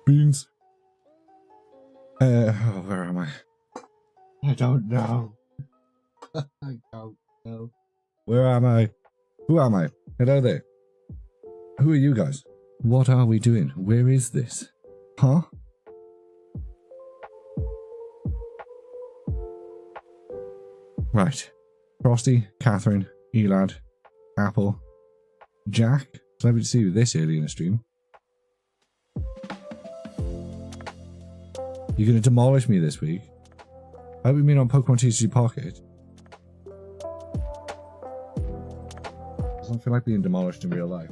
Beans. Where am I? I don't know. I don't know. Where am I? Who am I? Hello there. Who are you guys? What are we doing? Where is this? Huh? Right. Frosty, Catherine, Elad, Apple, Jack. It's lovely to see you this early in the stream. You're going to demolish me this week? I hope you mean on Pokemon TCG Pocket. I don't feel like being demolished in real life.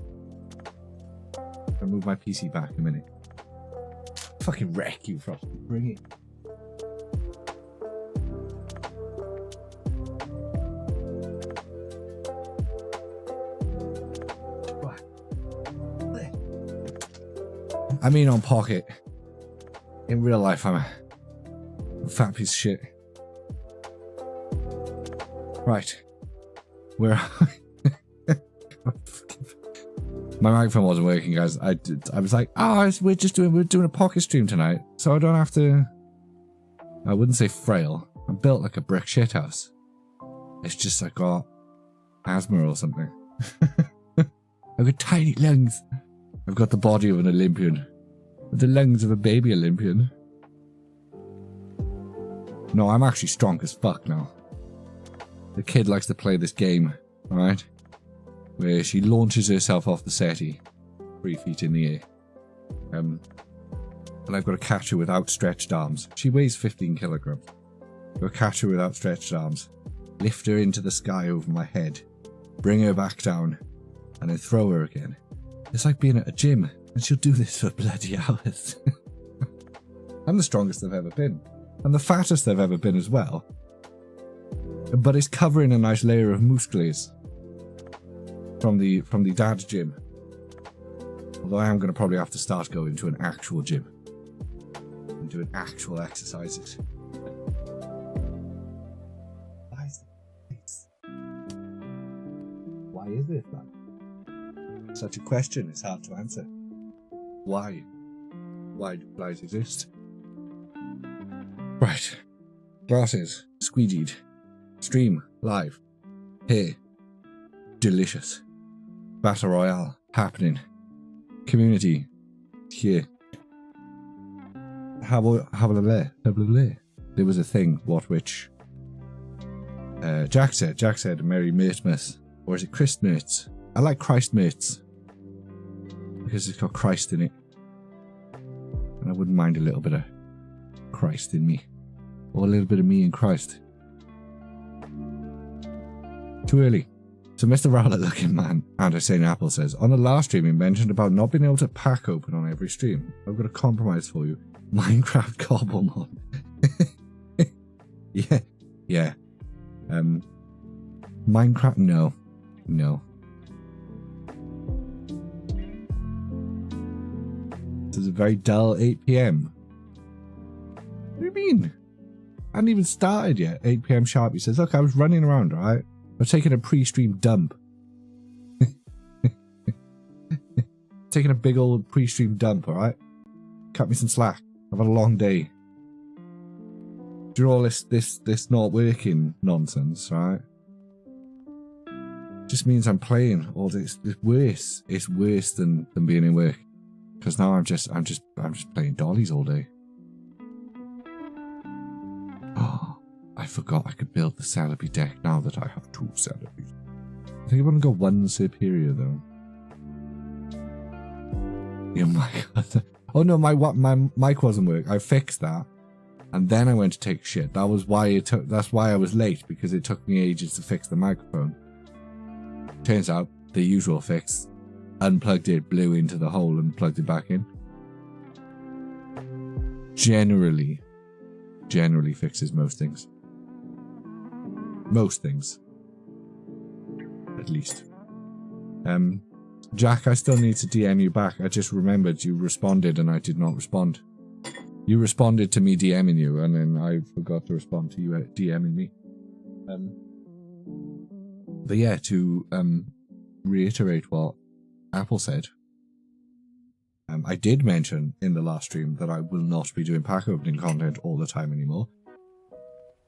I'll move my PC back a minute. Fucking wreck you, Frosty. Bring it. I mean on Pocket. In real life, I'm a fat piece of shit. Right. Where are I? My microphone wasn't working, guys. I was like, we're doing a Pocket stream tonight, so I don't have to. I wouldn't say frail. I'm built like a brick shithouse. It's just I got asthma or something. I've got tiny lungs. I've got the body of an Olympian. The lungs of a baby Olympian. No, I'm actually strong as fuck now. The kid likes to play this game, alright? Where she launches herself off the settee, 3 feet in the air. And I've got to catch her with outstretched arms. She weighs 15 kilograms. I've got to catch her with outstretched arms, lift her into the sky over my head, bring her back down, and then throw her again. It's like being at a gym, and she'll do this for bloody hours. I'm the strongest I've ever been. And the fattest I've ever been as well. But it's covering a nice layer of mousse glaze from the dad's gym. Although I am going to probably have to start going to an actual gym and doing actual exercises. Why is it that? Such a question is hard to answer. Why? Why do flies exist? Right. Glasses. Squeegeed. Stream. Live. Here. Delicious. Battle Royale. Happening. Community. Here. There was a thing, which Jack said Merry Mertmas. Or is it Christmas? I like Christmas. Because it's got Christ in it. And I wouldn't mind a little bit of Christ in me. Or a little bit of me in Christ. Too early. So Mr. Rowlet looking man, and St. Apple says, on the last stream you mentioned about not being able to pack open on every stream. I've got a compromise for you. Minecraft Cobblemon. Yeah. Minecraft, no. This is a very dull 8 PM. What do you mean? I hadn't even started yet. 8 PM sharp. He says, look, I was running around, right? I was taking a pre-stream dump. Taking a big old pre-stream dump, alright? Cut me some slack. I've had a long day. Do you know all this not working nonsense, right? Just means I'm playing all this. It's worse. It's worse than being in work. Because now I'm just playing dollies all day. Oh, I forgot I could build the Celebi deck now that I have 2 Celebis. I think I've only got 1 Superior though. Yeah, my God. Oh no, my mic wasn't working. I fixed that, and then I went to take shit. That was why that's why I was late, because it took me ages to fix the microphone. Turns out the usual fix. Unplugged it, blew into the hole, and plugged it back in. Generally fixes most things. Most things. At least. Jack, I still need to DM you back. I just remembered you responded and I did not respond. You responded to me DMing you, and then I forgot to respond to you DMing me. But yeah, to reiterate what Apple said, I did mention in the last stream that I will not be doing pack opening content all the time anymore.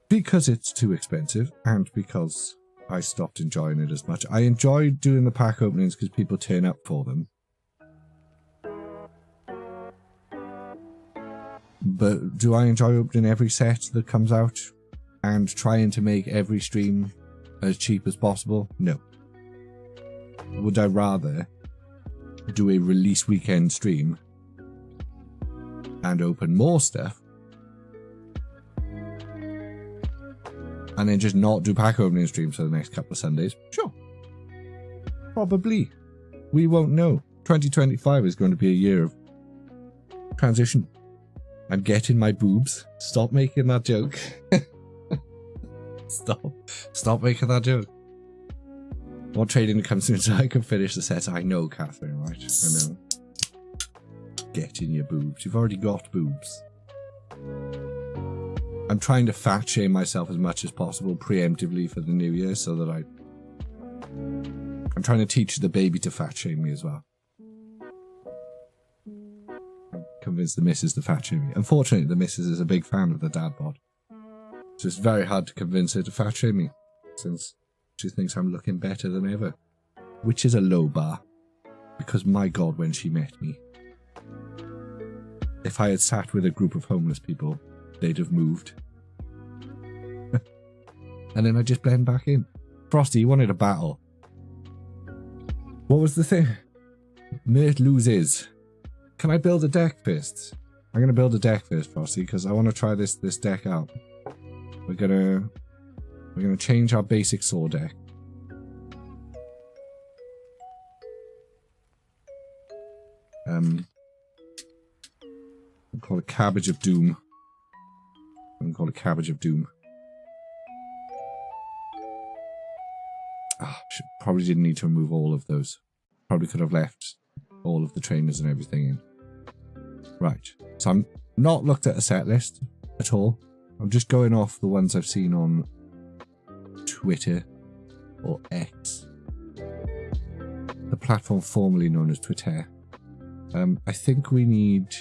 Because it's too expensive and because I stopped enjoying it as much. I enjoy doing the pack openings because people turn up for them. But do I enjoy opening every set that comes out and trying to make every stream as cheap as possible? No. Would I rather do a release weekend stream and open more stuff and then just not do pack opening streams for the next couple of Sundays? Sure. Probably. We won't know. 2025 is going to be a year of transition. I'm getting my boobs. Stop making that joke. Stop making that joke. What trading comes soon so I can finish the set? I know, Catherine, right? I know. Getting your boobs. You've already got boobs. I'm trying to fat shame myself as much as possible preemptively for the new year so that I'm trying to teach the baby to fat shame me as well. I'm convinced the missus to fat shame me. Unfortunately, the missus is a big fan of the dad bod. So it's very hard to convince her to fat shame me since she thinks I'm looking better than ever. Which is a low bar. Because my God, when she met me. If I had sat with a group of homeless people, they'd have moved. And then I just blend back in. Frosty, you wanted a battle. What was the thing? Mert loses. Can I build a deck first? I'm going to build a deck first, Frosty, because I want to try this deck out. We're going to change our basic sword deck. We'll call it Cabbage of Doom. I'm going to call it Cabbage of Doom. Probably didn't need to remove all of those. Probably could have left all of the trainers and everything in. Right. So I'm not looked at a set list at all. I'm just going off the ones I've seen on Twitter or X. The platform formerly known as Twitter. I think we need...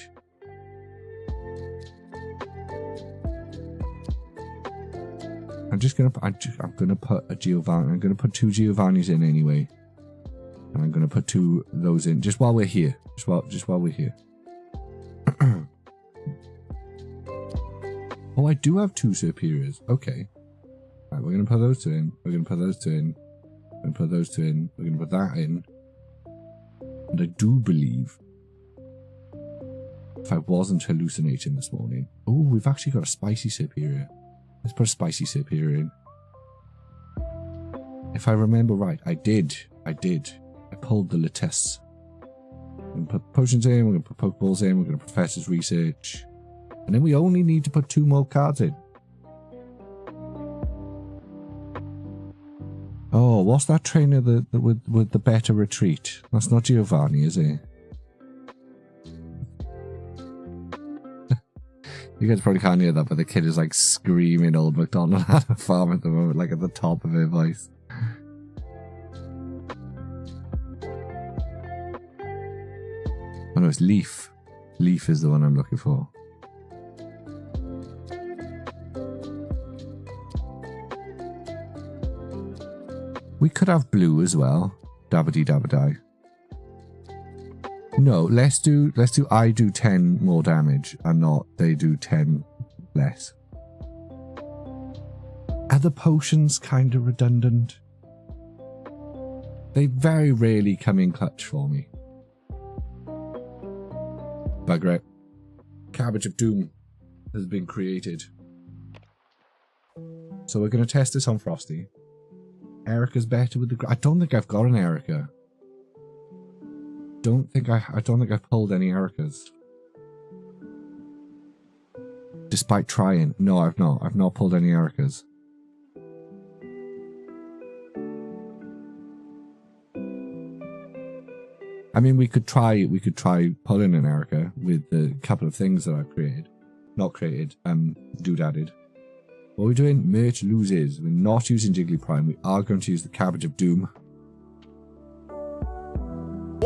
I'm gonna put a Giovanni. I'm gonna put 2 Giovannis in anyway, and I'm gonna put 2 of those in just while we're here. Just while we're here. Oh, I do have 2 superiors. Okay. Right, we're gonna put those 2 in. We're gonna put those 2 in. We're gonna put those 2 in. We're gonna put that in. And I do believe, if I wasn't hallucinating this morning, oh, we've actually got a spicy superior. Let's put a spicy superior in. If I remember right, I did. I pulled the Latesse. We're going to put potions in, we're going to put Pokeballs in, we're going to Professor's Research. And then we only need to put 2 more cards in. Oh, what's that trainer with the better retreat? That's not Giovanni, is it? You guys probably can't hear that, but the kid is like screaming Old MacDonald at a farm at the moment, like at the top of her voice. Oh no, it's Leaf. Leaf is the one I'm looking for. We could have blue as well. Dabbity dabba-die. No, let's do I do 10 more damage and not they do 10 less. Are the potions kind of redundant? They very rarely come in clutch for me. Bugger it. Cabbage of Doom has been created. So we're going to test this on Frosty. Erica's better with the... I don't think I've got an Erica. I don't think I've pulled any Ericas. Despite trying. No, I've not. I've not pulled any Ericas. I mean, we could try pulling an Erica with the couple of things that I've created. Not created, doodadded. What are we doing? Merch loses. We're not using Jiggly Prime. We are going to use the Cabbage of Doom.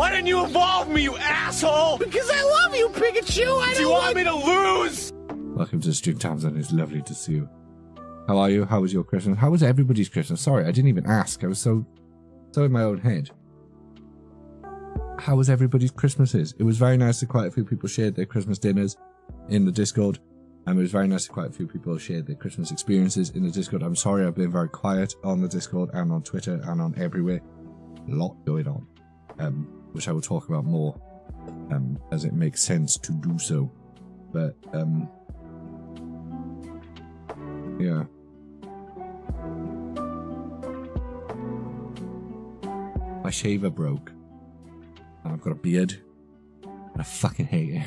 Why didn't you evolve me, you asshole? Because I love you, Pikachu! Do you want me to lose? Welcome to the Stream Tamsin. It's lovely to see you. How are you? How was your Christmas? How was everybody's Christmas? Sorry, I didn't even ask. I was so in my own head. How was everybody's Christmases? It was very nice that quite a few people shared their Christmas dinners in the Discord. And it was very nice that quite a few people shared their Christmas experiences in the Discord. I'm sorry I've been very quiet on the Discord and on Twitter and on everywhere. A lot going on. Which I will talk about more as it makes sense to do so. But yeah. My shaver broke. And I've got a beard. And I fucking hate it.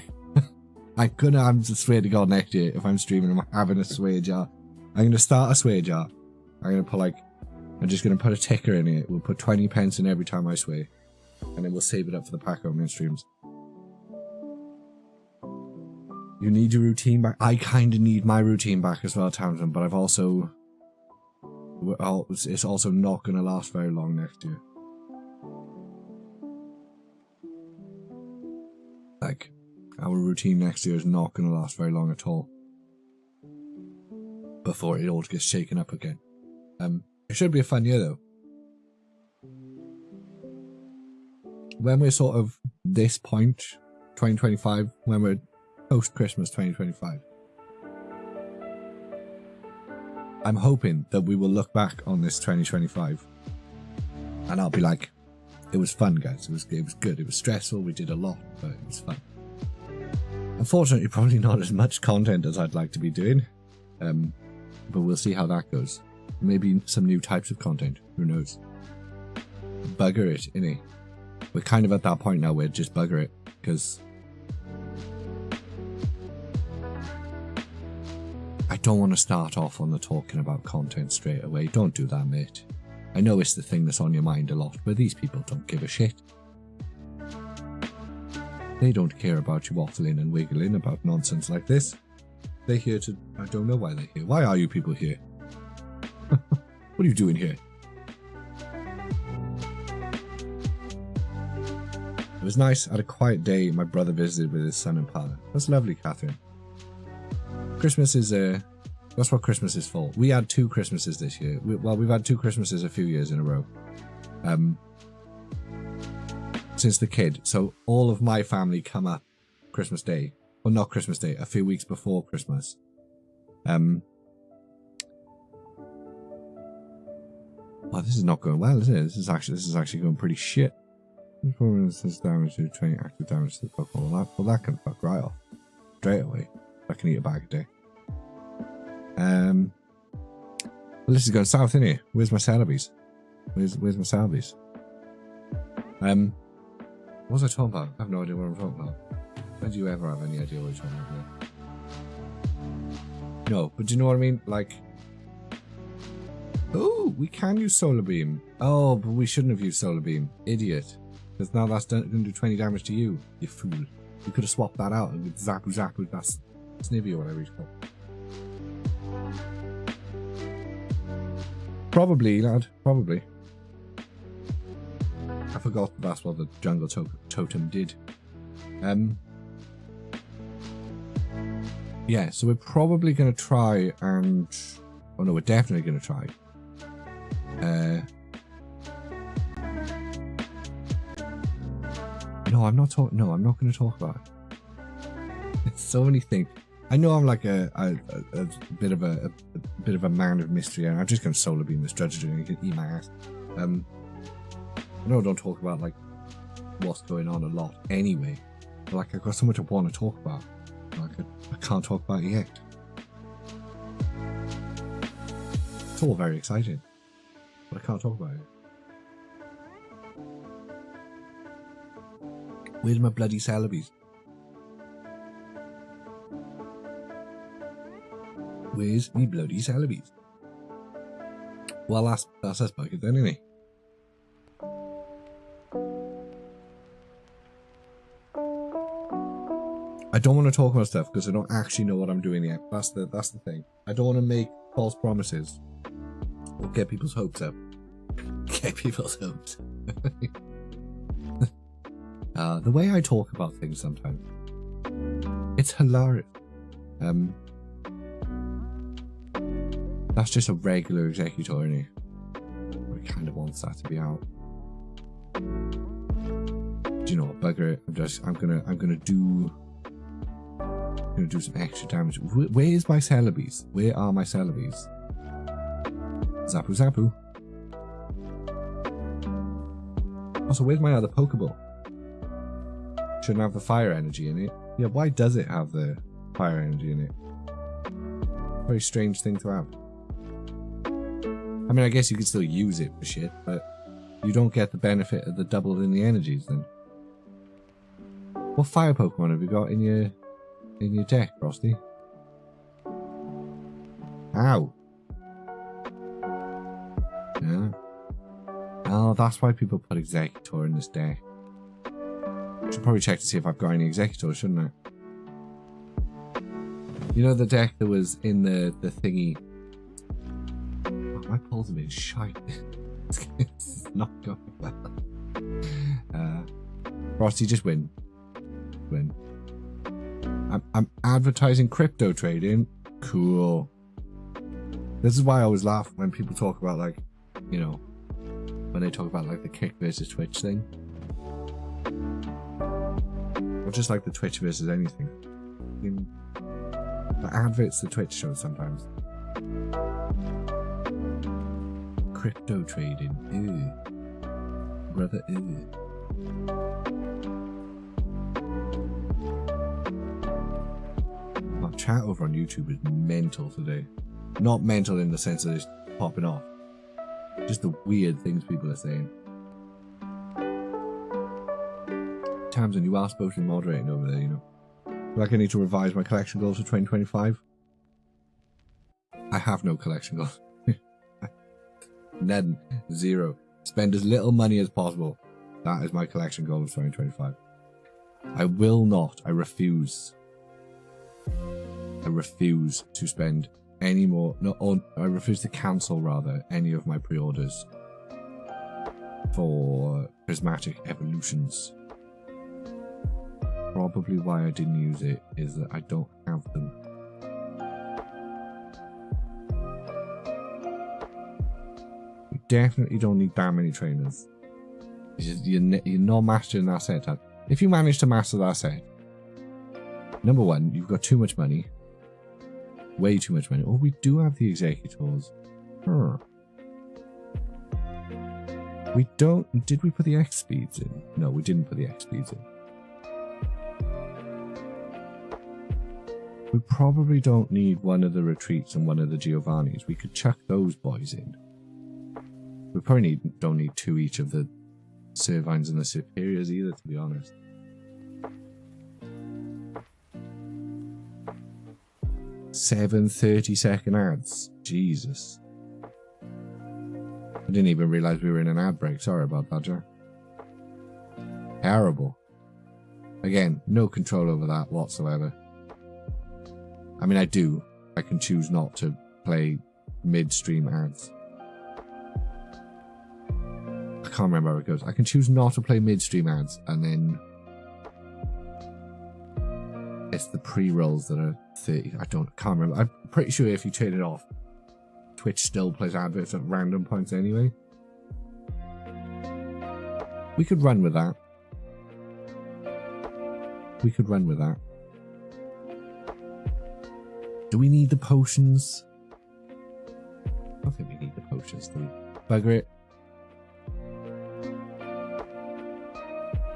I'm just swear to God next year, if I'm streaming, I'm having a swear jar. I'm going to start a swear jar. I'm just going to put a ticker in it. We'll put 20 pence in every time I swear. And then we'll save it up for the pack opening streams. You need your routine back. I kind of need my routine back as well, Townsend, but it's also not going to last very long next year. Like, our routine next year is not going to last very long at all. Before it all gets shaken up again. It should be a fun year though. When we're sort of this point, 2025, when we're post-Christmas 2025, I'm hoping that we will look back on this 2025 and I'll be like, it was fun, guys. It was good. It was stressful. We did a lot, but it was fun. Unfortunately, probably not as much content as I'd like to be doing, but we'll see how that goes. Maybe some new types of content. Who knows? Bugger it, innit? We're kind of at that point now where just bugger it, because I don't want to start off on the talking about content straight away. Don't do that, mate. I know it's the thing that's on your mind a lot, but these people don't give a shit. They don't care about you waffling and wiggling about nonsense like this. They're here to... I don't know why they're here. Why are you people here? What are you doing here? It was nice. I had a quiet day. My brother visited with his son and partner. That's lovely, Catherine. Christmas is... that's what Christmas is for. We had 2 Christmases this year. We've had 2 Christmases a few years in a row. Since the kid. So all of my family come up Christmas Day. Well, not Christmas Day. A few weeks before Christmas. Oh, this is not going well, is it? This is actually going pretty shit. This is damage to 20 active damage to the Pokemon. Well, that can fuck right off. Straight away. I can eat a bag a day. Well, this is going south, isn't it? Where's my Celebies? Where's my Celebies? What was I talking about? I have no idea what I'm talking about. When do you ever have any idea what you're talking about? No, but do you know what I mean? Like, oh, we can use Solar Beam. Oh, but we shouldn't have used Solar Beam. Idiot. Because now that's going to do 20 damage to you, you fool. You could have swapped that out and with Zapu Zapu, that's Snivy or whatever he's called. Probably, lad. Probably. I forgot that's what the jungle totem did. Yeah, so we're probably going to try and... Oh no, we're definitely going to try. No, I'm not talking. No, I'm not going to talk about it. There's so many things. I know I'm like a bit of a man of mystery, and I'm just going to solar beam this Dredger and he can eat my ass. I know I don't talk about like what's going on a lot anyway, but like I've got so much I want to talk about. Like I can't talk about it yet. It's all very exciting, but I can't talk about it. Where's my bloody Celebies? Where's me bloody Celebies? Well, that's us bucket then, isn't it? I don't want to talk about stuff because I don't actually know what I'm doing yet. That's the thing. I don't want to make false promises or get people's hopes up. Get people's hopes. The way I talk about things sometimes, it's hilarious. That's just a regular executor, isn't it? I kind of wants that to be out. Do you know what? Bugger it. I'm gonna do some extra damage. Where is my Celebes? Where are my Celebes? Zapu Zapu. Also, where's my other Pokeball? Shouldn't have the fire energy in it. Yeah, why does it have the fire energy in it? Very strange thing to have. I mean, I guess you could still use it for shit, but you don't get the benefit of the double in the energies then. What fire Pokemon have you got in your deck, Frosty? Ow. Yeah. Oh, that's why people put Executor in this deck. Should probably check to see if I've got any Executors, shouldn't I? You know the deck that was in the thingy. Oh, my polls have been shite. It's not going well. Frosty, just win. Win. I'm advertising crypto trading. Cool. This is why I always laugh when people talk about, like, you know, when they talk about like the Kick versus Twitch thing. Or just like the Twitch versus anything. The adverts the Twitch shows sometimes. Crypto trading. Ew. Brother, ew. My chat over on YouTube is mental today. Not mental in the sense that it's popping off. Just the weird things people are saying. Tamsin, you are supposed to be moderating over there, you know. Like I need to revise my collection goals for 2025. I have no collection goals. None. Zero. Spend as little money as possible. That is my collection goal of 2025. I will not. I refuse. I refuse to spend any more. No, I refuse to cancel, rather, any of my pre-orders for Prismatic Evolutions. Probably why I didn't use it is that I don't have them. You definitely don't need that many trainers. You're not mastering that set. If you manage to master that set, number one, you've got too much money. Way too much money. Oh, we do have the Executors. Huh. We don't... Did we put the X speeds in? No, we didn't put the X speeds in. We probably don't need one of the Retreats and one of the Giovannis. We could chuck those boys in. We probably don't need two each of the Servines and the Superiors either, to be honest. Seven 30-second ads. Jesus. I didn't even realise we were in an ad break. Sorry about that, Jack. Terrible. Again, no control over that whatsoever. I mean, I do. I can choose not to play mid-stream ads. I can't remember how it goes. I can choose not to play mid-stream ads, and then it's the pre-rolls that are 30. Can't remember. I'm pretty sure if you turn it off, Twitch still plays adverts at random points anyway. We could run with that. We could run with that. Do we need the potions? I don't think we need the potions, do we? Bugger it.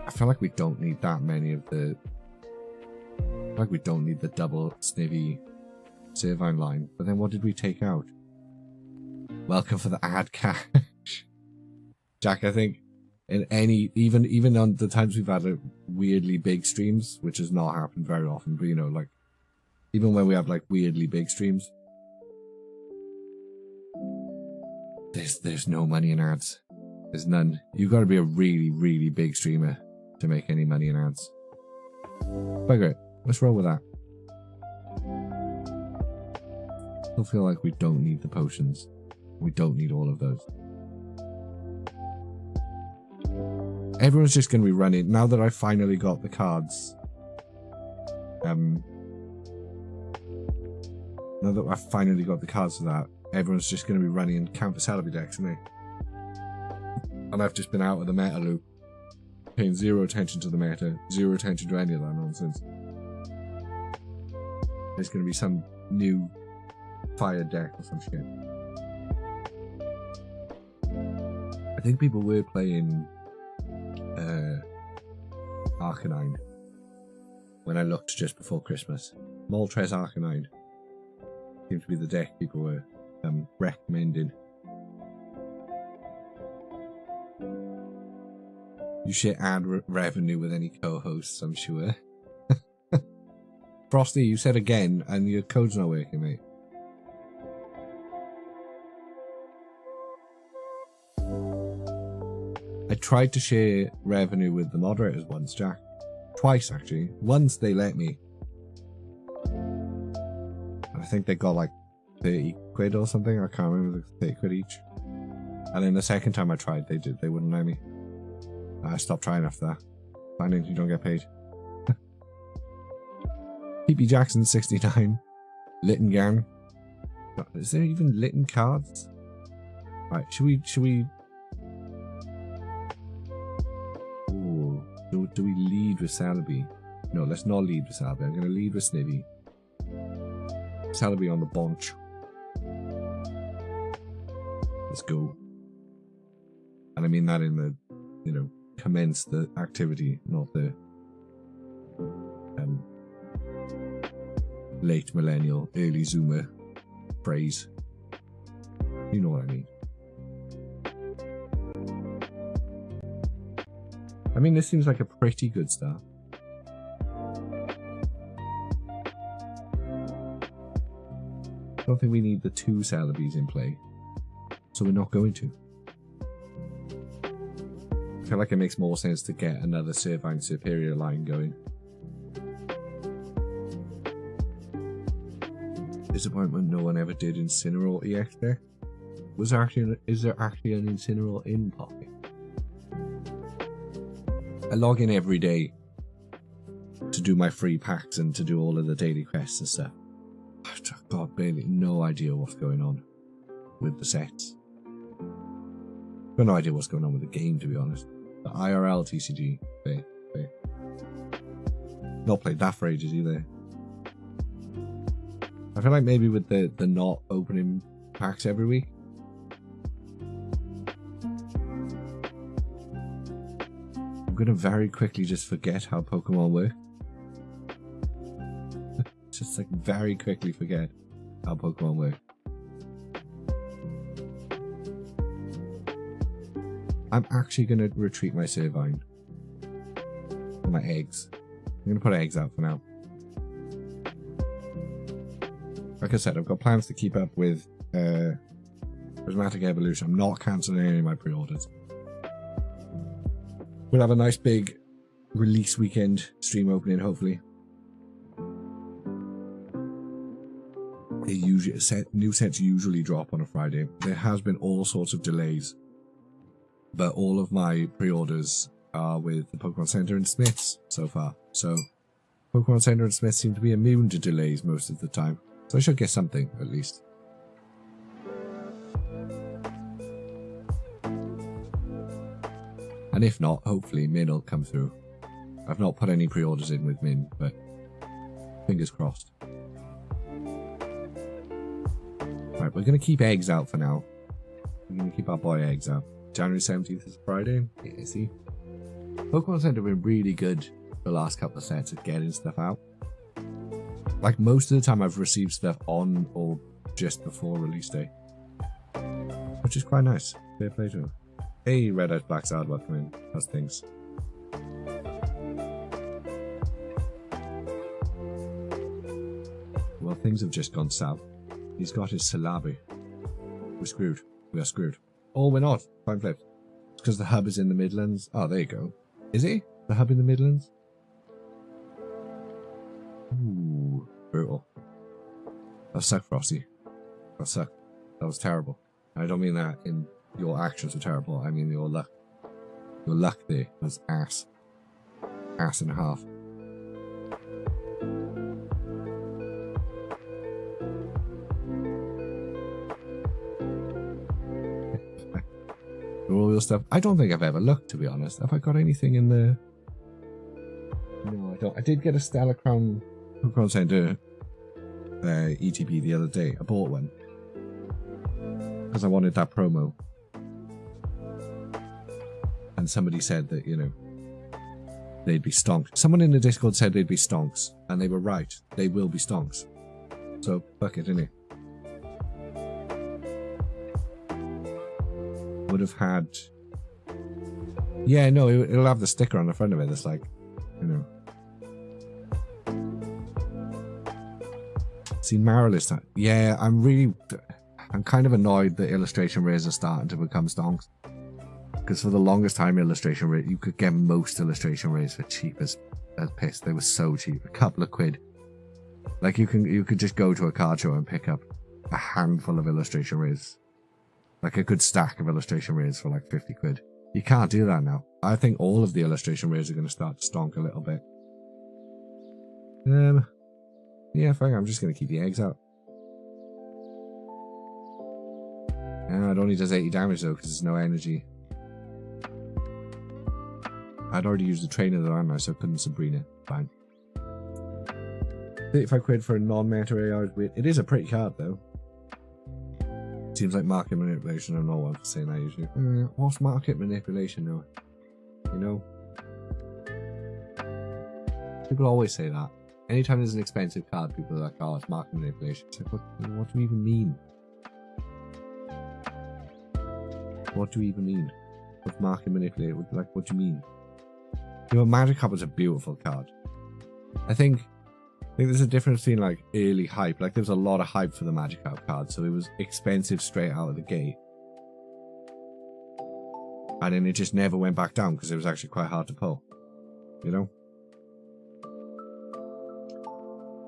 I feel like we don't need that many of the... I feel like we don't need the double snivy Servine line. But then what did we take out? Welcome for the ad cash. Jack, I think in any... Even on the times we've had weirdly big streams, which has not happened very often, but you know, like... Even when we have like weirdly big streams, there's no money in ads. There's none. You've got to be a really, really big streamer to make any money in ads. Bugger it. Let's roll with that. I feel like we don't need the potions. We don't need all of those. Everyone's just going to be running. Now that I finally got the cards. Now that I finally got the cards for that, everyone's just going to be running counter Celebi decks, isn't they? And I've just been out of the meta loop. Paying zero attention to the meta. Zero attention to any of that nonsense. There's going to be some new fire deck or some shit. I think people were playing Arcanine when I looked just before Christmas. Moltres Arcanine seemed to be the deck people were recommending. You should add revenue with any co-hosts, I'm sure. Frosty, you said again, and your code's not working, mate. I tried to share revenue with the moderators once, Jack. Twice, actually. Once they let me. And I think they got like 30 quid or something. I can't remember, 30 quid each. And then the second time I tried, they wouldn't let me. I stopped trying after that. Finding you don't get paid. PP Jackson 69. Litten Gang. Is there even Litten cards? Right, should we Ooh, do we lead with Celebi? No, let's not lead with Celebi. I'm gonna lead with Snivy. Celebi on the bench. Let's go. And I mean that in the, you know, commence the activity, not the late millennial, early zoomer phrase. You know what I mean. I mean, this seems like a pretty good start. I don't think we need the 2 Celebis in play, so we're not going to. I feel like it makes more sense to get another Servine Superior line going. Disappointment no one ever did Incineroar EX deck. Is there actually an Incineroar in Pocket? I log in every day to do my free packs and to do all of the daily quests and stuff. I've got barely no idea what's going on with the sets. I've got no idea what's going on with the game, to be honest. The IRL TCG, not played that for ages either. I feel like maybe with the not opening packs every week, I'm gonna very quickly just forget how Pokemon work. Just like very quickly forget how Pokemon work. I'm actually gonna retreat my Servine. For my eggs. I'm gonna put eggs out for now. Like I said, I've got plans to keep up with Prismatic Evolution. I'm not cancelling any of my pre-orders. We'll have a nice big release weekend stream opening, hopefully. New sets usually drop on a Friday. There has been all sorts of delays, but all of my pre-orders are with the Pokemon Center and Smiths so far. So Pokemon Center and Smiths seem to be immune to delays most of the time. So I should get something, at least. And if not, hopefully Min will come through. I've not put any pre-orders in with Min, but fingers crossed. Right, we're going to keep eggs out for now. We're going to keep our boy eggs out. January 17th is Friday. Yeah, see? Pokemon Center have been really good the last couple of sets at getting stuff out. Like, most of the time I've received stuff on or just before release day. Which is quite nice. Fair play to him. Hey, Red Eyes Black Side, welcome in. How's things? Well, things have just gone south. He's got his Celebi. We're screwed. We are screwed. Oh, we're not. Fine flip. It's because the hub is in the Midlands. Oh, there you go. Is he? The hub in the Midlands? Ooh, brutal. That sucked, Frosty. That sucked. That was terrible. I don't mean that in your actions were terrible. I mean your luck. Your luck there was ass. Ass and a half. All your stuff. I don't think I've ever looked, to be honest. Have I got anything in there? No, I don't. I did get a Stellar Crown Pokemon Center ETP the other day. I bought one because I wanted that promo. And somebody said that, you know, they'd be stonks. Someone in the Discord said they'd be stonks, and they were right. They will be stonks. So, fuck it, innit? Would have had... Yeah, no, it'll have the sticker on the front of it that's like, you know... See, Marilis... Yeah, I'm kind of annoyed that illustration rares are starting to become stonks. Because for the longest time, illustration rares, you could get most illustration rares for cheap as piss. They were so cheap, a couple of quid. Like you could just go to a card show and pick up a handful of illustration rares, like a good stack of illustration rares for like 50 quid. You can't do that now. I think all of the illustration rares are going to start to stonk a little bit. Yeah, fine. I'm just going to keep the eggs out. It only does 80 damage though because there's no energy. I'd already used the trainer though, hadn't I? So I couldn't Sabrina. Fine. 35 quid for a non-meta AR is weird. It is a pretty card though. Seems like market manipulation. I'm not one for saying that usually. What's market manipulation though? You know? People always say that. Anytime there's an expensive card, people are like, oh, it's market manipulation. It's like, what do you even mean? What do you even mean? What's market manipulation? Like, what do you mean? You know, Magikarp was a beautiful card. I think there's a difference between like early hype. Like there was a lot of hype for the Magikarp card, so it was expensive straight out of the gate. And then it just never went back down because it was actually quite hard to pull. You know?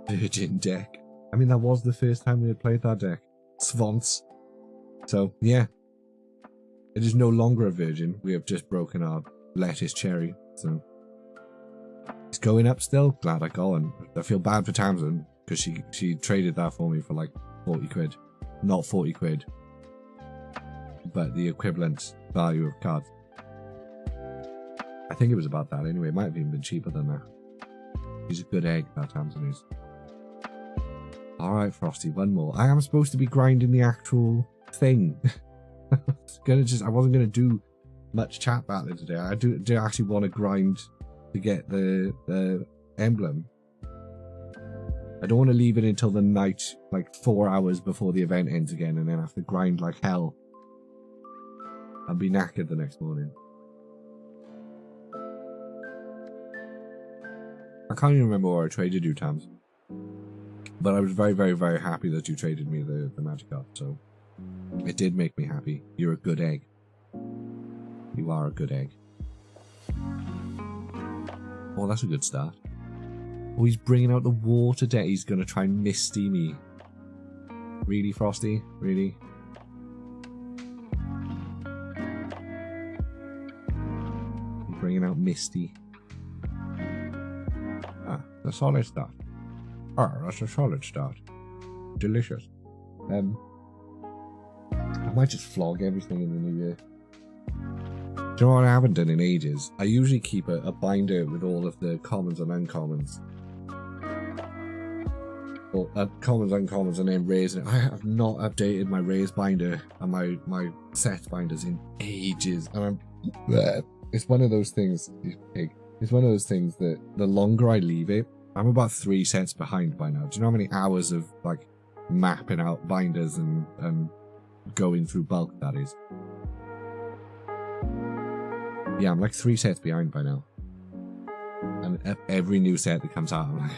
Virgin deck. I mean, that was the first time we had played that deck. Svants. So, yeah. It is no longer a virgin. We have just broken our lettuce cherry. So, it's going up still. Glad I got one. I feel bad for Tamsin because she traded that for me for like 40 quid. Not 40 quid. But the equivalent value of cards. I think it was about that anyway. It might have even been cheaper than that. He's a good egg, that Tamsin is. Alright, Frosty, one more. I am supposed to be grinding the actual thing. I wasn't gonna do much chat battling today. I do actually want to grind to get the emblem. I don't want to leave it until the night, like 4 hours before the event ends again, and then have to grind like hell and be knackered the next morning. I can't even remember where I traded you, Tams. But I was very, very, very happy that you traded me the Magikarp, so it did make me happy. You're a good egg. You are a good egg. Oh, that's a good start. Oh, he's bringing out the water deck. He's going to try and Misty me. Really, Frosty? Really? He's bringing out Misty. Ah, a solid start. Oh, that's a solid start. Delicious. I might just flog everything in the new year. Do you know what I haven't done in ages? I usually keep a binder with all of the commons and uncommons. Or commons, uncommons, and then rares. I have not updated my rares binder and my set binders in ages. And it's one of those things, it's one of those things that the longer I leave it, I'm about 3 sets behind by now. Do you know how many hours of like mapping out binders and going through bulk that is? Yeah, I'm like 3 sets behind by now. And every new set that comes out, I'm like,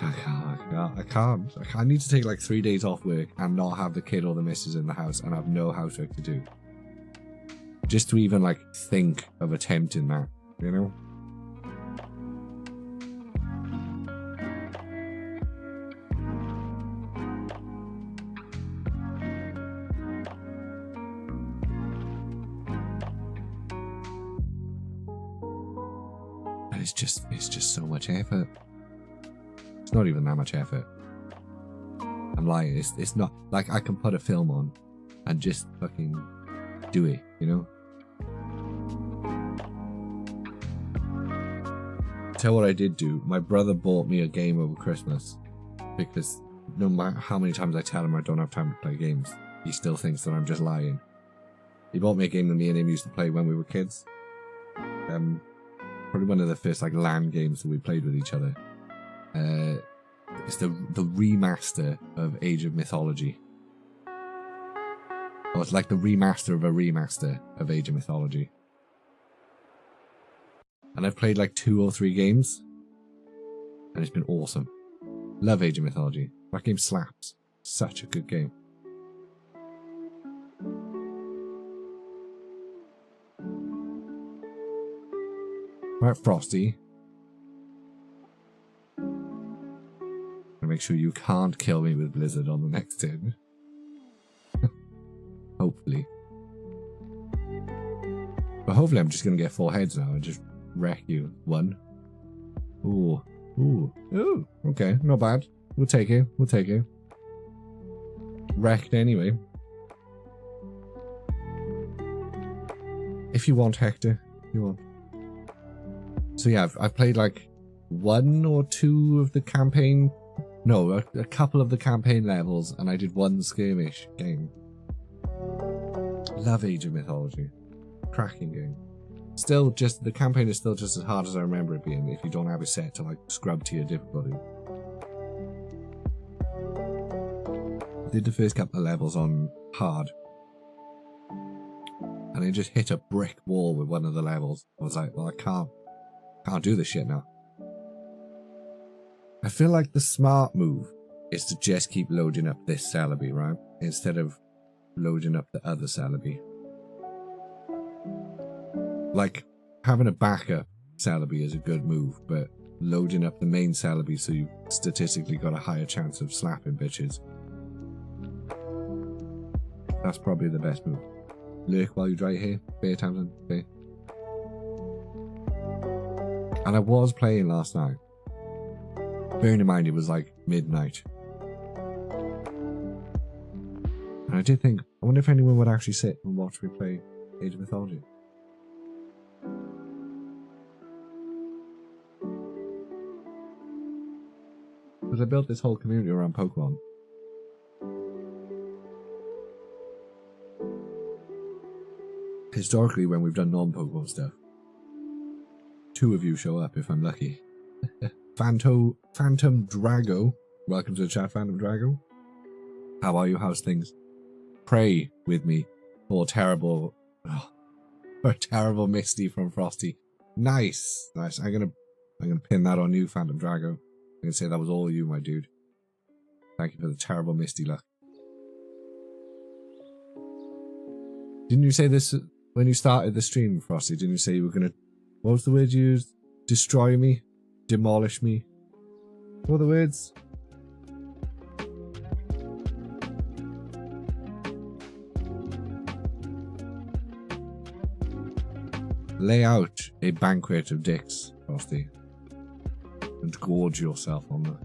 I can't. I need to take like 3 days off work and not have the kid or the missus in the house and have no housework to do. Just to even like think of attempting that, you know? it's just so much effort. It's not even that much effort. I'm lying. It's not like I can put a film on and just fucking do it, you know? Tell what I did do. My brother bought me a game over Christmas because no matter how many times I tell him I don't have time to play games, he still thinks that I'm just lying. He bought me a game that me and him used to play when we were kids. Probably one of the first like LAN games that we played with each other. It's the remaster of Age of Mythology. Oh, it's like the remaster of a remaster of Age of Mythology. And I've played like 2 or 3 games. And it's been awesome. Love Age of Mythology. That game slaps. Such a good game. Right, Frosty. Make sure you can't kill me with Blizzard on the next turn. Hopefully. But hopefully I'm just going to get 4 heads now and just wreck you. 1. Ooh. Ooh. Ooh. Okay, not bad. We'll take it. We'll take it. Wrecked anyway. If you want, Hector. If you want. So yeah, I've played like 1 or 2 of the campaign. No, a couple of the campaign levels, and I did 1 skirmish game. Love Age of Mythology. Cracking game. Still, just the campaign is still just as hard as I remember it being if you don't have it set to like scrub to your difficulty. I did the first couple of levels on hard, and I just hit a brick wall with one of the levels. I was like, well, I can't do this shit now. I feel like the smart move is to just keep loading up this Celebi, right? Instead of loading up the other Celebi. Like, having a backup Celebi is a good move, but loading up the main Celebi so you statistically got a higher chance of slapping bitches. That's probably the best move. Lurk while you dry here. Fair, Tamsin. Fair. And I was playing last night. Bearing in mind it was like midnight. And I did think, I wonder if anyone would actually sit and watch me play Age of Mythology. Because I built this whole community around Pokemon. Historically, when we've done non-Pokemon stuff, 2 of you show up if I'm lucky. Phantom Drago. Welcome to the chat, Phantom Drago. How are you? How's things? Pray with me for terrible Misty from Frosty. Nice. Nice. I'm gonna pin that on you, Phantom Drago. I'm gonna say that was all you, my dude. Thank you for the terrible Misty luck. Didn't you say this when you started the stream, Frosty? Didn't you say you were gonna, what was the word you used? Destroy me? Demolish me? What are the words? Lay out a banquet of dicks, Frosty, and gorge yourself on them.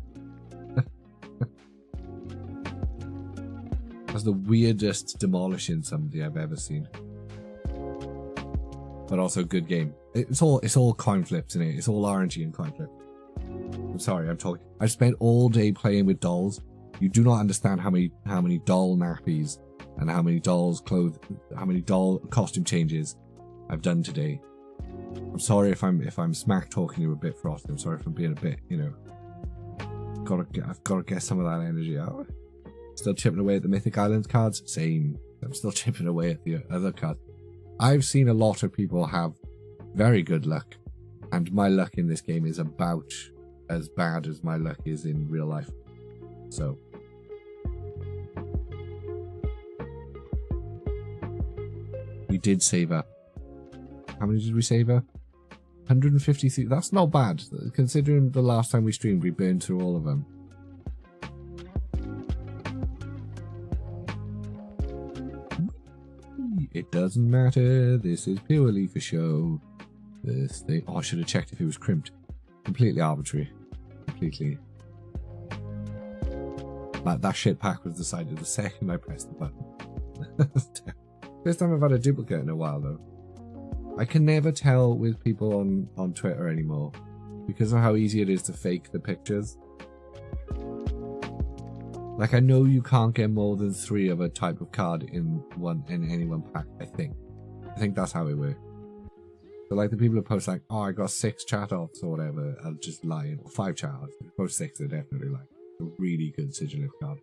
That's the weirdest demolishing somebody I've ever seen. But also good game. It's all coin flips in it. It's all RNG and coin flips. I'm sorry, I'm talking. I've spent all day playing with dolls. You do not understand how many doll nappies and how many dolls how many doll costume changes I've done today. I'm sorry if I'm smack talking you a bit, Frost. I'm sorry if I'm being a bit, you know. I've got to get some of that energy out. Still chipping away at the Mythic Islands cards? Same. I'm still chipping away at the other cards. I've seen a lot of people have very good luck, and my luck in this game is about as bad as my luck is in real life. So. We did save up. How many did we save up? 153. That's not bad, considering the last time we streamed we burned through all of them. It doesn't matter, this is purely for show. birthday. Oh, I should have checked if it was crimped. Completely arbitrary. Completely. That shit pack was decided the second I pressed the button. First time I've had a duplicate in a while though. I can never tell with people on Twitter anymore because of how easy it is to fake the pictures. Like, I know you can't get more than 3 of a type of card in any one pack, I think. I think that's how it works. So like the people who post like, oh, I got 6 chat-offs or whatever, are just lying. Or 5 chat-offs. If you post 6, they're definitely lying. A really good sigil card.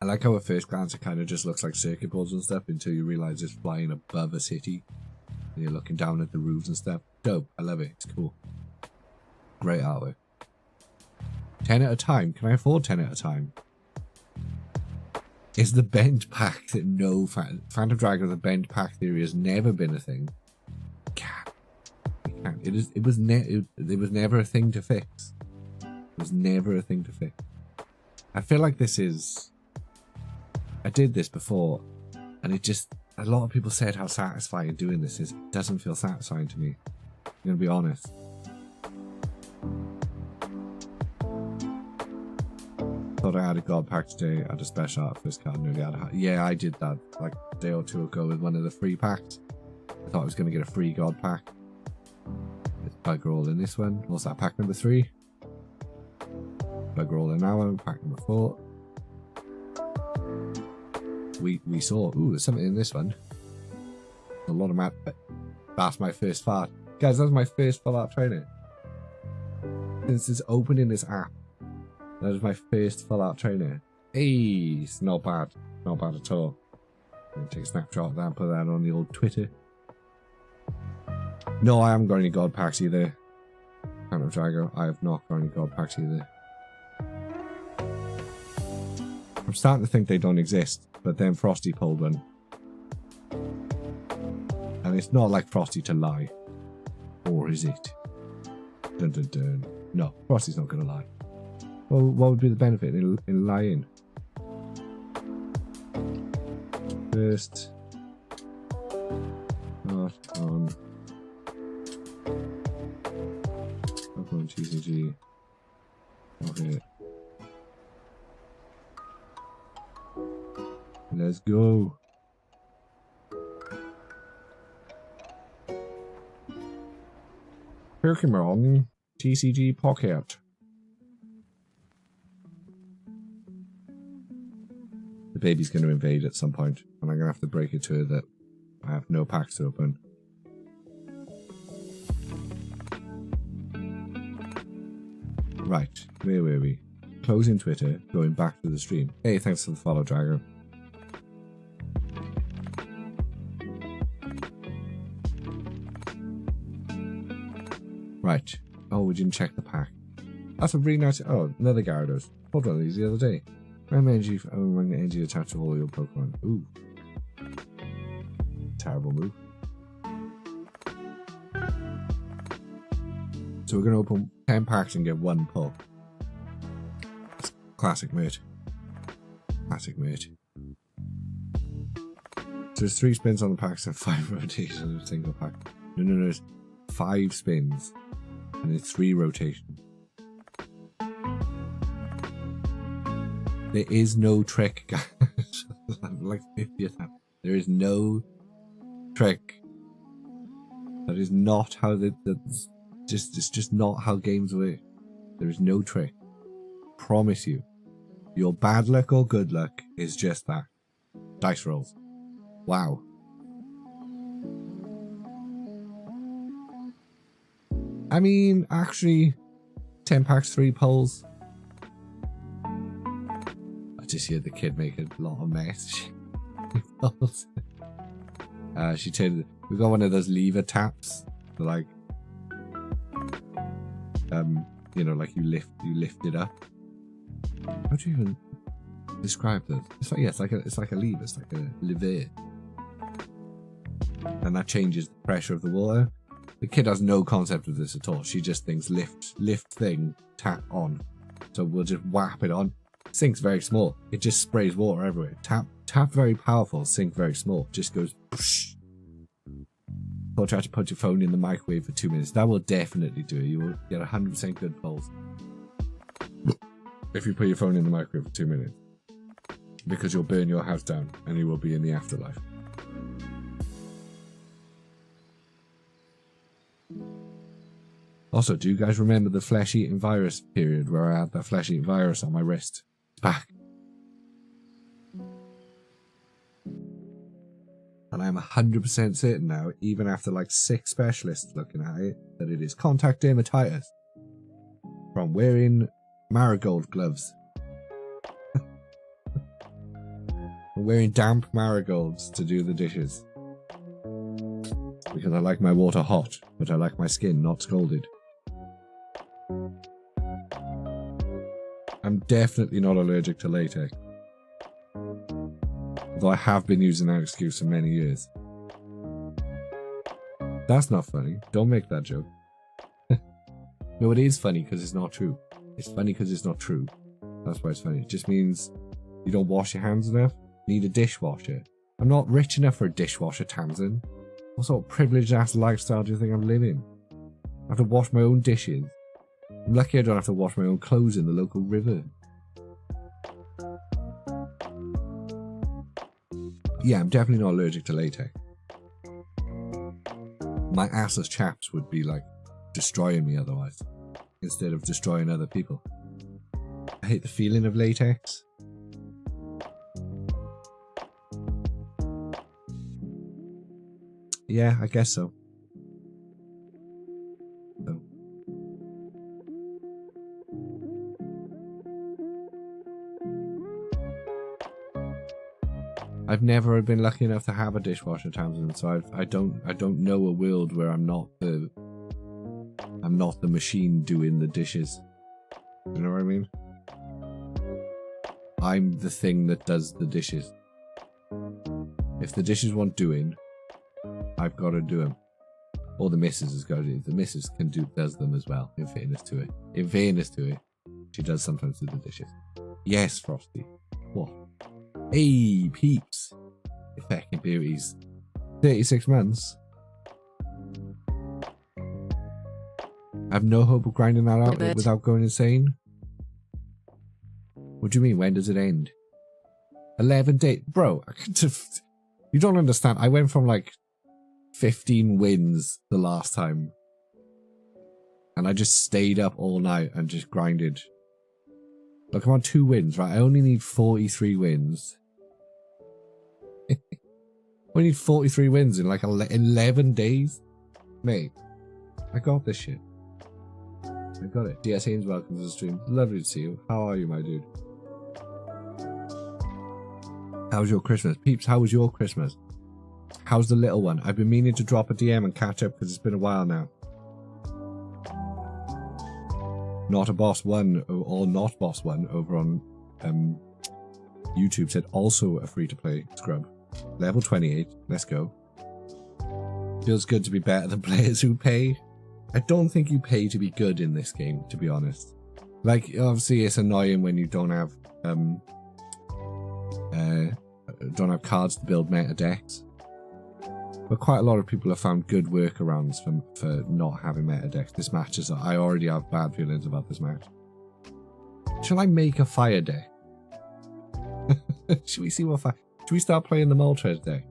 I like how at first glance it kind of just looks like circuit boards and stuff until you realise it's flying above a city. And you're looking down at the roofs and stuff. Dope. I love it. It's cool. Great artwork. 10 at a time. Can I afford 10 at a time? Is the bent pack that no Phantom Dragon, the bent pack theory has never been a thing? It was never a thing to fix. It was never a thing to fix. I feel like this is. I did this before, and it just. A lot of people said how satisfying doing this is. It doesn't feel satisfying to me. I'm gonna be honest. Thought I had a god pack today. I had a special art first card. Nearly had yeah, I did that like a day or two ago with one of the free packs. I thought I was going to get a free god pack. Let's bugger all in this one. What's that? Pack number 3. Bugger all in that one. Pack number 4. We saw. Ooh, there's something in this one. A lot of map. That's my first fart, guys. That's my first full art trainer since it's opening this app. That was my first full art trainer. Hey, it's not bad. Not bad at all. I'm gonna take a snapshot of that and put that on the old Twitter. No, I haven't got any god packs either. Phantom Drago, I have not got any god packs either. I'm starting to think they don't exist, but then Frosty pulled one. And it's not like Frosty to lie. Or is it? Dun dun dun. No, Frosty's not gonna lie. Well, what would be the benefit in lying? First, not on Pokemon TCG Pocket. Let's go. Pokemon TCG Pocket. The baby's going to invade at some point, and I'm going to have to break it to her that I have no packs to open. Right, where were we? Closing Twitter, going back to the stream. Hey, thanks for the follow, Drago. Right. Oh, we didn't check the pack. That's a really nice... Oh, another Gyarados. Pulled one of these the other day. Energy attached to all your Pokemon. Ooh. Terrible move. So we're going to open 10 packs and get 1 pull. Classic, mate. Classic, mate. So there's 3 spins on the packs and 5 rotations in a single pack. No, there's 5 spins and there's 3 rotations. There is no trick, guys. Like 50th time. There is no trick. That is not how it's just not how games work. There is no trick. Promise you. Your bad luck or good luck is just that. Dice rolls. Wow. I mean, actually, 10 packs, 3 pulls. I just hear the kid make a lot of mess. She turned. We got one of those lever taps, like, you know, like you lift it up. How do you even describe that? It's like, yeah, it's like a lever. It's like a lever, and that changes the pressure of the water. The kid has no concept of this at all. She just thinks lift thing, tap on. So we'll just whap it on. Sink's very small. It just sprays water everywhere. Tap very powerful. Sink very small. Just goes. Poosh. Thought you had to put your phone in the microwave for 2 minutes. That will definitely do it. You will get 100% good pulse if you put your phone in the microwave for 2 minutes. Because you'll burn your house down and you will be in the afterlife. Also, do you guys remember the flesh-eating virus period where I had that flesh-eating virus on my wrist? It's back. And I'm 100% certain now, even after like 6 specialists looking at it, that it is contact dermatitis from wearing marigold gloves. I'm wearing damp marigolds to do the dishes. Because I like my water hot, but I like my skin not scalded. I'm definitely not allergic to latex. Although I have been using that excuse for many years. That's not funny. Don't make that joke. No, it is funny because it's not true. It's funny because it's not true. That's why it's funny. It just means you don't wash your hands enough. You need a dishwasher. I'm not rich enough for a dishwasher, Tamsin. What sort of privileged ass lifestyle do you think I'm living? I have to wash my own dishes. I'm lucky I don't have to wash my own clothes in the local river. Yeah, I'm definitely not allergic to latex. My assless chaps would be like destroying me otherwise, instead of destroying other people. I hate the feeling of latex. Yeah, I guess so. I've never been lucky enough to have a dishwasher, Tamsin, so I don't know a world where I'm not the machine doing the dishes. You know what I mean? I'm the thing that does the dishes. If the dishes want doing, I've got to do them. Or the missus has got to do. The missus does them as well, in fairness to it. In fairness to it, she does sometimes do the dishes. Yes, Frosty. What? Hey, peeps. You fucking beauties. 36 months. I have no hope of grinding that out without going insane. What do you mean? When does it end? 11 days. Bro, you don't understand. I went from like 15 wins the last time. And I just stayed up all night and just grinded. Look, I'm on 2 wins, right? I only need 43 wins. I need 43 wins in like 11 days? Mate, I got this shit. I got it. DS Haynes, welcome to the stream. Lovely to see you. How are you, my dude? How was your Christmas? Peeps, how was your Christmas? How's the little one? I've been meaning to drop a DM and catch up because it's been a while now. Not a Boss 1 or Not Boss 1 over on YouTube said also a free-to-play scrub. Level 28. Let's go. Feels good to be better than players who pay. I don't think you pay to be good in this game, to be honest. Like, obviously it's annoying when you don't have cards to build meta decks. But quite a lot of people have found good workarounds for not having meta decks. This match is... I already have bad feelings about this match. Shall I make a fire deck? Should we see what fire... Should we start playing the Moltres deck?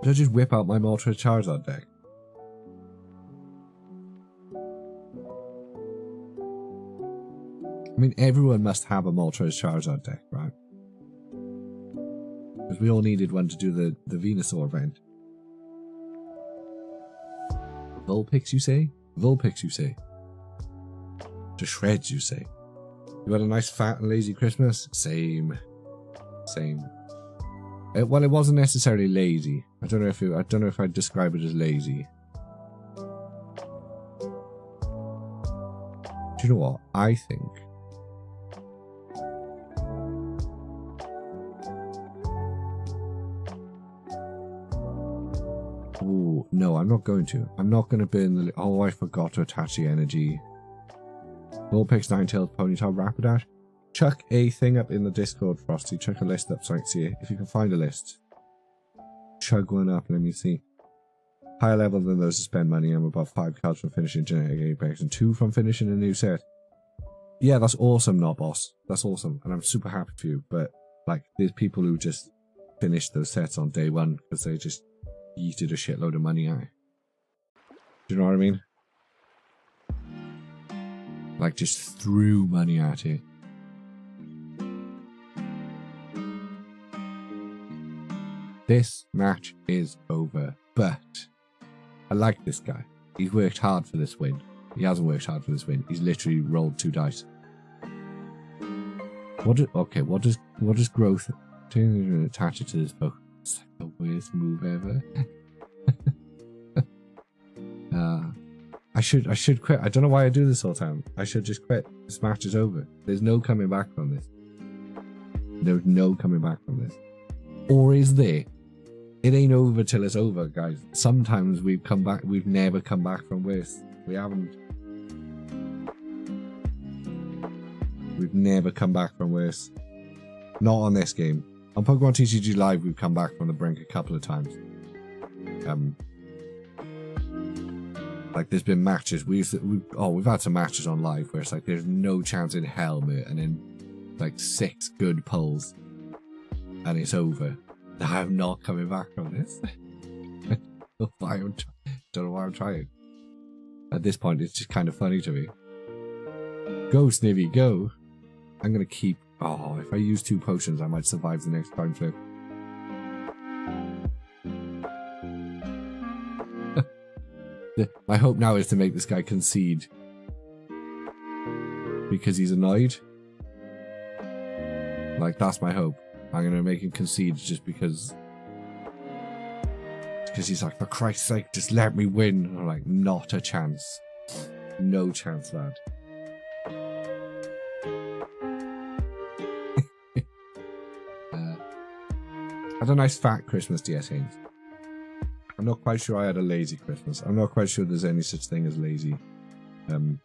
Should I just whip out my Moltres Charizard deck? I mean, everyone must have a Moltres Charizard deck, right? Because we all needed one to do the Venusaur event. Vulpix, you say? Vulpix, you say? To shreds, you say? You had a nice fat and lazy Christmas? Same. Same. Well, it wasn't necessarily lazy. I don't know if I'd describe it as lazy. Do you know what? I think... Ooh, no, I'm not going to. I'm not going to burn the... Oh, I forgot to attach the energy. Vulpix, Ninetales, Ponytail, Rapidash. Chuck a thing up in the Discord, Frosty. Chuck a list up so I can see it. If you can find a list. chug one up and let me see. Higher level than those to spend money. I'm above 5 cards from finishing Genetic Apex and 2 from finishing a new set. Yeah, that's awesome, not boss. That's awesome. And I'm super happy for you. But, like, there's people who just finished those sets on day 1 because they just yeeted a shitload of money out. Do you know what I mean? Like, just threw money at it. This match is over, but I like this guy. He's worked hard for this win. He hasn't worked hard for this win. He's literally rolled 2 dice. What does growth attach it to this book? It's like the worst move ever. I should quit. I don't know why I do this all the time. I should just quit. This match is over. There's no coming back from this. There's no coming back from this. Or is there? It ain't over till it's over, guys. Sometimes we've come back. We've never come back from worse. We haven't. We've never come back from worse. Not on this game. On Pokemon TCG Live, we've come back from the brink a couple of times. Like there's been matches. We've had some matches on live where it's like there's no chance in hell, mate, and then like 6 good pulls, and it's over. I am not coming back from this. Don't know why I'm trying. At this point, it's just kind of funny to me. Go, Snivy, go. I'm gonna keep. Oh, if I use 2 potions, I might survive the next coin flip. My hope now is to make this guy concede. Because he's annoyed. Like, that's my hope. I'm going to make him concede just because he's like, for Christ's sake, just let me win. And I'm like, not a chance. No chance, lad. Had a nice fat Christmas, DS Haynes. I'm not quite sure I had a lazy Christmas. I'm not quite sure there's any such thing as lazy when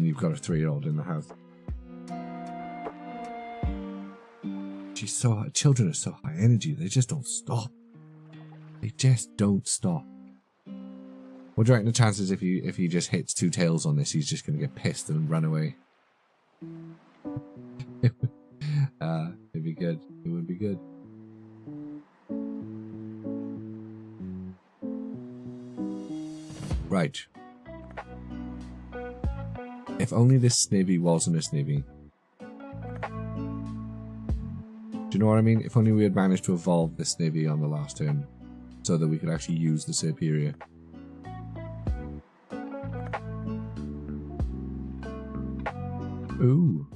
you've got a 3-year-old in the house. Children are so high energy, they just don't stop. They just don't stop. What do you reckon the chances if he just hits 2 tails on this, he's just going to get pissed and run away? It'd be good. It would be good. Right. If only this Snivy wasn't a Snivy. Do you know what I mean? If only we had managed to evolve the Snivy on the last turn, so that we could actually use the Superior. Ooh.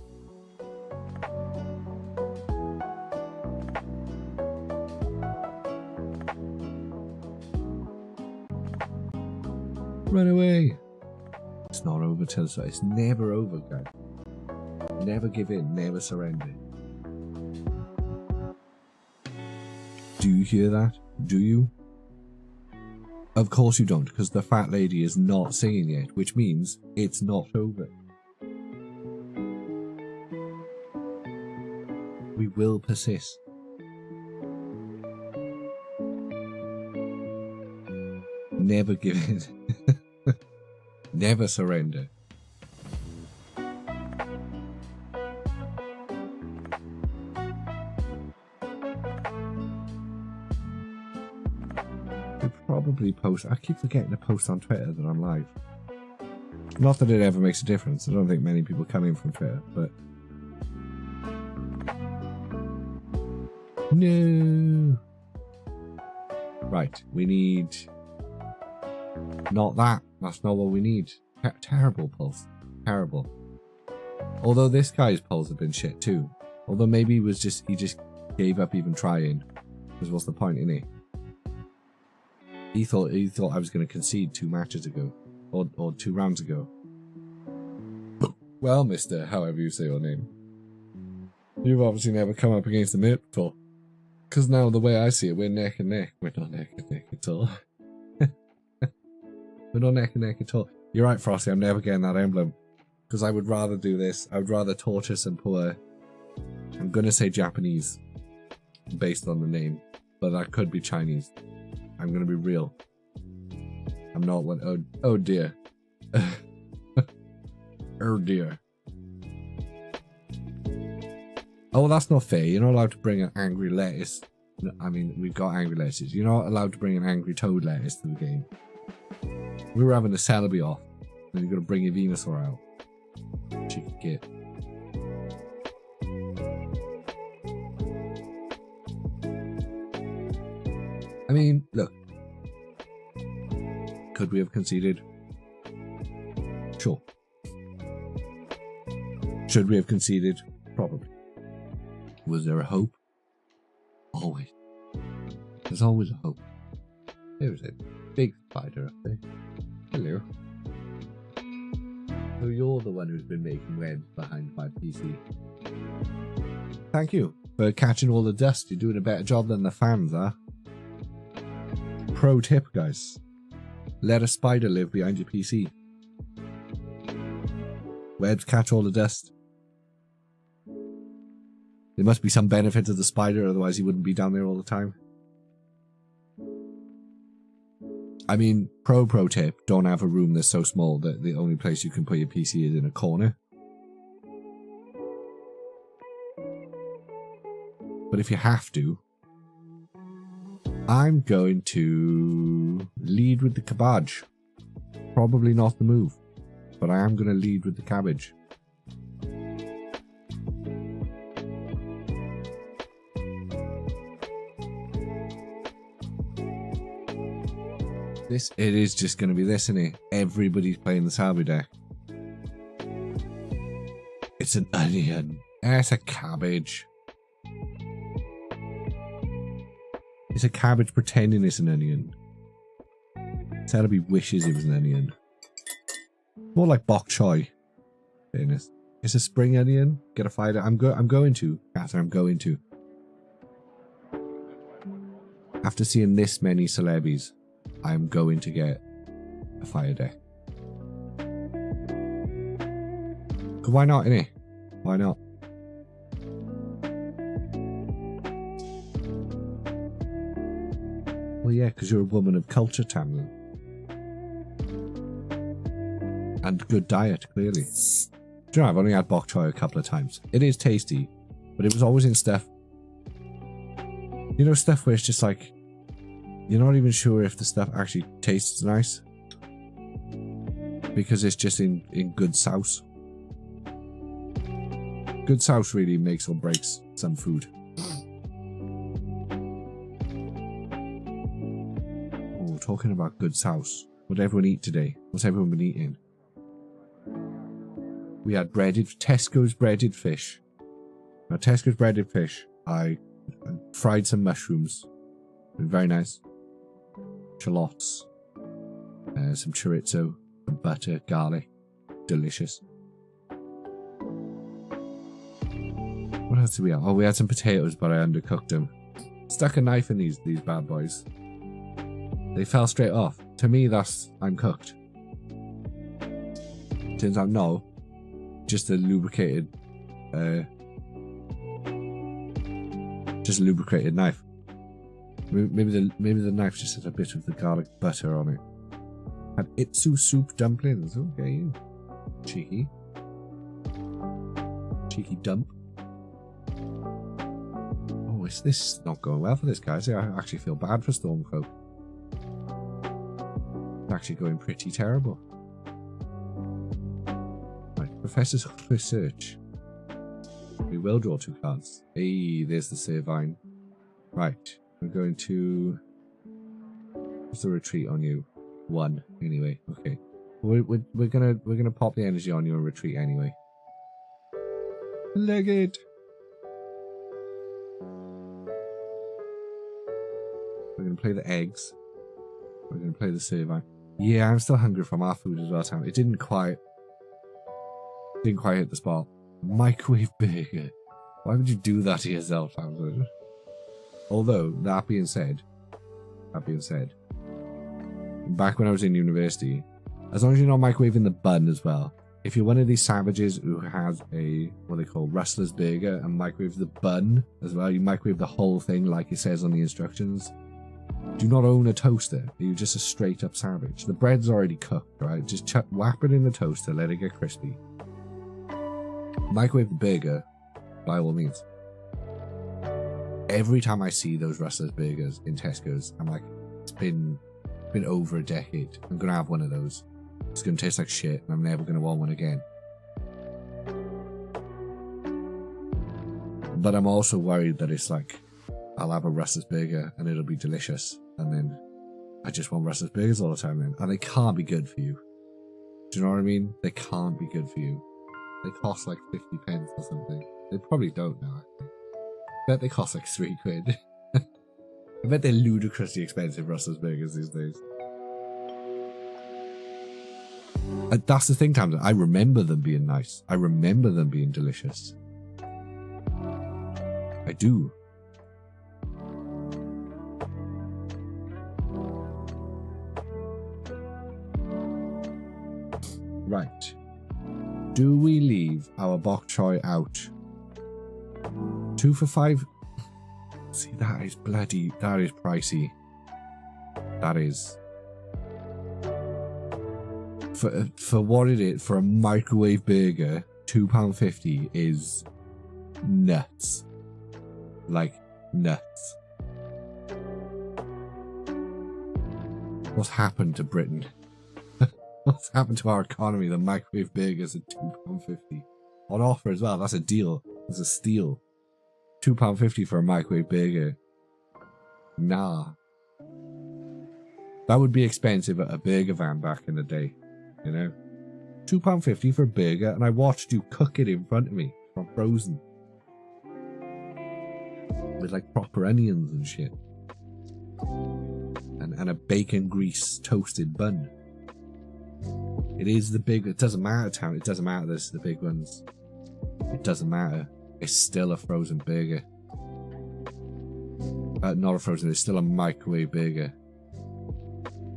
Run away. It's not over till it's never over, guys. Never give in, never surrender. Do you hear that? Do you? Of course you don't, because the fat lady is not singing yet, which means it's not over. We will persist. Never give in. Never surrender. Probably post. I keep forgetting to post on Twitter that I'm live. Not that it ever makes a difference. I don't think many people come in from Twitter, but no. Right, we need not that. That's not what we need. Terrible pulse. Terrible. Although this guy's pulls have been shit too. Although maybe he just gave up even trying. Because what's the point, innit? He thought I was going to concede 2 matches ago, or 2 rounds ago. Well, Mister, however you say your name, you've obviously never come up against the mate before. Because now, the way I see it, we're neck and neck. We're not neck and neck at all. We're not neck and neck at all. You're right, Frosty. I'm never getting that emblem because I would rather do this. I would rather tortoise and pull a. I'm gonna say Japanese, based on the name. but that could be Chinese. I'm gonna be real. I'm not one. Oh dear. Oh dear. Oh, that's not fair. You're not allowed to bring an angry lettuce. I mean, we've got angry lettuces. You're not allowed to bring an angry toad lettuce to the game. We were having a Celebi off, and you're gonna bring your Venusaur out. Cheeky git. I mean, look. Could we have conceded? Sure. Should we have conceded? Probably. Was there a hope? Always. There's always a hope. There's a big spider up there. Hello. So you're the one who's been making webs behind my PC. Thank you for catching all the dust. You're doing a better job than the fans are. Pro tip, guys. Let a spider live behind your PC. Webs catch all the dust. There must be some benefit to the spider, otherwise he wouldn't be down there all the time. I mean, pro tip, don't have a room that's so small that the only place you can put your PC is in a corner. But if you have to, I'm going to lead with the cabbage. Probably not the move, but I am going to lead with the cabbage. It is just going to be this, isn't it? Everybody's playing the Salvi deck. It's an onion. It's a cabbage. It's a cabbage pretending it's an onion. Celebi wishes it was an onion. More like bok choy. Fairness. It's a spring onion. Get a fighter. I'm going to. Catherine, I'm going to. After seeing this many celebs, I'm going to get a fire deck. Why not, innit? Why not? Well, yeah, because you're a woman of culture, Tamlin. And good diet, clearly. Do you know, I've only had bok choy a couple of times. It is tasty, but it was always in stuff. You know, stuff where it's just like, you're not even sure if the stuff actually tastes nice. Because it's just in good sauce. Good sauce really makes or breaks some food. Oh, talking about good sauce. What did everyone eat today? What's everyone been eating? We had Tesco's breaded fish. Now, Tesco's breaded fish, I fried some mushrooms. Very nice. Shallots, some chorizo, some butter, garlic, delicious. What else did we have? Oh, we had some potatoes, but I undercooked them. Stuck a knife in these bad boys. They fell straight off. To me, I'm cooked. Turns out no, just a lubricated knife. Maybe the knife just had a bit of the garlic butter on it. Had itsu soup dumplings. Okay, cheeky dump. Oh, this is not going well for this guy. See, I actually feel bad for Stormcloak. It's actually going pretty terrible. Right, Professor's research. We will draw 2 cards. Hey, there's the Servine. Right. I'm going to... What's the retreat on you? 1, anyway. Okay. We're gonna pop the energy on you and retreat anyway. Leg it! We're gonna play the eggs. We're gonna play the Servine. Yeah, I'm still hungry from our food as well, Sam. It didn't quite hit the spot. Microwave burger. Why would you do that to yourself, Sam? Although, that being said, back when I was in university, as long as you're not microwaving the bun as well, if you're one of these savages who has a, what they call Rustler's Burger and microwave the bun as well, you microwave the whole thing like it says on the instructions, do not own a toaster. You're just a straight up savage. The bread's already cooked, right? Just whap it in the toaster, let it get crispy. Microwave the burger, by all means. Every time I see those Rustler's Burgers in Tesco's, I'm like, it's been over a decade. I'm gonna have one of those. It's gonna taste like shit, and I'm never gonna want one again. But I'm also worried that it's like, I'll have a Rustler's Burger and it'll be delicious, and then I just want Rustler's Burgers all the time then, and they can't be good for you. Do you know what I mean? They can't be good for you. They cost like 50 pence or something. They probably don't now, I think. I bet they cost like 3 quid. I bet they're ludicrously expensive, Rustler's Burgers these days. That's the thing, Tamsin. I remember them being nice. I remember them being delicious. I do. Right. Do we leave our bok choy out? 2 for 5? See, that is pricey. That is. For what it is, for a microwave burger, £2.50 is nuts. Like, nuts. What's happened to Britain? What's happened to our economy? The microwave burgers at £2.50. On offer as well, that's a deal. That's a steal. £2.50 for a microwave burger. Nah. That would be expensive at a burger van back in the day. You know? £2.50 for a burger, and I watched you cook it in front of me from frozen. With like proper onions and shit. And a bacon grease toasted bun. It is the big, it doesn't matter, Town. It doesn't matter, this is the big ones. It doesn't matter. It's still a frozen burger. Not a frozen, it's still a microwave burger.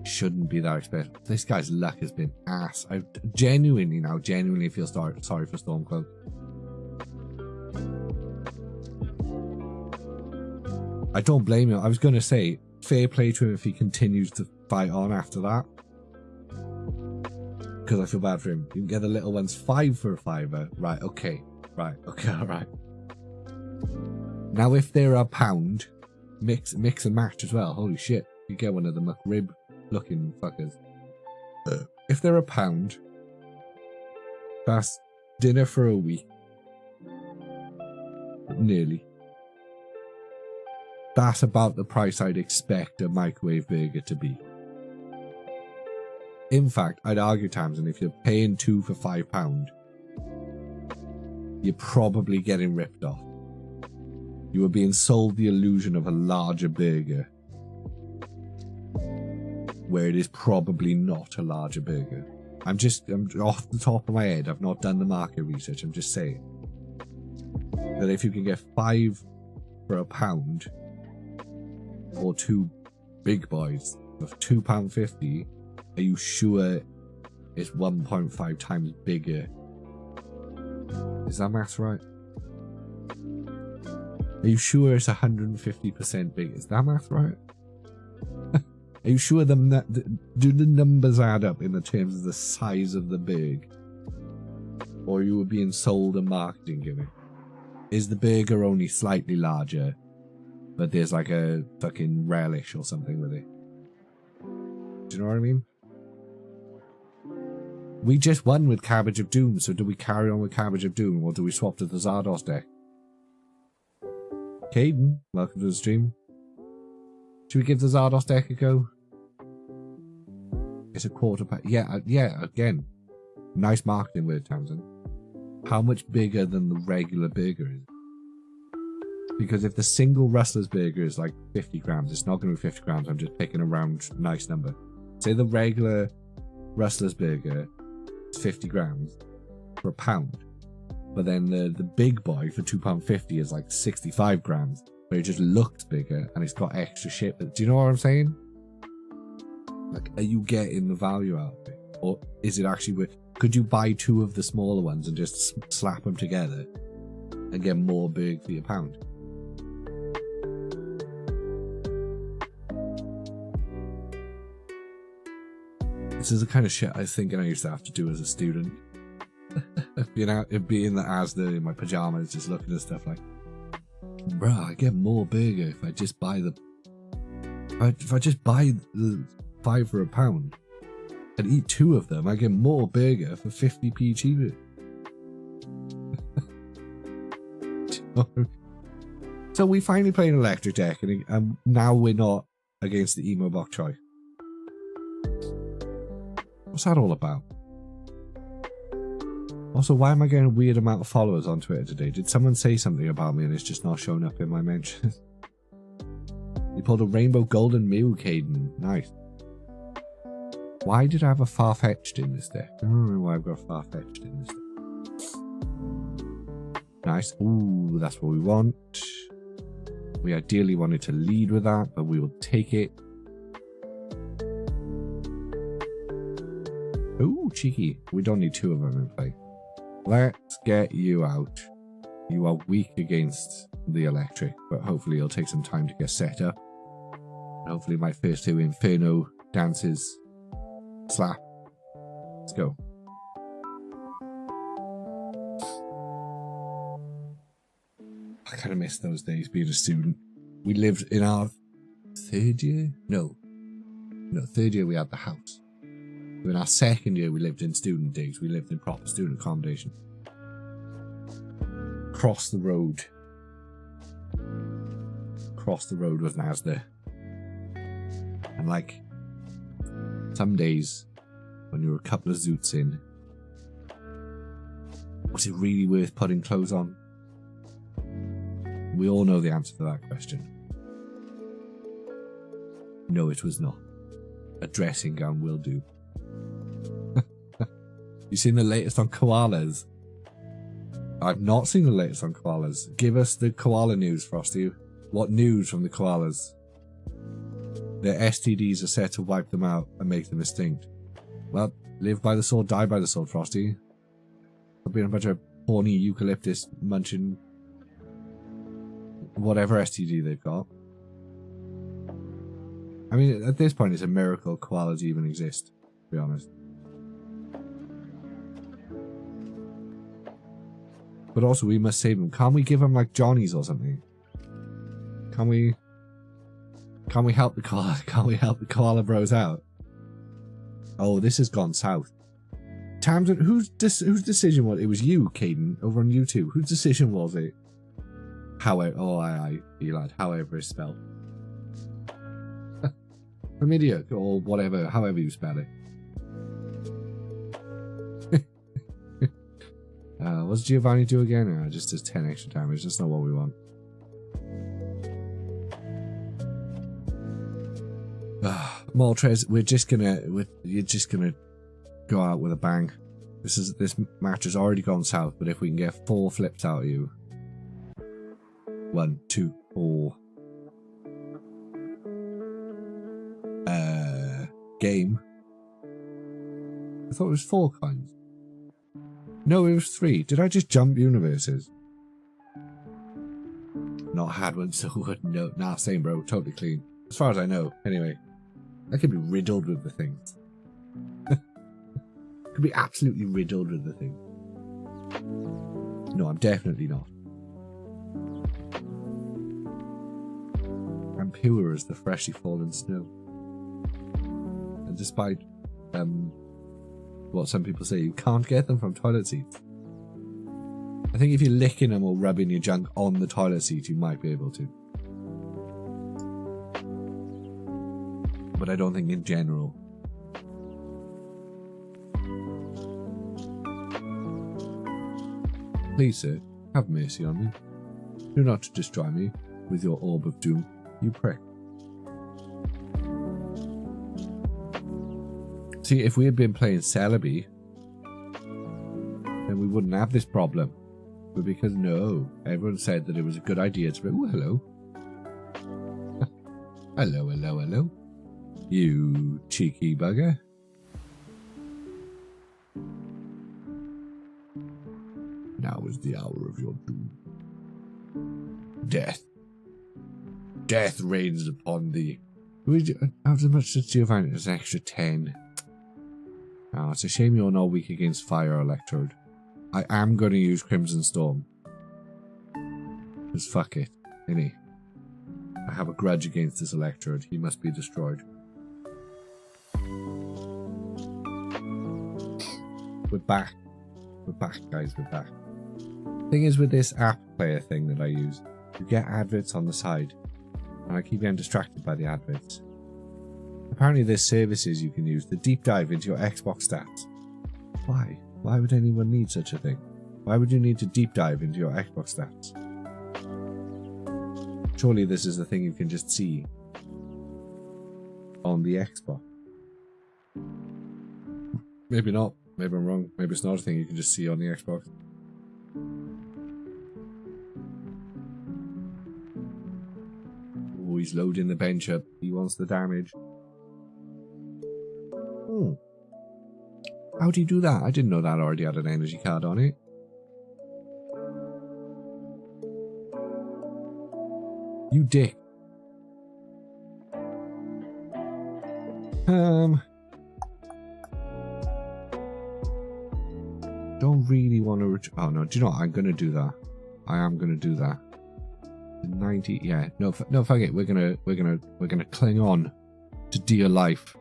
Shouldn't be that expensive. This guy's luck has been ass. I genuinely feel sorry for Stormcloak. I don't blame him. I was going to say, fair play to him if he continues to fight on after that. Because I feel bad for him. You can get the little ones 5 for a £5. Right, okay. Right, okay, alright. Now if they're £1, mix and match as well. Holy shit. You get one of the McRib looking fuckers. If they're £1, that's dinner for a week. Nearly. That's about the price I'd expect a microwave burger to be. In fact, I'd argue, Tamsin, if you're paying 2 for £5, you're probably getting ripped off. You are being sold the illusion of a larger burger, where it is probably not a larger burger. I'm off the top of my head, I've not done the market research, I'm just saying. That if you can get 5 for £1, or 2 big boys of £2.50, are you sure it's 1.5 times bigger? Is that math right? Are you sure it's 150% bigger? Is that math right? Are you sure do the numbers add up in the terms of the size of the burg? Or you were being sold a marketing gimmick? Is the burger only slightly larger, but there's like a fucking relish or something with it? Do you know what I mean? We just won with Cabbage of Doom, so do we carry on with Cabbage of Doom, or do we swap to the Zardos deck? Caden, welcome to the stream. Should we give the Zardos deck a go? It's a quarter pack. Yeah, again. Nice marketing word, Tamsin. How much bigger than the regular burger is? Because if the single Rustler's Burger is like 50 grams, it's not going to be 50 grams. I'm just picking a round, nice number. Say the regular Rustler's Burger is 50 grams for £1. But then the big boy for £2.50 is like 65 grams. But it just looks bigger and it's got extra shit. Do you know what I'm saying? Like, are you getting the value out of it? Or is it actually worth... Could you buy 2 of the smaller ones and just slap them together and get more big for your pound? This is the kind of shit I was thinking I used to have to do as a student. Being the Asda in my pajamas, just looking at stuff like, bruh, I get more burger if I just buy the. If I just buy the 5 for £1 and eat 2 of them, I get more burger for 50p cheaper. So we finally played an electric deck, and now we're not against the emo bok choy. What's that all about? Also, why am I getting a weird amount of followers on Twitter today? Did someone say something about me and it's just not showing up in my mentions? You pulled a rainbow golden Mew, Caden. Nice. Why did I have a Farfetch'd in this deck? I don't know why I've got a Farfetch'd in this deck. Nice. Ooh, that's what we want. We ideally wanted to lead with that, but we will take it. Ooh, cheeky. We don't need 2 of them in play. Let's get you out. You are weak against the electric, but hopefully it'll take some time to get set up. Hopefully my first 2 Inferno dances slap. Let's go. I kind of miss those days being a student. We lived in our 3rd year? No, 3rd year we had the house. In our 2nd year, we lived in student digs. We lived in proper student accommodation. Across the road. Across the road was Asda. And like, some days, when you were a couple of zoots in, was it really worth putting clothes on? We all know the answer to that question. No, it was not. A dressing gown will do. You seen the latest on koalas? I've not seen the latest on koalas. Give us the koala news, Frosty. What news from the koalas? Their STDs are set to wipe them out and make them extinct. Well, live by the sword, die by the sword, Frosty. There'll be a bunch of horny eucalyptus munching whatever STD they've got. I mean, at this point, it's a miracle koalas even exist, to be honest. But also, we must save them. Can't we give them like Johnnies or something? Can we help the koala? Can't we help the koala bros out? Oh, this has gone south. Tamsin, whose decision was it? It was you, Caden, over on YouTube. Whose decision was it? However, lad. However it's spelled. I'm idiot or whatever. However you spell it. What does Giovanni do again? Just does 10 extra damage. That's not what we want. Moltres, you're just gonna go out with a bang. This match has already gone south, but if we can get 4 flips out of you. 1, 2, 4. Game. I thought it was 4 coins. No, it was 3. Did I just jump universes? Not had one, so no. Nah, same bro. Totally clean. As far as I know. Anyway. I could be riddled with the things. Could be absolutely riddled with the thing. No, I'm definitely not. I'm pure as the freshly fallen snow. And despite what some people say, you can't get them from toilet seats. I think if you're licking them or rubbing your junk on the toilet seat, you might be able to. But I don't think in general. Please, sir, have mercy on me. Do not destroy me with your orb of doom, you prick. See, if we had been playing Celebi, then we wouldn't have this problem. But because no, everyone said that it was a good idea to be, oh, hello. Hello, hello, hello. You cheeky bugger. Now is the hour of your doom. Death. Death reigns upon thee. How much did you find? It's an extra 10. Oh, it's a shame you're not weak against Fire Electrode. I am going to use Crimson Storm. Because fuck it, innit? I have a grudge against this Electrode. He must be destroyed. We're back. We're back, guys. We're back. Thing is, with this app player thing that I use, you get adverts on the side. And I keep getting distracted by the adverts. Apparently there's services you can use to deep dive into your Xbox stats. Why? Why would anyone need such a thing? Why would you need to deep dive into your Xbox stats? Surely this is the thing you can just see on the Xbox. Maybe not. Maybe I'm wrong. Maybe it's not a thing you can just see on the Xbox. Oh, he's loading the bench up. He wants the damage. Oh. How do you do that? I didn't know that already had an energy card on it. You dick. Don't really want to oh no, do you know what? I'm gonna do that. I am gonna do that. 90, yeah. No, fuck it. We're gonna cling on to dear life.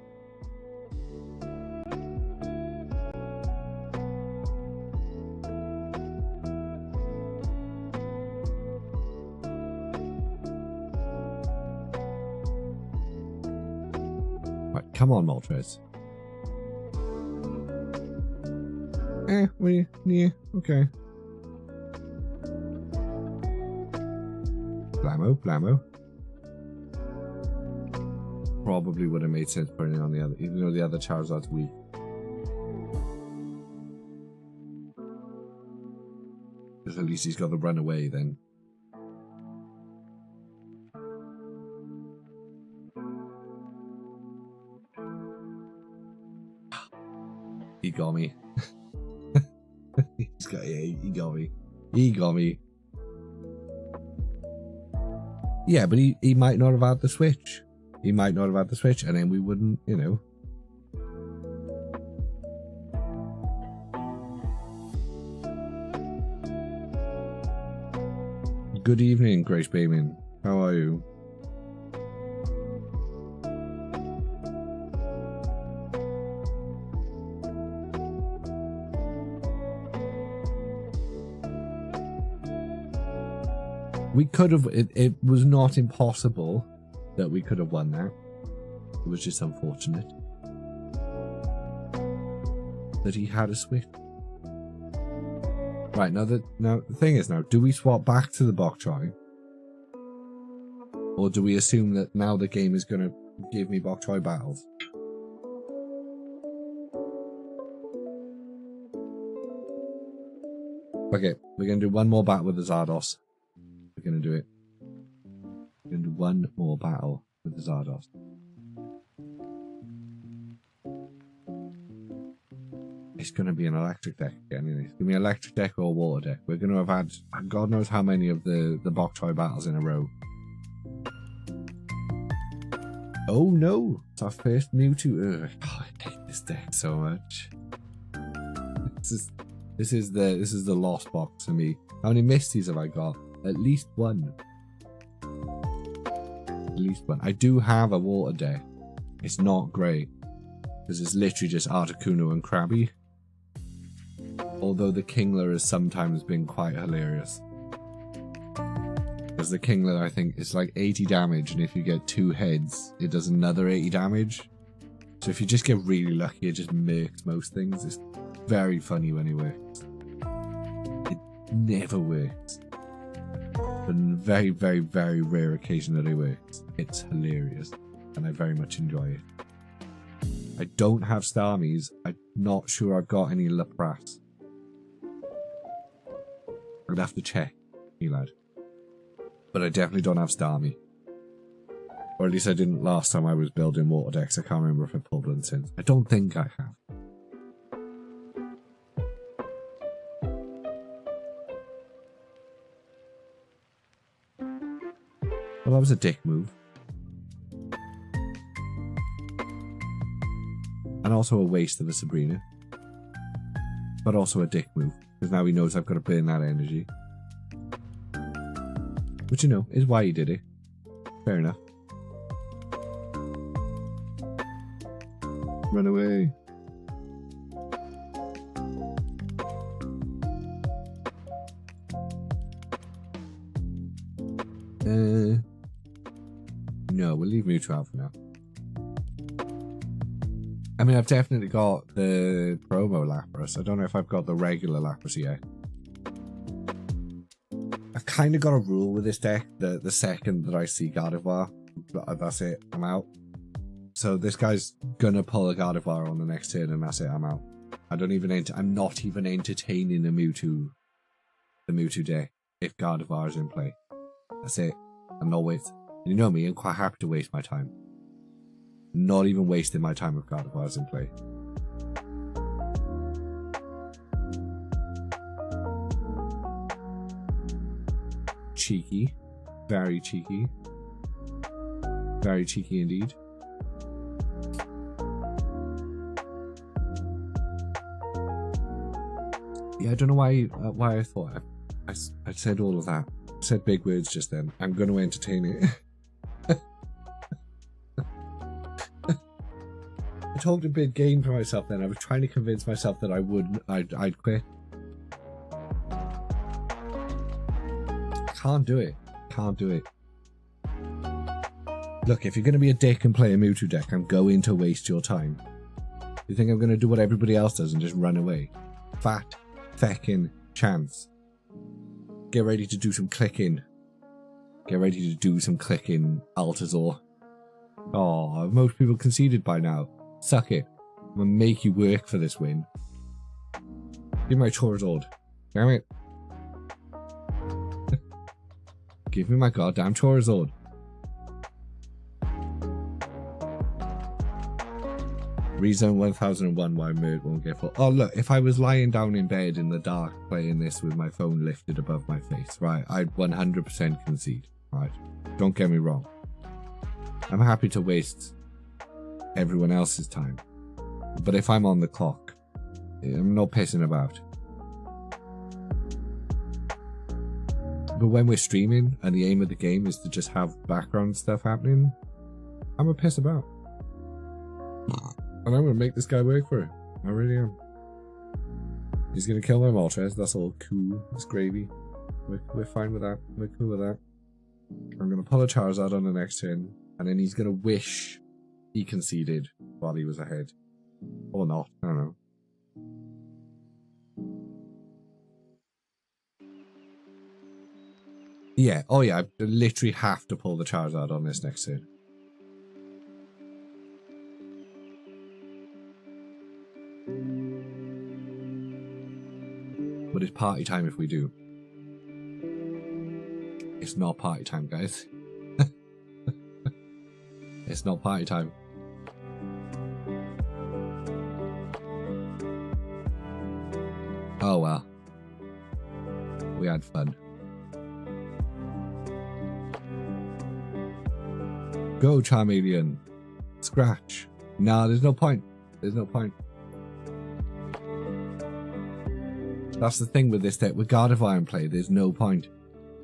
Right, come on, Moltres. Yeah, okay. Blammo. Probably would have made sense putting it on the other, even though the other Charizard's weak. Because at least he's got the run away then. He got me. He got me. He got me. Yeah, but he might not have had the switch. He might not have had the switch, and then we wouldn't, you know. Good evening, Grace Bayman. How are you? We could have, it was not impossible that we could have won that. It was just unfortunate that he had a switch. Right, now the thing is now, do we swap back to the Bok Choy? Or do we assume that now the game is going to give me Bok Choy battles? Okay, we're going to do one more battle with the Zardos. We're going to do it. We're going to do one more battle with the Zardos. It's going to be an electric deck again, isn't it? It's going to be an electric deck or a water deck. We're going to have had God knows how many of the Bok Choy battles in a row. Oh no! It's our first Mewtwo. Ugh. Oh, I hate this deck so much. This is the lost box for me. How many Misties have I got? At least one. At least one. I do have a water deck. It's not great. Because it's literally just Articuno and Krabby. Although the Kingler has sometimes been quite hilarious. Because the Kingler, I think, is like 80 damage, and if you get 2 heads, it does another 80 damage. So if you just get really lucky, it just murks most things. It's very funny when it works. It never works. But on very, very, very rare occasion that it works, it's hilarious. And I very much enjoy it. I don't have Starmies. I'm not sure I've got any Lapras. I'd have to check, lad. But I definitely don't have Starmie. Or at least I didn't last time I was building water decks. I can't remember if I pulled one since. I don't think I have. Well, that was a dick move. And also a waste of a Sabrina. But also a dick move. Because now he knows I've got to burn that energy. Which, you know, is why he did it. Fair enough. Run away. No, we'll leave Mewtwo out for now. I mean, I've definitely got the promo Lapras. I don't know if I've got the regular Lapras yet. I've kind of got a rule with this deck that the second that I see Gardevoir, that's it, I'm out. So this guy's gonna pull a Gardevoir on the next turn and that's it, I'm out. I'm not even entertaining the Mewtwo deck if Gardevoir is in play. That's it. I'm not wasting. You know me, I'm quite happy to waste my time. Not even wasting my time with Gardevoir's in play. Cheeky. Very cheeky. Very cheeky indeed. Yeah, I don't know why I thought I said all of that. I said big words just then. I'm going to entertain it. I talked a big game for myself then. I was trying to convince myself that I'd quit. Can't do it. Can't do it. Look, if you're going to be a dick and play a Mewtwo deck, I'm going to waste your time. You think I'm going to do what everybody else does and just run away? Fat feckin' chance. Get ready to do some clicking. Get ready to do some clicking, Altazor. Oh, most people conceded by now. Suck it. I'm gonna make you work for this win. Give me my Charizard. Damn it. Give me my goddamn Charizard. Rezone 1001 why Murd won't get full. Oh look, if I was lying down in bed in the dark playing this with my phone lifted above my face, right, I'd 100% concede. Right. Don't get me wrong. I'm happy to waste everyone else's time. But if I'm on the clock, I'm not pissing about. But when we're streaming and the aim of the game is to just have background stuff happening, I'm a piss about. And I'm going to make this guy work for it. I really am. He's going to kill my Moltres. That's all cool. It's gravy. We're fine with that. We're cool with that. I'm going to pull a Charizard on the next turn. And then he's going to wish he conceded while he was ahead. Or not. I don't know. Yeah. Oh yeah. I literally have to pull the Charizard on this next turn. But it's party time if we do. It's not party time, guys. It's not party time. Oh well. We had fun. Go, Charmeleon. Scratch. Nah, there's no point. There's no point. That's the thing with this deck. With Gardevoir in play, there's no point.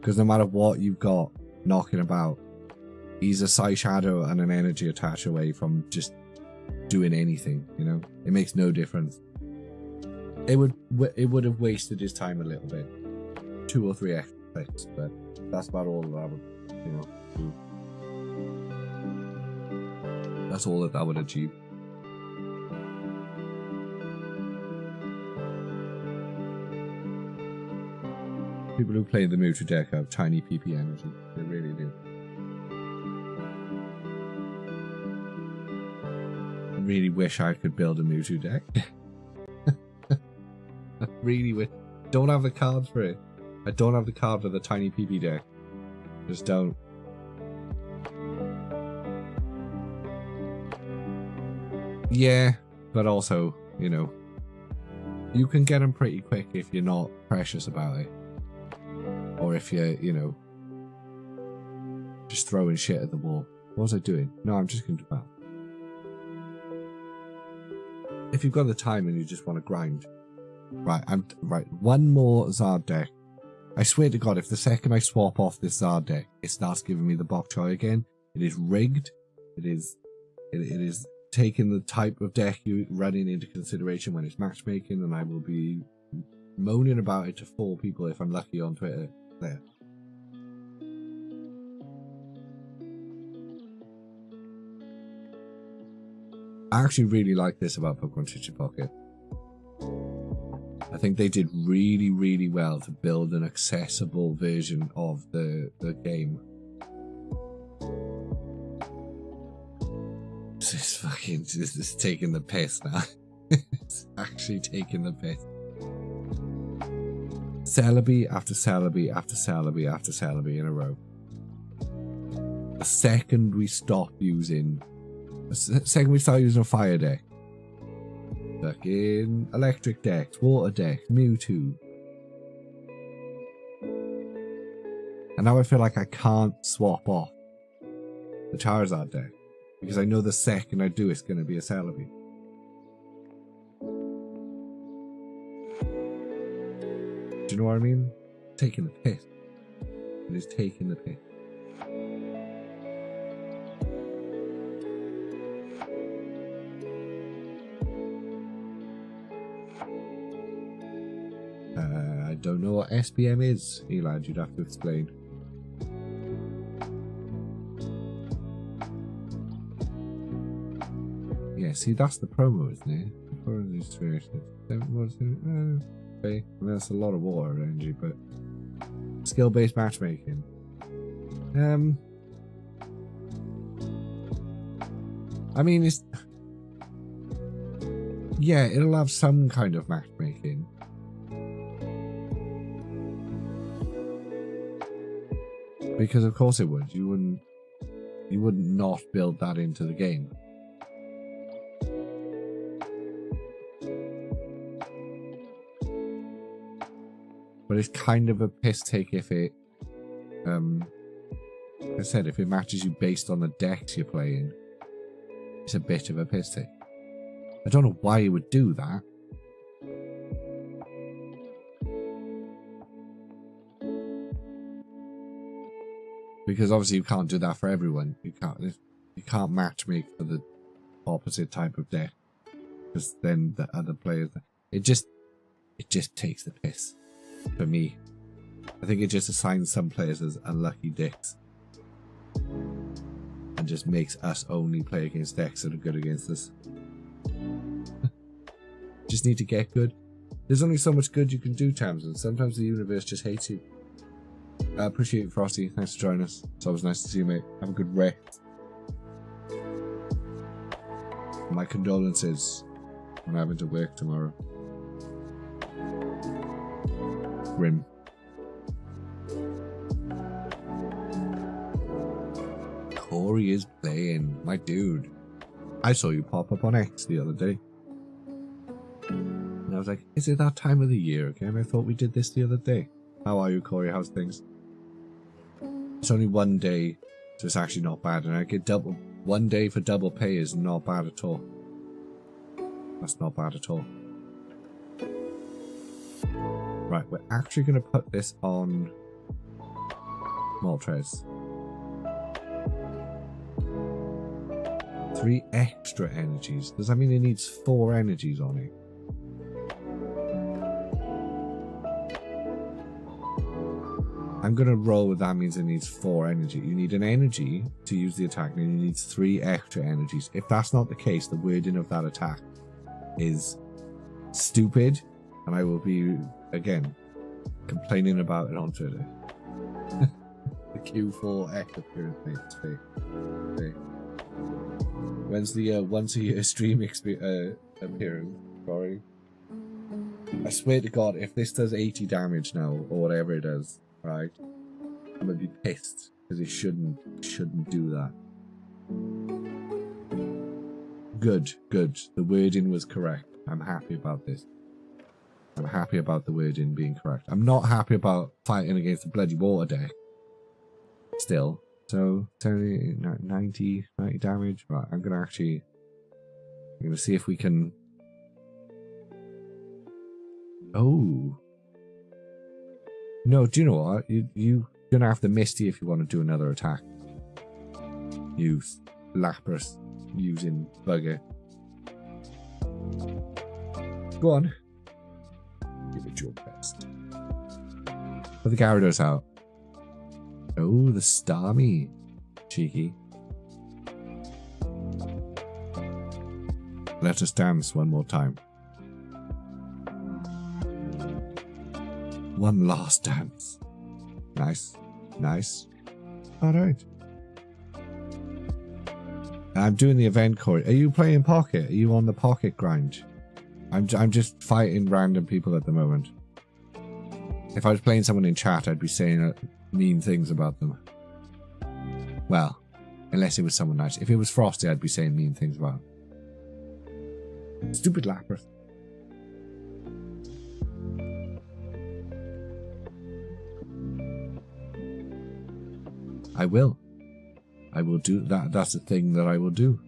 Because no matter what you've got knocking about, he's a Psy Shadow and an Energy Attach away from just doing anything, you know? It makes no difference. It would have wasted his time a little bit. 2 or 3 extra clicks, but that's about all that would, you know, do. That's all that would achieve. People who play the Mewtwo deck have tiny PP energy. They really do. I really wish I could build a Mewtwo deck. I really wish. Don't have the cards for it. I don't have the card for the tiny PP deck. Just don't. Yeah, but also, you know, you can get them pretty quick if you're not precious about it. Or if you're, you know, Just throwing shit at the wall. What was I doing? No, I'm just going to do that. If you've got the time and you just want to grind. Right, right. One more Zard deck. I swear to God, if the second I swap off this Zard deck, it starts giving me the bok choy again. It is rigged. It is taking the type of deck you're running into consideration when it's matchmaking, and I will be moaning about it to 4 people if I'm lucky on Twitter. There. I actually really like this about Pokemon TCG Pocket. I think they did really, really well to build an accessible version of the game. This is taking the piss now. It's actually taking the piss. Celebi after Celebi after Celebi after Celebi in a row. The second we stop using... The second we start using a fire deck. Fucking electric decks, water decks, Mewtwo. And now I feel like I can't swap off the Charizard deck. Because I know the second I do it's going to be a Celebi. Do you know what I mean? Taking the piss. It is taking the piss. I don't know what SPM is, Eli, you'd have to explain. Yeah, see, that's the promo, isn't it? Okay, well, that's a lot of water energy, but skill-based matchmaking. I mean, it's... Yeah, it'll have some kind of matchmaking. Because of course it would. You wouldn't not build that into the game. But it's kind of a piss take if it, like I said, if it matches you based on the decks you're playing, it's a bit of a piss take. I don't know why you would do that. Because obviously you can't do that for everyone. You can't match make for the opposite type of deck. Because then the other players, it just takes the piss. For me, I think it just assigns some players as unlucky dicks and just makes us only play against decks that are good against us. Just need to get good. There's only so much good you can do, Tamsin. Sometimes the universe just hates you. I appreciate it, Frosty. Thanks for joining us. It's always nice to see you, mate. Have a good rest. My condolences on having to work tomorrow. Grim. Corey is playing, my dude. I saw you pop up on X the other day. And I was like, is it that time of the year again? I thought we did this the other day. How are you, Corey? How's things? It's only one day, so it's actually not bad. And I get double. One day for double pay is not bad at all. That's not bad at all. Right, we're actually going to put this on Moltres. 3 extra energies. Does that mean it needs 4 energies on it? I'm going to roll with that means it needs 4 energy. You need an energy to use the attack, and it needs 3 extra energies. If that's not the case, the wording of that attack is stupid, and I will be, again, complaining about it on Twitter. The Q4 X appearance, mate. It's fake. Fake. When's the once a year stream appearance? Sorry. I swear to God, if this does 80 damage now, or whatever it does, right, I'm gonna be pissed because it shouldn't do that. Good. The wording was correct. I'm happy about this. I'm happy about the wording being correct. I'm not happy about fighting against the bloody water deck. Still, So 70, 90 damage. Right, I'm gonna see if we can. Oh. No, do you know what? You're gonna have the Misty if you want to do another attack. Use Lapras using Bugger. Go on. Give it your best. Put the Gyarados out. Oh, the Starmie. Cheeky. Let us dance one more time. One last dance. Nice. Nice. Alright. I'm doing the event, Corey. Are you playing Pocket? Are you on the Pocket grind? I'm just fighting random people at the moment. If I was playing someone in chat, I'd be saying mean things about them. Well, unless it was someone nice. If it was Frosty, I'd be saying mean things about him. Stupid Lapras. I will. I will do that. That's a thing that I will do.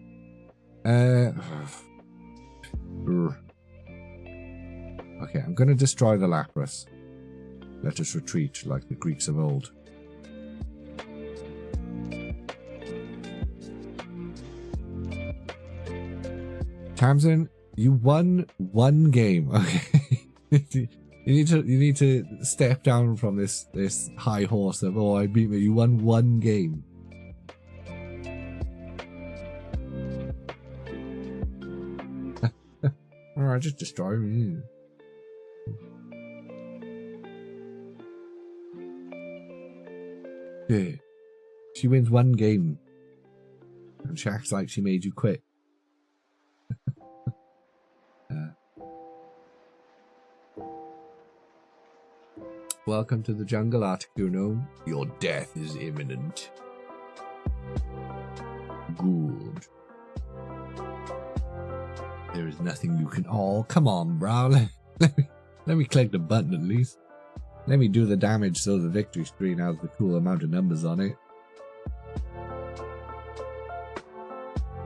Okay, I'm going to destroy the Lapras. Let us retreat like the Greeks of old. Tamsin, you won one game. Okay, you need to step down from this high horse of I beat me. You won one game. Alright, just destroy me. Yeah. She wins one game. And she acts like she made you quit. Welcome to the jungle, Articuno. Your death is imminent. Good. There is nothing you can... Oh, come on, bro. Let me click the button at least. Let me do the damage so the victory screen has the cool amount of numbers on it.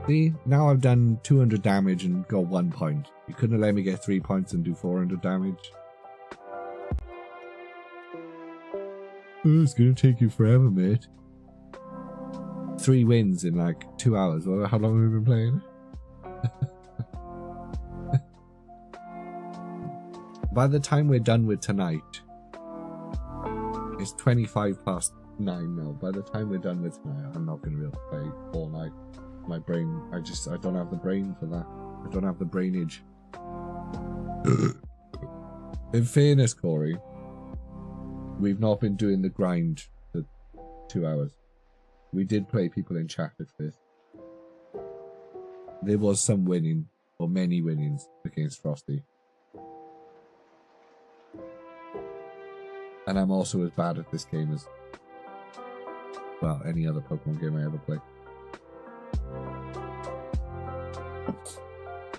See, now I've done 200 damage and got 1 point. You couldn't have let me get 3 points and do 400 damage. Oh, it's gonna take you forever, mate. 3 wins in like 2 hours. Well, how long have we been playing? By the time we're done with tonight, it's 25 past 9 now. By the time we're done with tonight, I'm not going to be able to play all night. My brain, I don't have the brain for that. I don't have the brainage. In fairness, Corey, we've not been doing the grind for 2 hours. We did play people in chat at first. There was some winning, or many winnings against Frosty. And I'm also as bad at this game as, well, any other Pokemon game I ever play.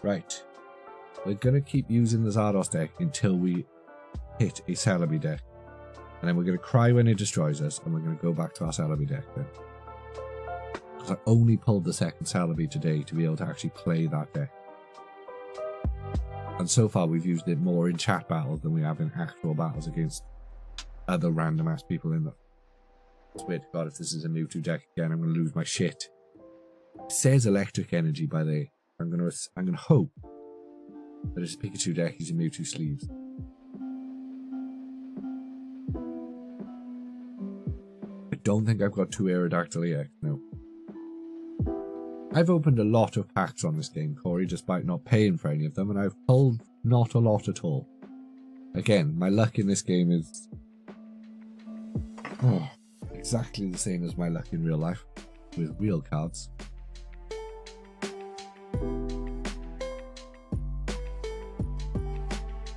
Right. We're going to keep using the Zardos deck until we hit a Celebi deck. And then we're going to cry when it destroys us, and we're going to go back to our Celebi deck then. Because I only pulled the second Celebi today to be able to actually play that deck. And so far we've used it more in chat battles than we have in actual battles against other random ass people in them. I swear to God, if this is a Mewtwo deck again, I'm going to lose my shit. It says electric energy by the way. I'm gonna hope that it's a Pikachu deck using Mewtwo sleeves. I don't think I've got 2 Aerodactyl EX, no. I've opened a lot of packs on this game, Corey, despite not paying for any of them, and I've pulled not a lot at all. Again, my luck in this game is exactly the same as my luck in real life, with real cards.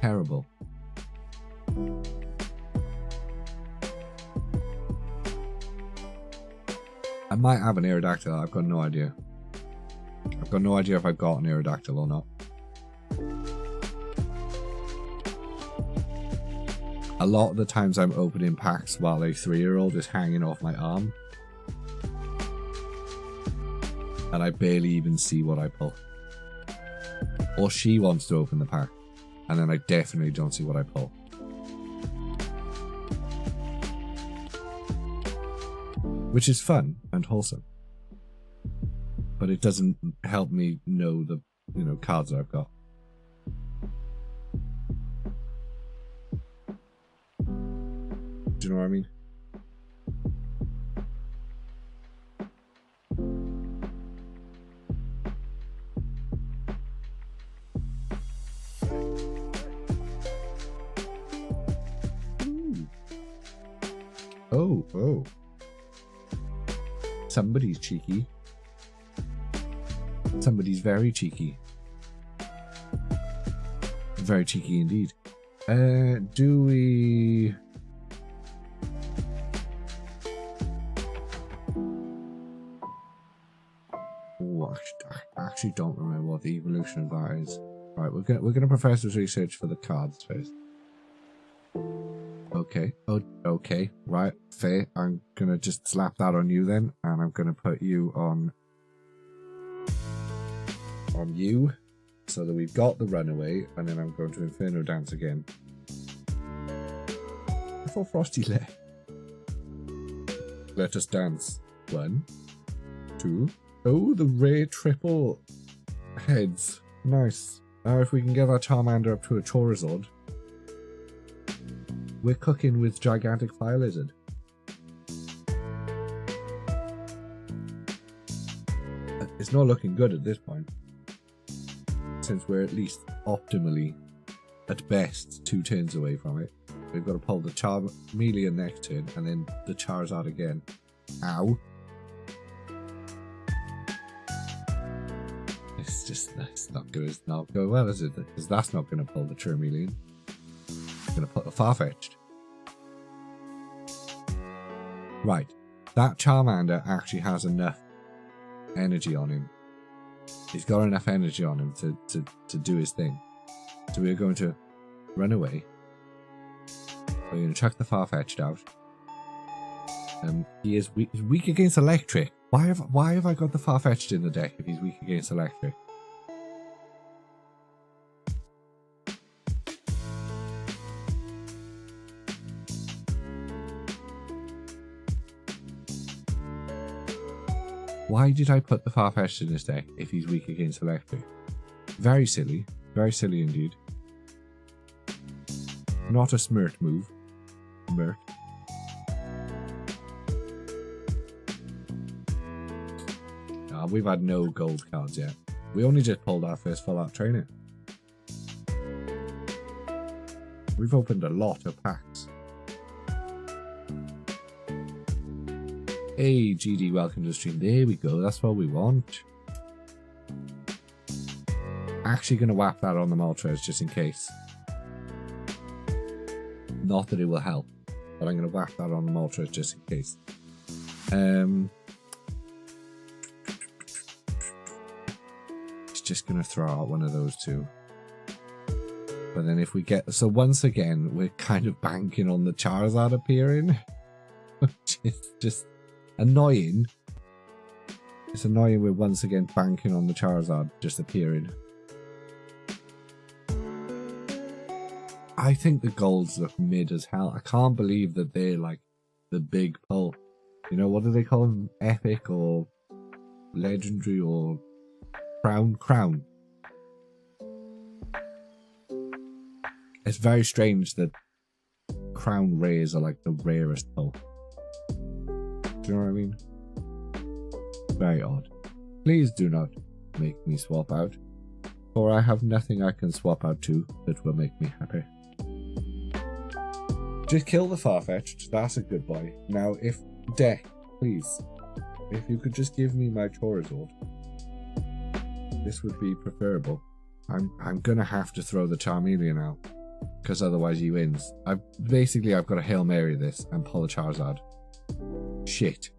Terrible. I might have an Aerodactyl, I've got no idea. I've got no idea if I've got an Aerodactyl or not. A lot of the times I'm opening packs while a 3-year-old is hanging off my arm. And I barely even see what I pull. Or she wants to open the pack. And then I definitely don't see what I pull. Which is fun and wholesome. But it doesn't help me know the, cards that I've got. Do you know what I mean? Ooh. Oh. Somebody's cheeky. Somebody's very cheeky. Very cheeky indeed. Do we... Oh, I actually don't remember what the evolution of that is. Right, we're gonna Professor's research for the cards first. Okay. Oh, okay. Right, fair. I'm gonna just slap that on you then, and I'm gonna put you on you, so that we've got the runaway, and then I'm going to Inferno Dance again. I thought Frosty left. Let us dance. 1, 2. Oh, the rare triple heads. Nice. Now if we can get our Charmander up to a Charizard, we're cooking with gigantic fire lizard. It's not looking good at this point, since we're at least optimally, at best, 2 turns away from it. We've got to pull the Charmeleon next turn, and then the Charizard again. Ow. It's not good. It's not going well, is it? Because that's not going to pull the Charmeleon. It's going to put the Farfetch'd. Right. That Charmander actually has enough energy on him. He's got enough energy on him to do his thing. So we're going to run away. We're going to chuck the Farfetch'd out. He is weak against electric. Why have I got the Farfetch'd in the deck if he's weak against electric? Why did I put the Farfetch'd in this deck if he's weak against electric? Very silly. Very silly indeed. Not a smart move. Smart. We've had no gold cards yet. We only just pulled our first full-out trainer. We've opened a lot of packs. Hey, GD, welcome to the stream. There we go. That's what we want. Actually going to whap that on the Moltres just in case. Not that it will help, but I'm going to whap that on the Moltres just in case. Just going to throw out one of those two. But then if we get... So once again, we're kind of banking on the Charizard appearing. Which is just annoying. It's annoying we're once again banking on the Charizard just appearing. I think the golds look mid as hell. I can't believe that they're like the big pull. You know, what do they call them? Epic or legendary or... Crown. It's very strange that crown rares are like the rarest pull. Do you know what I mean? Very odd. Please do not make me swap out, for I have nothing I can swap out to that will make me happy. Just kill the Farfetch'd. That's a good boy. Now, if deck, please, if you could just give me my Charizard. This would be preferable. I'm gonna have to throw the Charmeleon out, because otherwise he wins. I've got to Hail Mary this and pull a Charizard. Shit.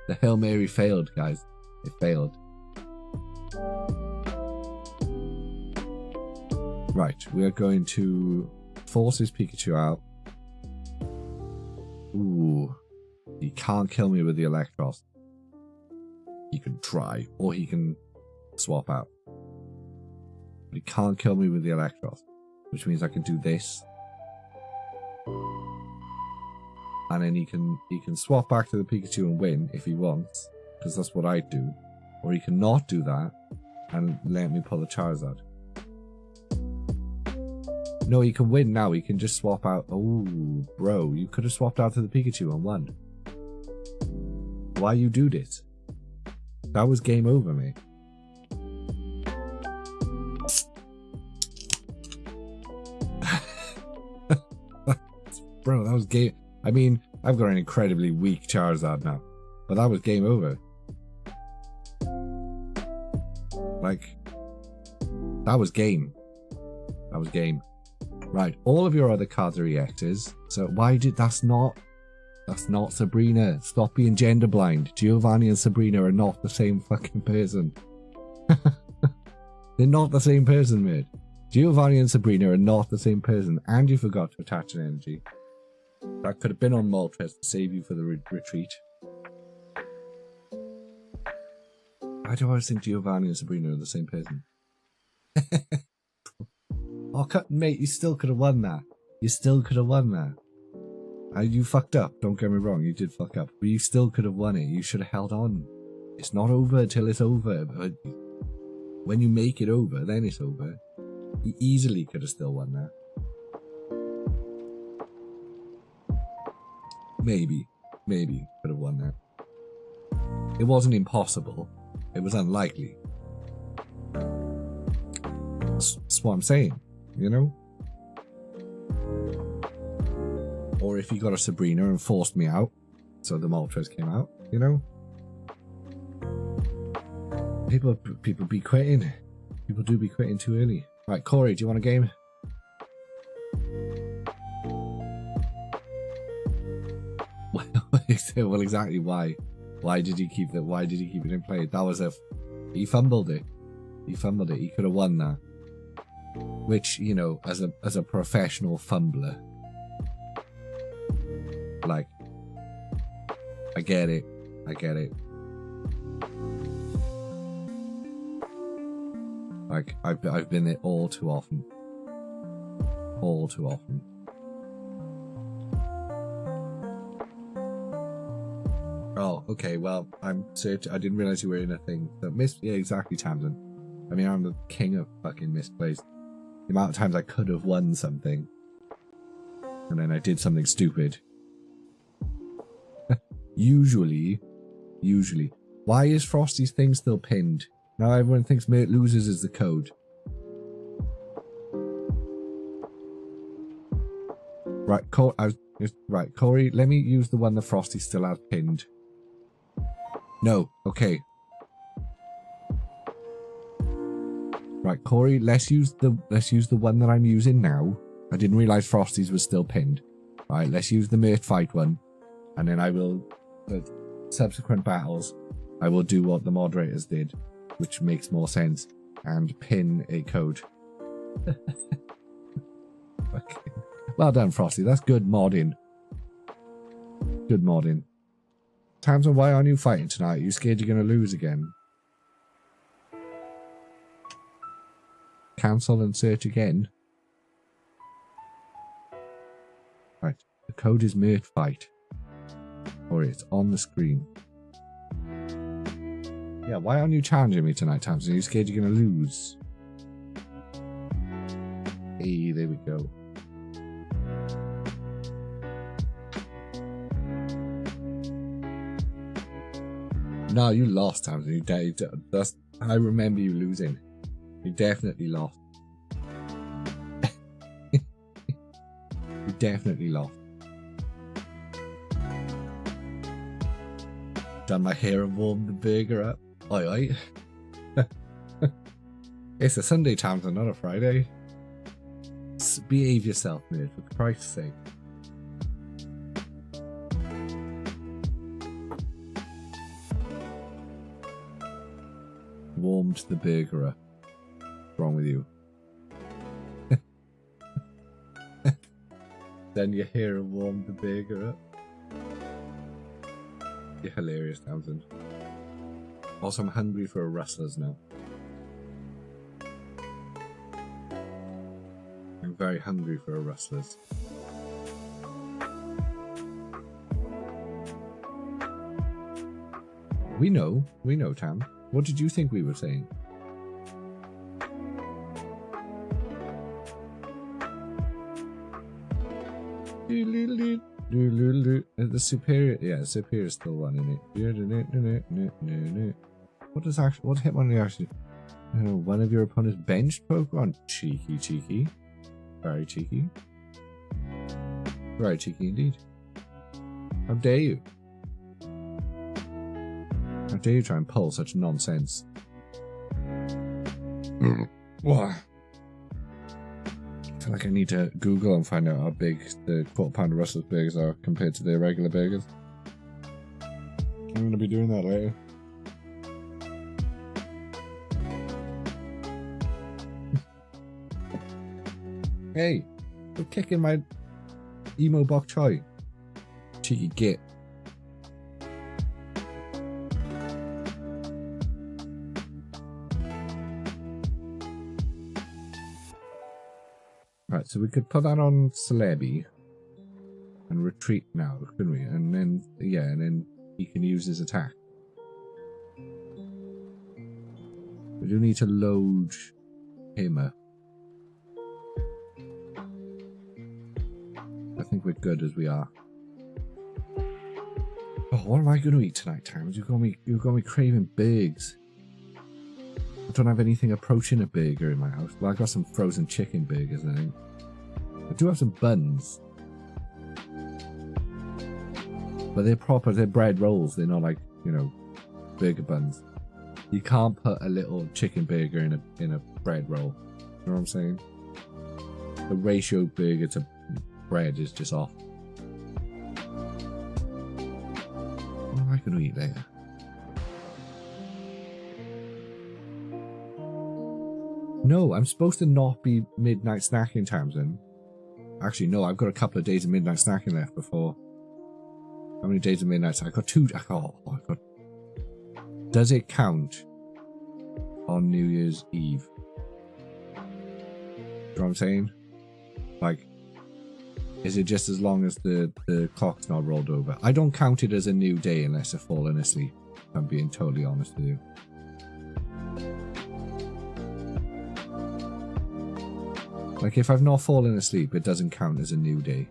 The Hail Mary failed, guys. It failed. Right, we are going to force his Pikachu out. Ooh. He can't kill me with the Electros. He can try, or he can swap out. But he can't kill me with the Electros, which means I can do this. And then he can swap back to the Pikachu and win if he wants, because that's what I do. Or he can not do that and let me pull the Charizard. No, he can win now. He can just swap out. Oh, bro, you could have swapped out to the Pikachu and won. Why you do this? That was game over, mate. Bro, that was game. I mean, I've got an incredibly weak Charizard now, but that was game over. Like, that was game. That was game. Right, all of your other cards are EXs, so why did... That's not Sabrina. Stop being gender blind. Giovanni and Sabrina are not the same fucking person. They're not the same person, mate. Giovanni and Sabrina are not the same person, and you forgot to attach an energy. That could have been on Moltres to save you for the retreat. Why do I always think Giovanni and Sabrina are the same person? Oh, mate, you still could have won that. You still could have won that. You fucked up, don't get me wrong, you did fuck up. But you still could have won it. You should have held on. It's not over till it's over. But when you make it over, then it's over. You easily could have still won that. Maybe could have won that. It wasn't impossible. It was unlikely. That's what I'm saying, you know? Or if you got a Sabrina and forced me out, so the Moltres came out, you know? People be quitting. People do be quitting too early. Right, Corey, do you want a game? Well, exactly why? Why did he keep that? Why did he keep it in play? That was he fumbled it. He fumbled it. He could have won that. Which, you know, as a professional fumbler, like, I get it. Like, I've been there all too often. All too often. Oh, okay, well, I didn't realize you were in a thing. So yeah, exactly, Tamsin. I mean, I'm the king of fucking misplaced. The amount of times I could have won something, and then I did something stupid. Usually. Why is Frosty's thing still pinned? Now everyone thinks Mate Loses is the code. Right, Corey, let me use the one that Frosty still has pinned. No, okay. Right, Corey, let's use the one that I'm using now. I didn't realise Frosty's was still pinned. Right, let's use the Mert Fight one, and then I will, for subsequent battles, I will do what the moderators did, which makes more sense, and pin a code. Okay. Well done, Frosty. That's good modding. Good modding. Tamsin, why aren't you fighting tonight? Are you scared you're going to lose again? Cancel and search again. Right. The code is Mert Fight. Or it's on the screen. Yeah, why aren't you challenging me tonight, Tamsin? Are you scared you're going to lose? Hey, there we go. No, you lost, Tamsin. I remember you losing. You definitely lost. You definitely lost. Done my hair and warmed the burger up. Oi, oi. It's a Sunday, Tamsin, not a Friday. Behave yourself, mate, for Christ's sake. Warmed the burger up. What's wrong with you? Then your hair and warmed the burger up. You're hilarious, Tamsin. Also, I'm hungry for a Rustlers now. I'm very hungry for a Rustlers. We know, Tam. What did you think we were saying? The superior, yeah, superior still running it. What does actually, what Hitmonlee actually? One of your opponent's benched Pokemon. Cheeky. Very cheeky. Very cheeky indeed. How dare you? How dare you try and pull such nonsense? What? I feel like I need to Google and find out how big the quarter-pounder Russell's burgers are compared to their regular burgers. I'm going to be doing that later. Hey, you're kicking my emo bok choy. Cheeky git. Right, so we could put that on Celebi and retreat now, couldn't we? And then, yeah, and then he can use his attack. We do need to load him up. I think we're good as we are. Oh, what am I going to eat tonight, Tams? You've got me craving burgers. I don't have anything approaching a burger in my house. Well, I got some frozen chicken burgers, I think. I do have some buns. But they're bread rolls. They're not like, you know, burger buns. You can't put a little chicken burger in a bread roll. You know what I'm saying? The ratio of burger to bread is just off. What am I going to eat later? No, I'm supposed to not be midnight snacking, Tamsin. Actually, no, I've got a couple of days of midnight snacking left before. How many days of midnight? I got 2. Does it count on New Year's Eve? You know what I'm saying? Like, is it just as long as the clock's not rolled over? I don't count it as a new day unless I've fallen asleep. If I'm being totally honest with you. Like, if I've not fallen asleep, it doesn't count as a new day.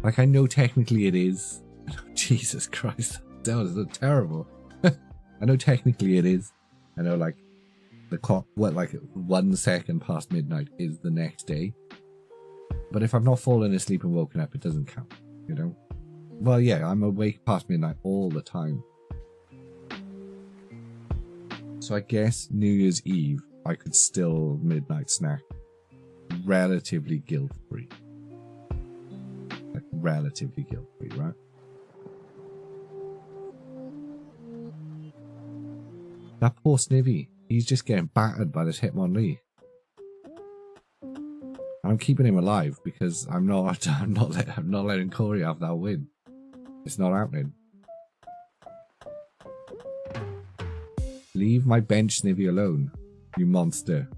Like, I know technically it is. Jesus Christ. That was terrible. I know technically it is. I know, like, the clock, what, like 1 second past midnight is the next day. But if I've not fallen asleep and woken up, it doesn't count, you know? Well, yeah, I'm awake past midnight all the time. So I guess New Year's Eve, I could still midnight snack relatively guilt-free. Like, relatively guilt-free, right? That poor Snivy, he's just getting battered by this Hitmonlee. I'm keeping him alive because I'm not letting Corey have that win. It's not happening. Leave my bench Snivy alone, you monster.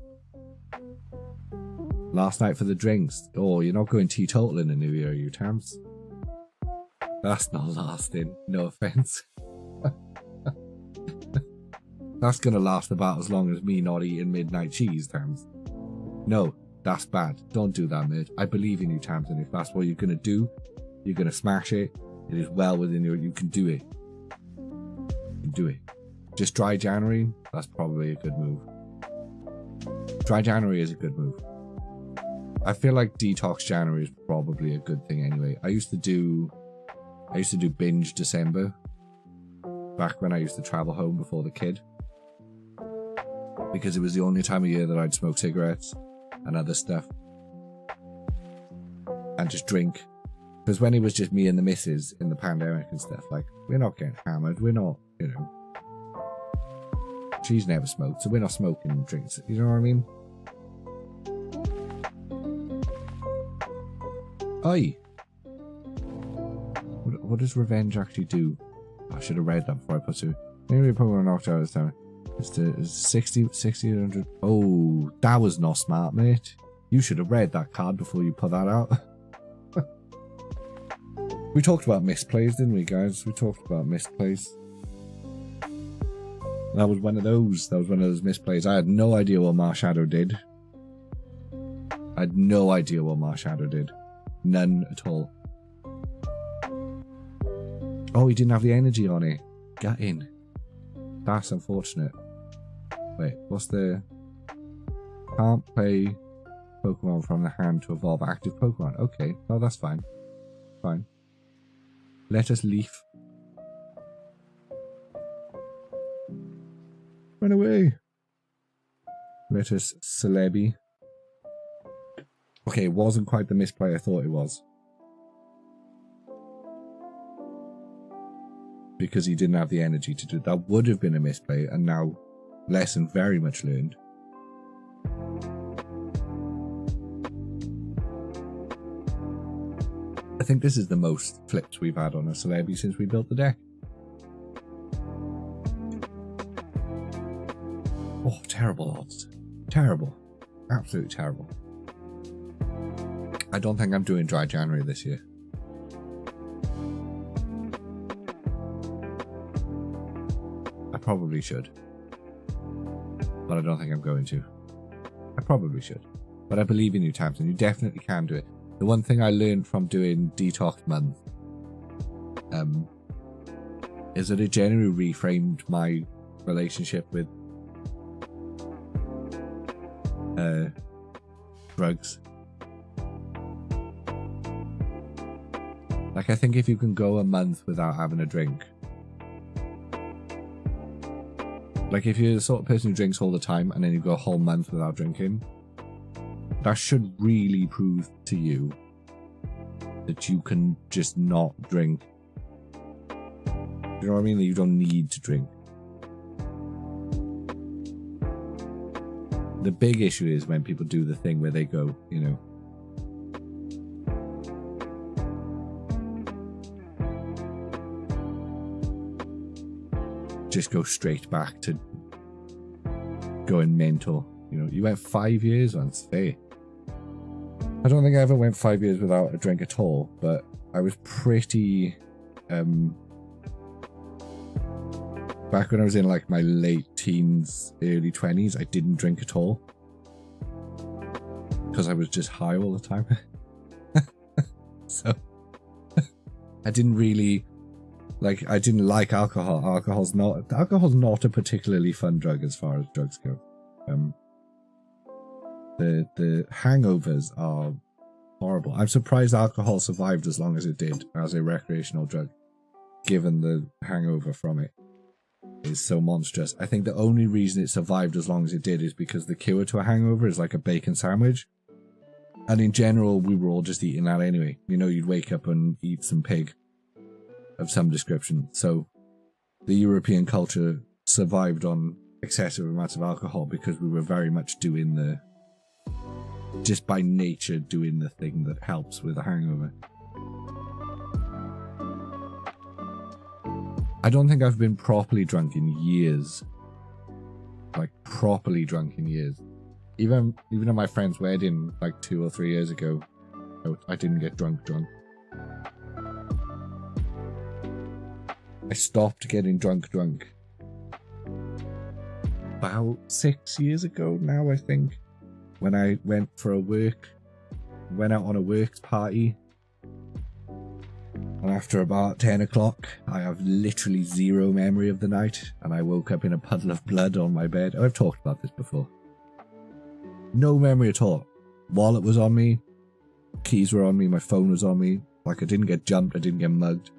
Last night for the drinks. Oh, you're not going teetotal in the new year, are you, Tams? That's not lasting. No offense. That's gonna last about as long as me not eating midnight cheese, Tams. No, that's bad. Don't do that, mate. I believe in you, Tams, and if that's what you're gonna do, you're gonna smash it. It is well within you can do it. You can do it. Just dry January, that's probably a good move. Dry January is a good move. I feel like detox January is probably a good thing anyway. I used to do binge December back when I used to travel home before the kid, because it was the only time of year that I'd smoke cigarettes and other stuff and just drink. Because when it was just me and the missus in the pandemic and stuff, like, we're not getting hammered, we're not, you know, she's never smoked, so we're not smoking drinks, you know what I mean? Oi! what does revenge actually do? I should have read that before I put it. Maybe Pokemon knocked out this time. It's 60, 100. Oh, that was not smart, mate. You should have read that card before you put that out. We talked about misplays, didn't we, guys? We talked about misplays. That was one of those. That was one of those misplays. I had no idea what Marshadow did. I had no idea what Marshadow did. None at all. Oh, he didn't have the energy on it. Get in. That's unfortunate. Wait, what's the... Can't play Pokemon from the hand to evolve active Pokemon. Okay, no, that's fine. Fine. Let us leaf. Run away. Let us Celebi. Okay, it wasn't quite the misplay I thought it was. Because he didn't have the energy to do it. That would have been a misplay, and now lesson very much learned. I think this is the most flips we've had on a Celebi since we built the deck. Oh, terrible odds. Terrible. Absolutely terrible. I don't think I'm doing Dry January this year. I probably should. But I don't think I'm going to. I probably should. But I believe in you, Tamsin. You definitely can do it. The one thing I learned from doing Detox Month is that it generally reframed my relationship with drugs. Like, I think if you can go a month without having a drink, like if you're the sort of person who drinks all the time and then you go a whole month without drinking, that should really prove to you that you can just not drink. You know what I mean? That you don't need to drink. The big issue is when people do the thing where they go, you know, just go straight back to going mental. You know, you went 5 years once, fair. I don't think I ever went 5 years without a drink at all, but I was pretty, back when I was in like my late teens, early 20s, I didn't drink at all. Because I was just high all the time. So, I didn't really, like, I didn't like alcohol. Alcohol's not a particularly fun drug as far as drugs go. The hangovers are horrible. I'm surprised alcohol survived as long as it did as a recreational drug, given the hangover from it is so monstrous. I think the only reason it survived as long as it did is because the cure to a hangover is like a bacon sandwich. And in general, we were all just eating that anyway. You know, you'd wake up and eat some pig of some description. So the European culture survived on excessive amounts of alcohol because we were very much doing the, just by nature, doing the thing that helps with a hangover. I don't think I've been properly drunk in years. Like, properly drunk in years. Even at my friend's wedding, like 2 or 3 years ago, I didn't get drunk. I stopped getting drunk. About 6 years ago now, I think. When I went out on a works party. And after about 10 o'clock, I have literally zero memory of the night. And I woke up in a puddle of blood on my bed. I've talked about this before. No memory at all. Wallet was on me. Keys were on me. My phone was on me. Like, I didn't get jumped. I didn't get mugged.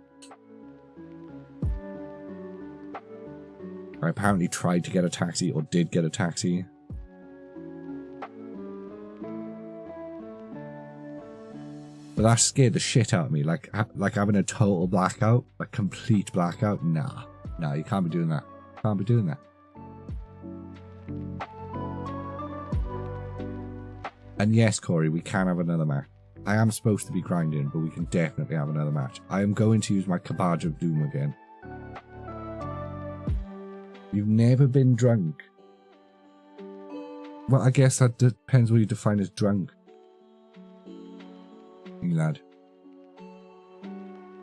I apparently tried to get a taxi, or did get a taxi. But that scared the shit out of me. Like having a total blackout, like complete blackout. Nah, you can't be doing that. Can't be doing that. And yes, Corey, we can have another match. I am supposed to be grinding, but we can definitely have another match. I am going to use my Cabbage of Doom again. You've never been drunk. Well, I guess that depends what you define as drunk. You lad.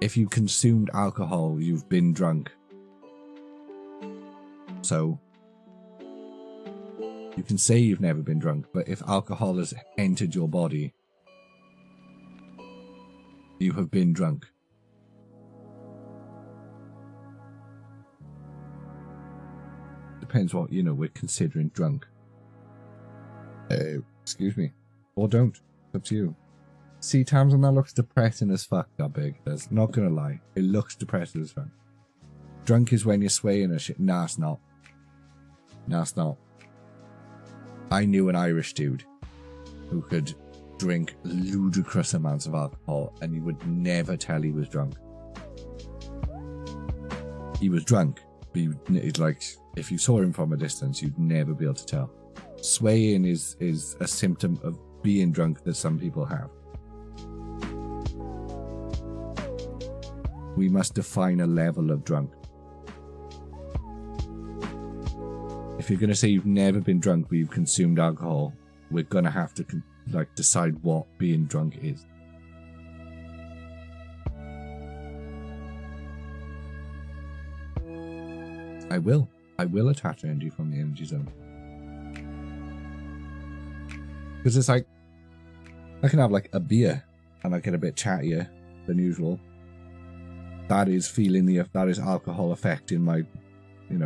If you consumed alcohol, you've been drunk. So, you can say you've never been drunk, but if alcohol has entered your body, you have been drunk. Depends what, we're considering drunk. Excuse me. Or don't. It's up to you. See, Tamsin, that looks depressing as fuck, that big. That's not gonna lie. It looks depressing as fuck. Drunk is when you're swaying and shit. Nah, it's not. Nah, it's not. I knew an Irish dude who could drink ludicrous amounts of alcohol and you would never tell he was drunk. He was drunk, but it's like, if you saw him from a distance, you'd never be able to tell. Swaying is a symptom of being drunk that some people have. We must define a level of drunk. If you're going to say you've never been drunk but you've consumed alcohol, we're going to have to decide what being drunk is. I will attach energy from the energy zone. Because it's like, I can have like a beer and I get a bit chattier than usual. That is that is alcohol affecting my,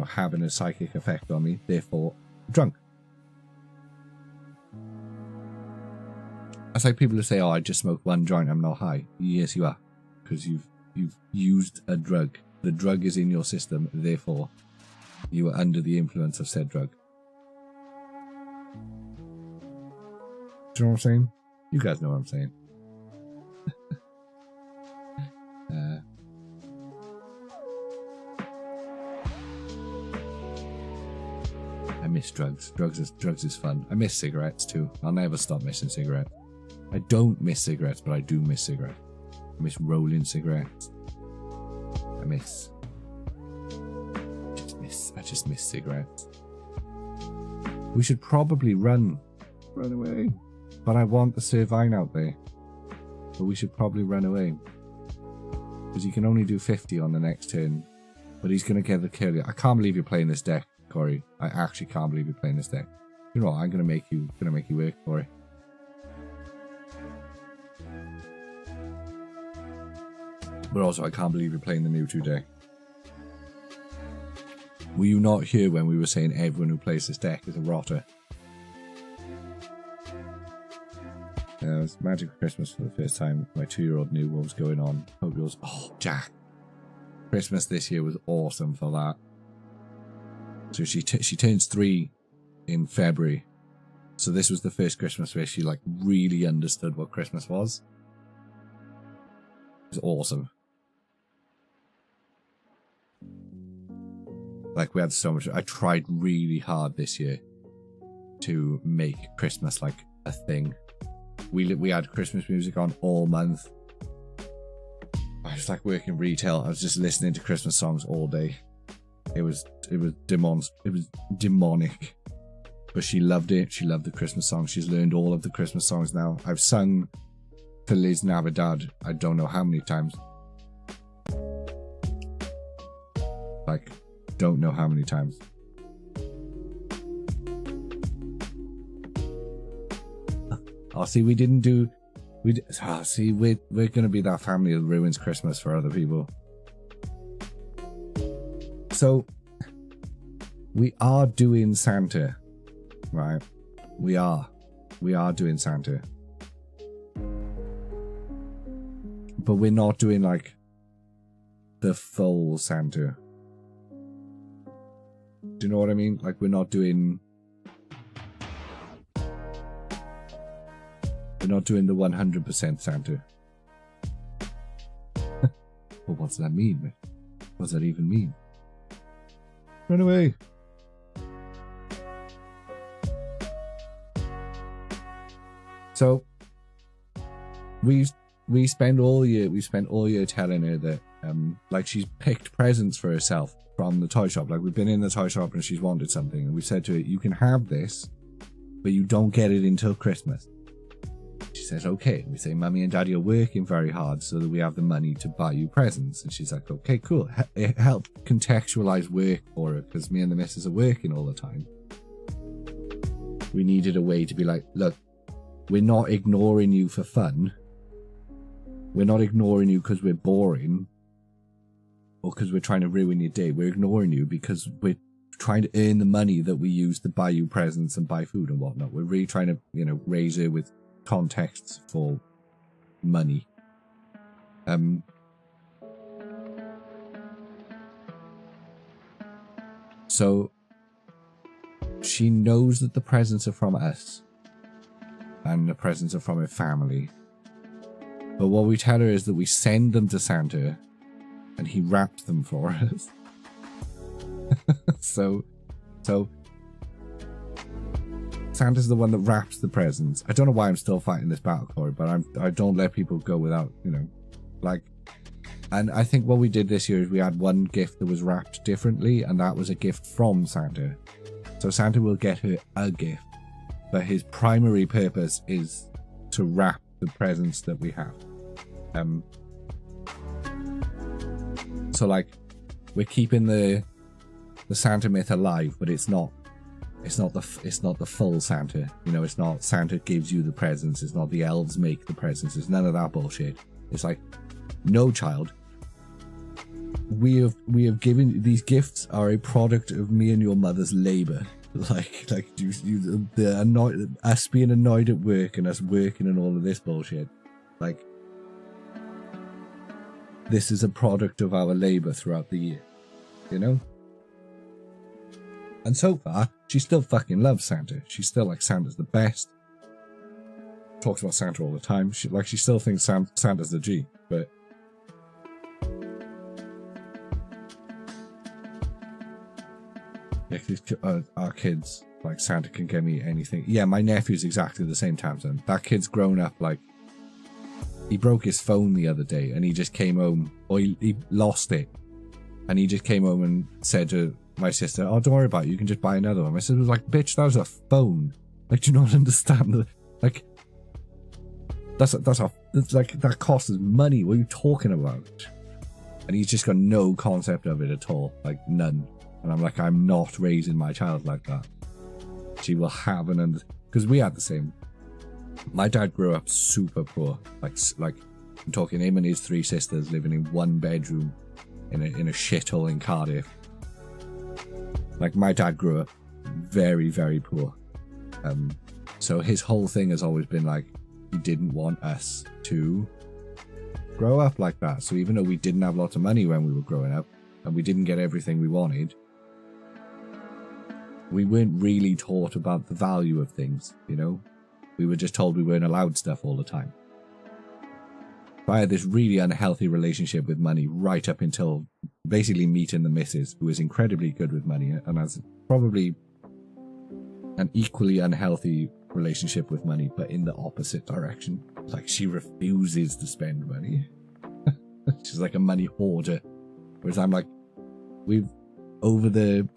having a psychic effect on me, therefore drunk. It's like people who say, oh, I just smoked one joint, I'm not high. Yes, you are. Because you've used a drug. The drug is in your system, therefore you are under the influence of said drug. Do you know what I'm saying? You guys know what I'm saying. I miss drugs. Drugs is fun. I miss cigarettes too. I'll never stop missing cigarettes. I don't miss cigarettes, but I do miss cigarettes. I miss rolling cigarettes. I just miss cigarettes. We should probably run away. But I want the Servine out there. But we should probably run away. Because he can only do 50 on the next turn. But he's going to get the kill. I can't believe you're playing this deck, Corey. I actually can't believe you're playing this deck. You know what? I'm going to make you work, Corey. But also, I can't believe you're playing the Mewtwo deck. Were you not here when we were saying everyone who plays this deck is a rotter? It was Magic Christmas for the first time. My 2-year-old knew what was going on. Hope yours. Oh, Jack. Christmas this year was awesome for that. So she turns 3 in February. So this was the first Christmas where she really understood what Christmas was. It was awesome. We had so much. I tried really hard this year to make Christmas a thing. We had Christmas music on all month. I was working retail. I was just listening to Christmas songs all day. It was demonic. But she loved it. She loved the Christmas songs. She's learned all of the Christmas songs now. I've sung Feliz Navidad I don't know how many times. Don't know how many times. Oh, see, we're gonna be that family that ruins Christmas for other people. So, we are doing Santa, right? We are doing Santa. But we're not doing the full Santa. Do you know what I mean? We're not doing the 100% Santa. Well, what does that mean? What does that even mean? Run away. So, we spent all year telling her that like she's picked presents for herself from the toy shop. Like we've been in the toy shop and she's wanted something, and we said to her, you can have this, but you don't get it until Christmas. She says, okay. We say, Mummy and Daddy are working very hard so that we have the money to buy you presents. And she's like, okay, cool. It helped contextualize work for her, because me and the missus are working all the time. We needed a way to be like, look, we're not ignoring you for fun. We're not ignoring you because we're boring or because we're trying to ruin your day. We're ignoring you because we're trying to earn the money that we use to buy you presents and buy food and whatnot. We're really trying to, you know, raise her with contexts for money. So she knows that the presents are from us and the presents are from her family. But what we tell her is that we send them to Santa and he wraps them for us. So Santa's the one that wraps the presents. I don't know why I'm still fighting this battle, Corey, but I don't let people go without, you know, like. And I think what we did this year is we had one gift that was wrapped differently, and that was a gift from Santa. So Santa will get her a gift, but his primary purpose is to wrap the presents that we have. So like, we're keeping the Santa myth alive, but it's not the full Santa. You know, it's not Santa gives you the presents. It's not the elves make the presents. It's none of that bullshit. It's like, no, child. We have given these gifts are a product of me and your mother's labor. Like us being annoyed at work and us working and all of this bullshit. Like, this is a product of our labor throughout the year, you know? And so far, she still fucking loves Santa. She's still like, Santa's the best. Talks about Santa all the time. She still thinks Santa's the G, but yeah, our kids, like, Santa can get me anything. Yeah, my nephew's exactly the same time zone. That kid's grown up, like, he broke his phone the other day and he just came home, or he lost it. And he just came home and said to my sister, oh, don't worry about it, you can just buy another one. My sister was like, bitch, that was a phone. Like, do you not understand? Like, that costs us money. What are you talking about? And he's just got no concept of it at all. Like, none. And I'm like, I'm not raising my child like that. She will have because we had the same. My dad grew up super poor. Like I'm talking him and his 3 sisters living in one bedroom in a shithole in Cardiff. Like, my dad grew up very, very poor. So his whole thing has always been like, he didn't want us to grow up like that. So even though we didn't have lots of money when we were growing up and we didn't get everything we wanted, we weren't really taught about the value of things, you know? We were just told we weren't allowed stuff all the time. So I had this really unhealthy relationship with money right up until basically meeting the missus, who is incredibly good with money and has probably an equally unhealthy relationship with money, but in the opposite direction. Like, she refuses to spend money. She's like a money hoarder. Whereas I'm like, over the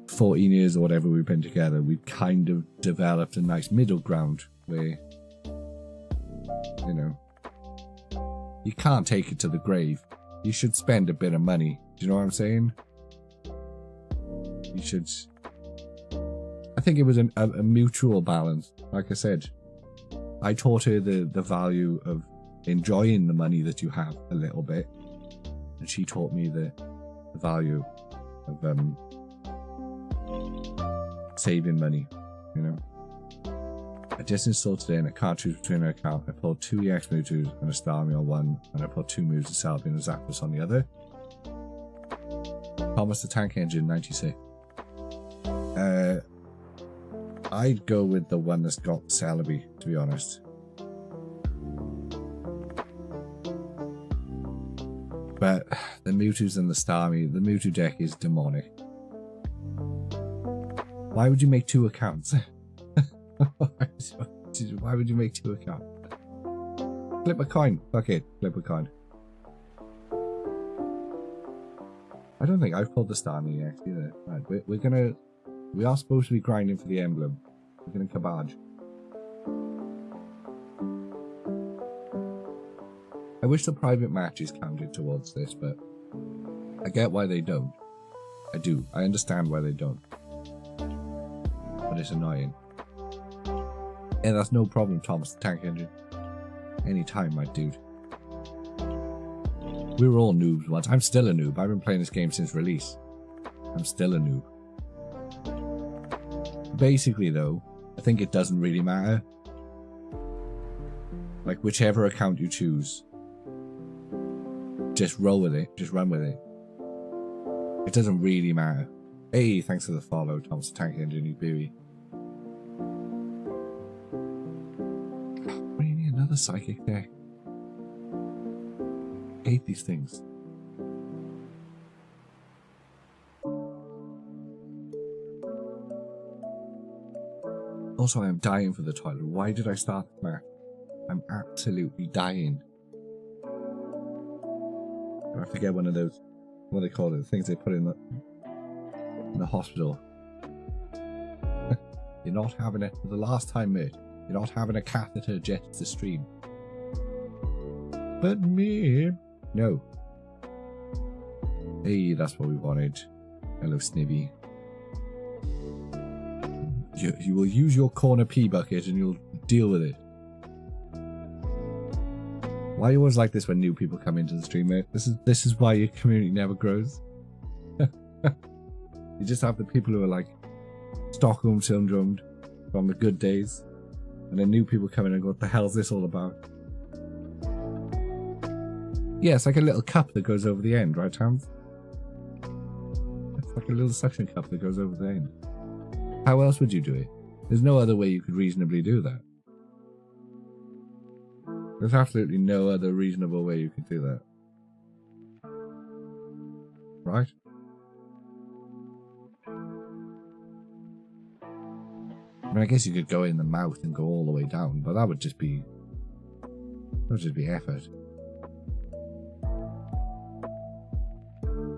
14 years or whatever we've been together, we've kind of developed a nice middle ground where, you know, you can't take it to the grave. You should spend a bit of money. Do you know what I'm saying? You should. I think it was a mutual balance. Like I said, I taught her the value of enjoying the money that you have a little bit, and she taught me the value of saving money, you know. I just installed today and I can't choose between an account. I pulled 2 EX Mewtwo's and a Starmie on one, and I pulled 2 moves of Celebi and a Zapdos on the other. Thomas the Tank Engine 96. I'd go with the one that's got Celebi, to be honest. But the Mewtwo's and the Starmie, the Mewtwo deck is demonic. Why would you make 2 accounts? Why would you make 2 accounts? Flip a coin. Fuck it. Flip a coin. I don't think I've pulled the star yet either. Right, we are supposed to be grinding for the emblem. We're gonna cabbage. I wish the private matches counted towards this, but I get why they don't. I do. I understand why they don't. But it's annoying. And that's no problem, Thomas the Tank Engine. Anytime, my dude. We were all noobs once. I'm still a noob. I've been playing this game since release. I'm still a noob. Basically, though, I think it doesn't really matter. Like, whichever account you choose, just roll with it. Just run with it. It doesn't really matter. Hey, thanks for the follow, Thomas the Tank Engine, you beauty. Really, another psychic deck. I hate these things. Also, I am dying for the toilet. Why did I start the match? I'm absolutely dying. I have to get one of those, what do they call it, the things they put in the hospital. You're not having it for the last time, mate. You're not having a catheter jet to stream. But me. No. Hey, that's what we wanted. Hello, Snivy. You will use your corner pee bucket and you'll deal with it. Why are you always like this when new people come into the stream, mate? This is why your community never grows. You just have the people who are like Stockholm syndromed from the good days, and then new people come in and go, what the hell is this all about? Yeah, it's like a little cup that goes over the end, right, Towns? It's like a little suction cup that goes over the end. How else would you do it? There's no other way you could reasonably do that. There's absolutely no other reasonable way you could do that. Right? I mean, I guess you could go in the mouth and go all the way down, but that would just be effort.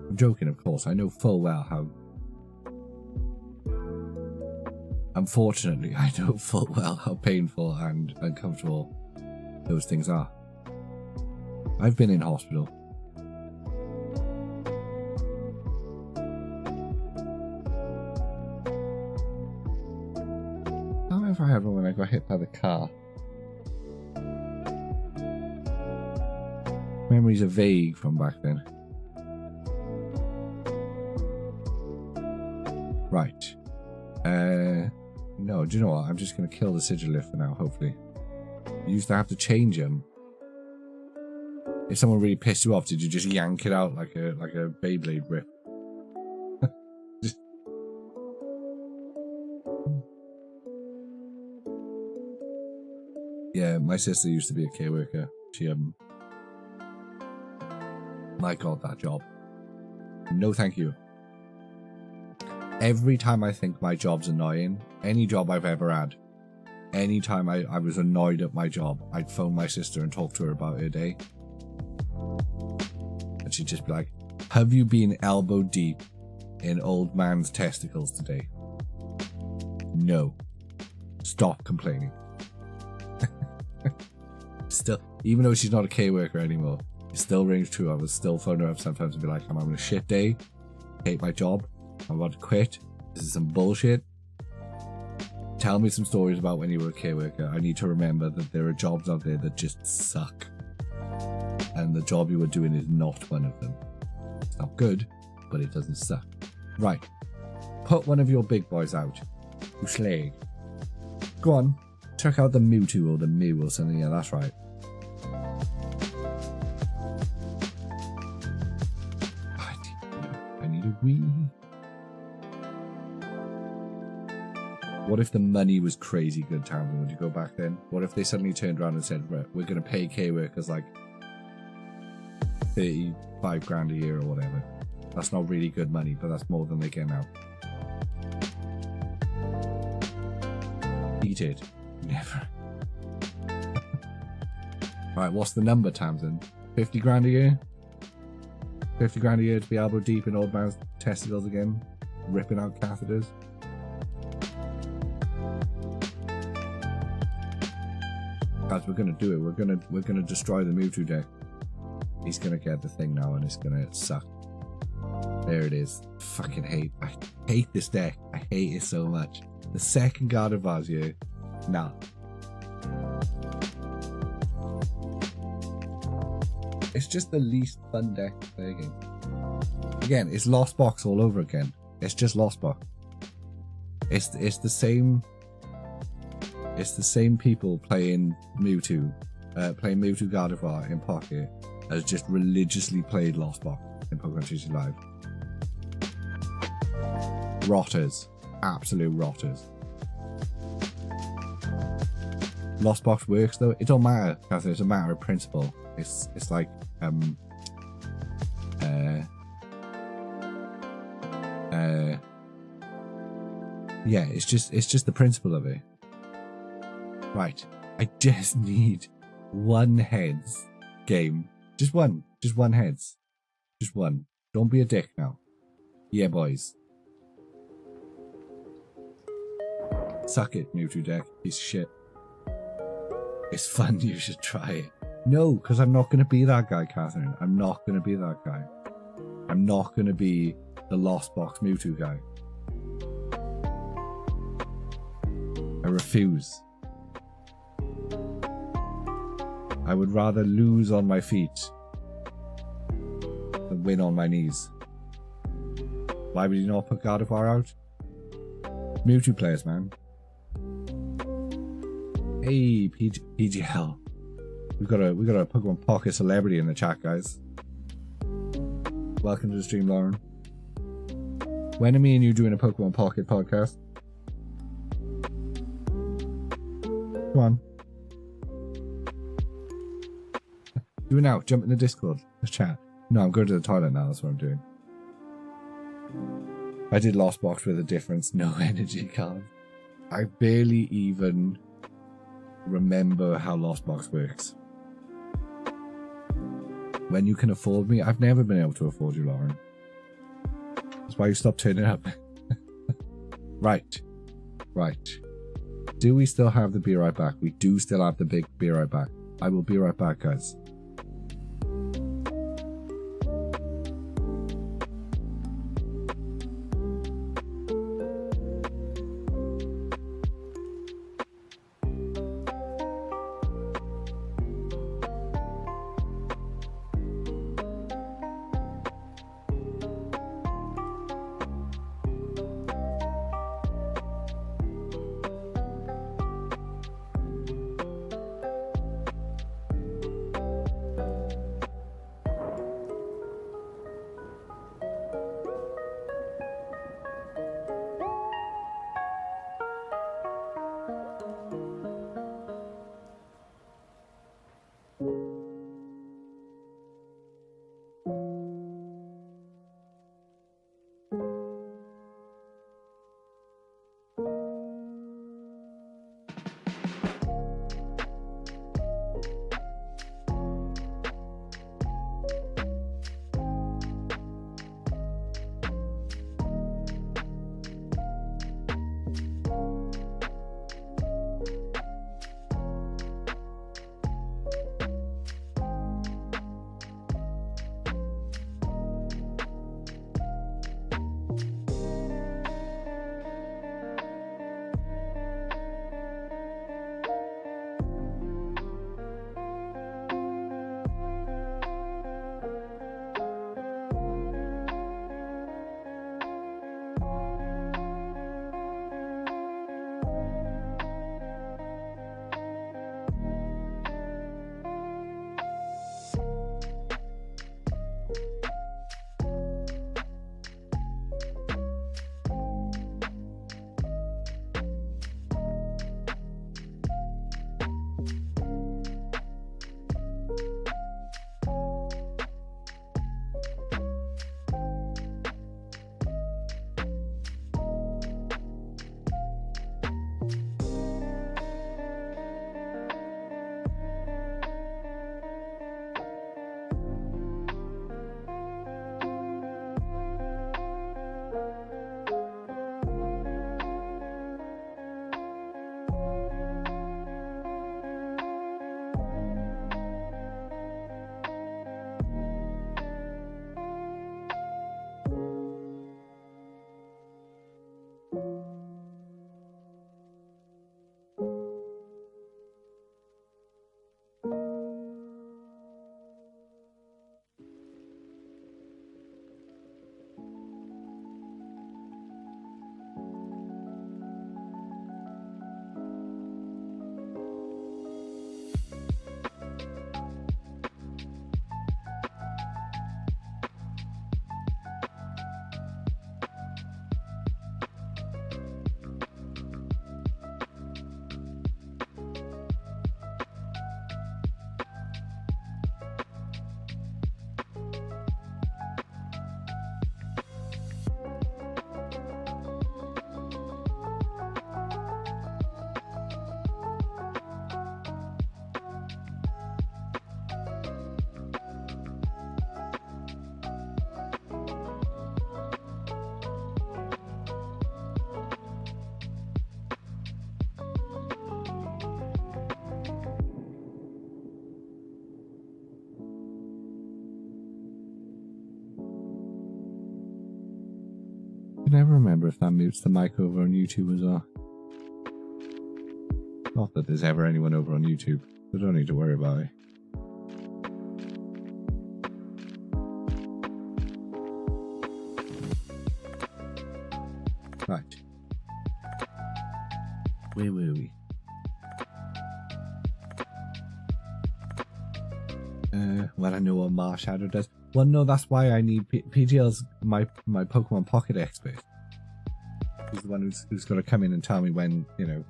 I'm joking, of course. I know full well how... Unfortunately, I know full well how painful and uncomfortable those things are. I've been in hospital. I don't know if I had one when I got hit by the car. Memories are vague from back then. Right. No, do you know what? I'm just going to kill the Sigilith for now, hopefully. You used to have to change them. If someone really pissed you off, did you just yank it out like a Beyblade rip? Just... Yeah, my sister used to be a care worker. She my God, that job. No, thank you. Every time I think my job's annoying, any job I've ever had, anytime I was annoyed at my job, I'd phone my sister and talk to her about her day. And she'd just be like, have you been elbow deep in old man's testicles today? No. Stop complaining. Still, even though she's not a K worker anymore, it still rings true. I would still phone her up sometimes and be like, I'm having a shit day, hate my job, I'm about to quit, this is some bullshit. Tell me some stories about when you were a K worker. I need to remember that there are jobs out there that just suck. And the job you were doing is not one of them. It's not good, but it doesn't suck. Right. Put one of your big boys out. You slag. Go on. Check out the Mewtwo or the Mew or something. Yeah, that's right. I need a wee. What if the money was crazy good, Townsend? Would you go back then? What if they suddenly turned around and said, right, we're going to pay K-workers like 35 grand a year or whatever. That's not really good money, but that's more than they get now. Eat it. Never. Right, what's the number, Tamsin? 50 grand a year? 50 grand a year to be elbow deep in old man's testicles again, ripping out catheters. Guys, we're gonna do it. We're gonna destroy the Mewtwo deck. He's gonna get the thing now, and it's gonna suck. There it is. I hate this deck. I hate it so much. The second Gardevoir, nah. It's just the least fun deck to play against. Again, it's Lost Box all over again. It's just Lost Box. It's the same. It's the same people playing Mewtwo Gardevoir in Pocket as just religiously played Lost Box in Pokemon TCG Live. Rotters. Absolute rotters. Lost Box works though. It don't matter, because it's a matter of principle. It's like yeah, it's just the principle of it. Right. I just need one heads game. Just one heads. Just one. Don't be a dick now. Yeah, boys. Suck it, Mewtwo deck. Piece of shit. It's fun, you should try it. No, because I'm not going to be that guy, Catherine. I'm not going to be that guy. I'm not going to be the Lost Box Mewtwo guy. I refuse. I would rather lose on my feet than win on my knees. Why would you not put Gardevoir out? Mewtwo players, man. Hey, PGL. We got a Pokemon Pocket celebrity in the chat, guys. Welcome to the stream, Lauren. When are me and you doing a Pokemon Pocket podcast? Come on. Do it now. Jump in the Discord. Let's chat. No, I'm going to the toilet now. That's what I'm doing. I did Lost Box with a difference. No energy card. I barely even remember how Lost Box works. When you can afford me, I've never been able to afford you, Lauren. That's why you stopped turning up. Right. Do we still have the Be Right Back? We do still have the big Be Right Back. I will be right back, guys. I can never remember if that mutes the mic over on YouTube as well. Not that there's ever anyone over on YouTube, so don't need to worry about it. Right. Where were we? Well, I know what Marshadow does. Well, no, that's why I need PGL's my Pokemon Pocket expert. He's the one who's got to come in and tell me when, you know,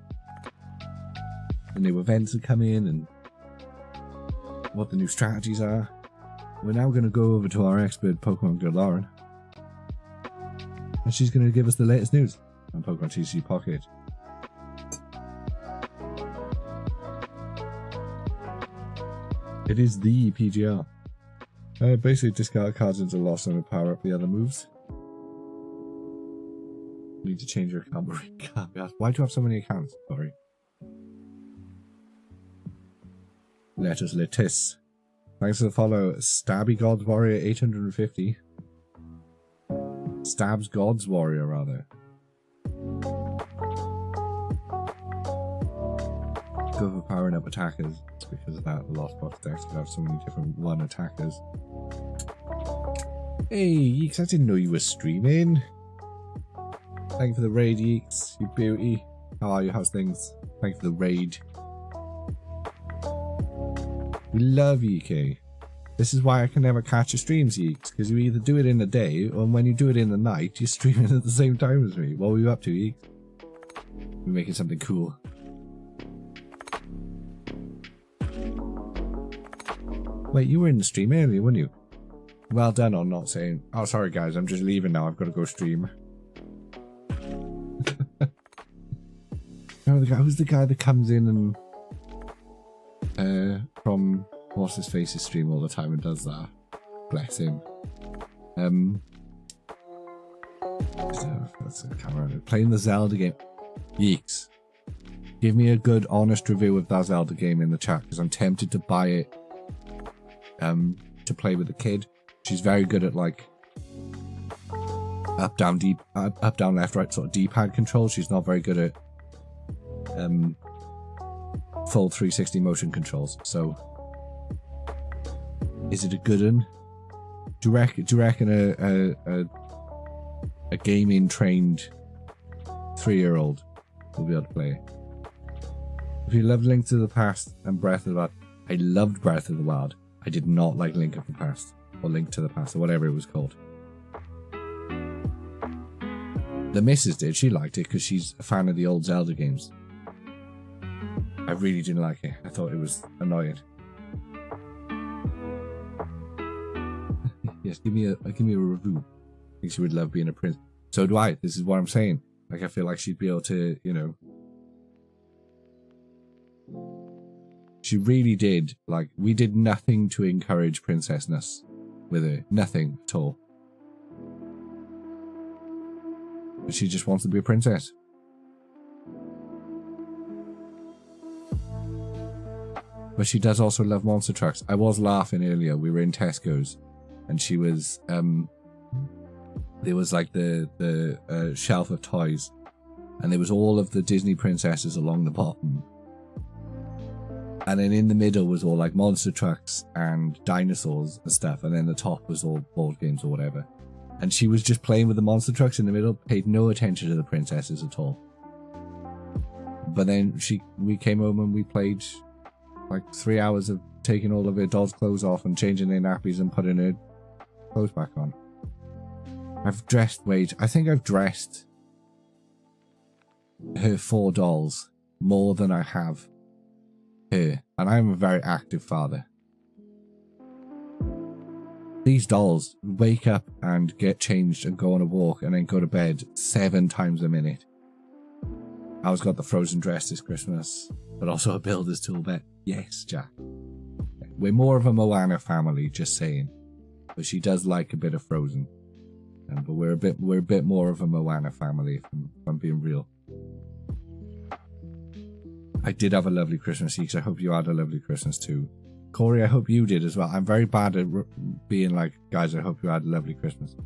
the new events are coming and what the new strategies are. We're now going to go over to our expert Pokemon girl Lauren, and she's going to give us the latest news on Pokemon TCG Pocket. It is the PGR. Basically discard cards into loss and power up the other moves. Need to change your account. Why do you have so many accounts? Sorry. Lettuce. Thanks for the follow. Stabby Gods Warrior 850. Stabs Gods Warrior, rather. Go for powering up attackers. It's because of that. The Lost Box decks could have so many different one attackers. Hey, Yeeks, I didn't know you were streaming. Thank you for the raid, Yeeks. You beauty. How are you? How's things? Thank you for the raid. We love you, K. This is why I can never catch your streams, Yeeks, because you either do it in the day, or when you do it in the night, you're streaming at the same time as me. What were you up to, Yeeks? We're making something cool. Wait, you were in the stream earlier, weren't you? Well done on not saying, oh, sorry guys, I'm just leaving now, I've got to go stream. No, who's the guy that comes in and from what's his face's stream all the time and does that? Bless him. That's a camera. Playing the Zelda game. Yeeks. Give me a good honest review of that Zelda game in the chat, because I'm tempted to buy it to play with the kid. She's very good at like up down left right sort of D-pad control. She's not very good at full 360 motion controls. So is it a good one? Do you reckon a gaming trained 3-year-old will be able to play it? If you loved Link to the Past and Breath of the Wild, I loved Breath of the Wild. I did not like Link of the Past, or Link to the Past, or whatever it was called. The missus did. She liked it because she's a fan of the old Zelda games. I really didn't like it. I thought it was annoying. Yes, give me a review. I think she would love being a prince. So do I. This is what I'm saying. Like, I feel like she'd be able to, you know. She really did. Like, we did nothing to encourage princessness with her. Nothing at all. But she just wants to be a princess. But she does also love monster trucks. I was laughing earlier. We were in Tesco's, and she was there was like the shelf of toys, and there was all of the Disney princesses along the bottom, and then in the middle was all like monster trucks and dinosaurs and stuff, and then the top was all board games or whatever. And she was just playing with the monster trucks in the middle, paid no attention to the princesses at all. But then we came home and we played like 3 hours of taking all of her doll's clothes off and changing their nappies and putting her clothes back on. I think I've dressed her 4 dolls more than I have her. And I'm a very active father. These dolls wake up and get changed and go on a walk and then go to bed 7 times a minute. I was got the Frozen dress this Christmas, but also a builder's tool bed. Yes, Jack. We're more of a Moana family, just saying. But she does like a bit of Frozen. But we're a bit more of a Moana family, if I'm being real. I did have a lovely Christmas, Eeks. I hope you had a lovely Christmas too. Corey, I hope you did as well. I'm very bad at being like, guys, I hope you had a lovely Christmas.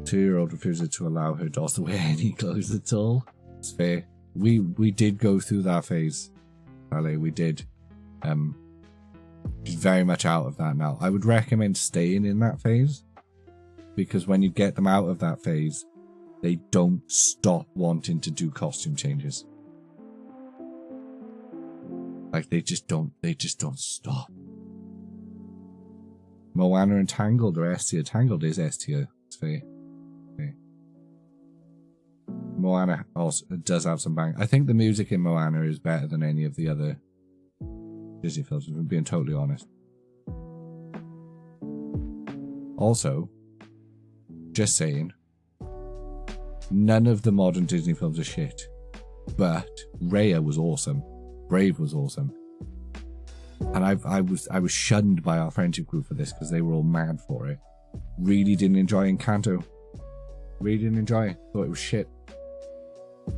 2-year-old refuses to allow her dolls to wear any clothes at all. It's fair. We did go through that phase. Ali, we did. She's very much out of that now. I would recommend staying in that phase, because when you get them out of that phase, they don't stop wanting to do costume changes. Like they just don't stop. Moana and Tangled or S tier. Tangled is S tier. It's fair. Okay. Moana also does have some bang. I think the music in Moana is better than any of the other Disney films, if I'm being totally honest. Also, just saying, none of the modern Disney films are shit, but Raya was awesome. Brave was awesome. And I was shunned by our friendship group for this because they were all mad for it. Really didn't enjoy Encanto. Really didn't enjoy it. Thought it was shit.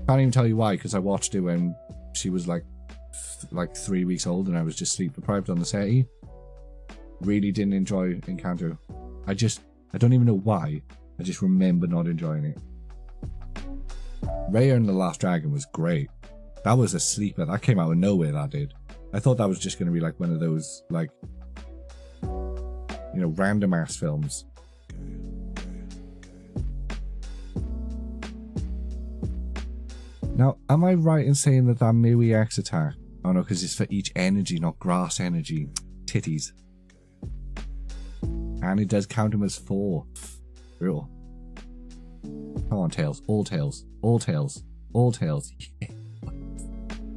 Can't even tell you why, because I watched it when she was like 3 weeks old and I was just sleep deprived on the settee. Really didn't enjoy Encanto. I don't even know why. I just remember not enjoying it. Raya and the Last Dragon was great. That was a sleeper. That came out of nowhere, that did. I thought that was just going to be like one of those, like, you know, random ass films. Now, am I right in saying that Maui X attack? Oh no, because it's for each energy, not grass energy. Titties. And it does count them as 4. Real. Come on, Tails. All Tails. All Tails. All Tails. Yeah.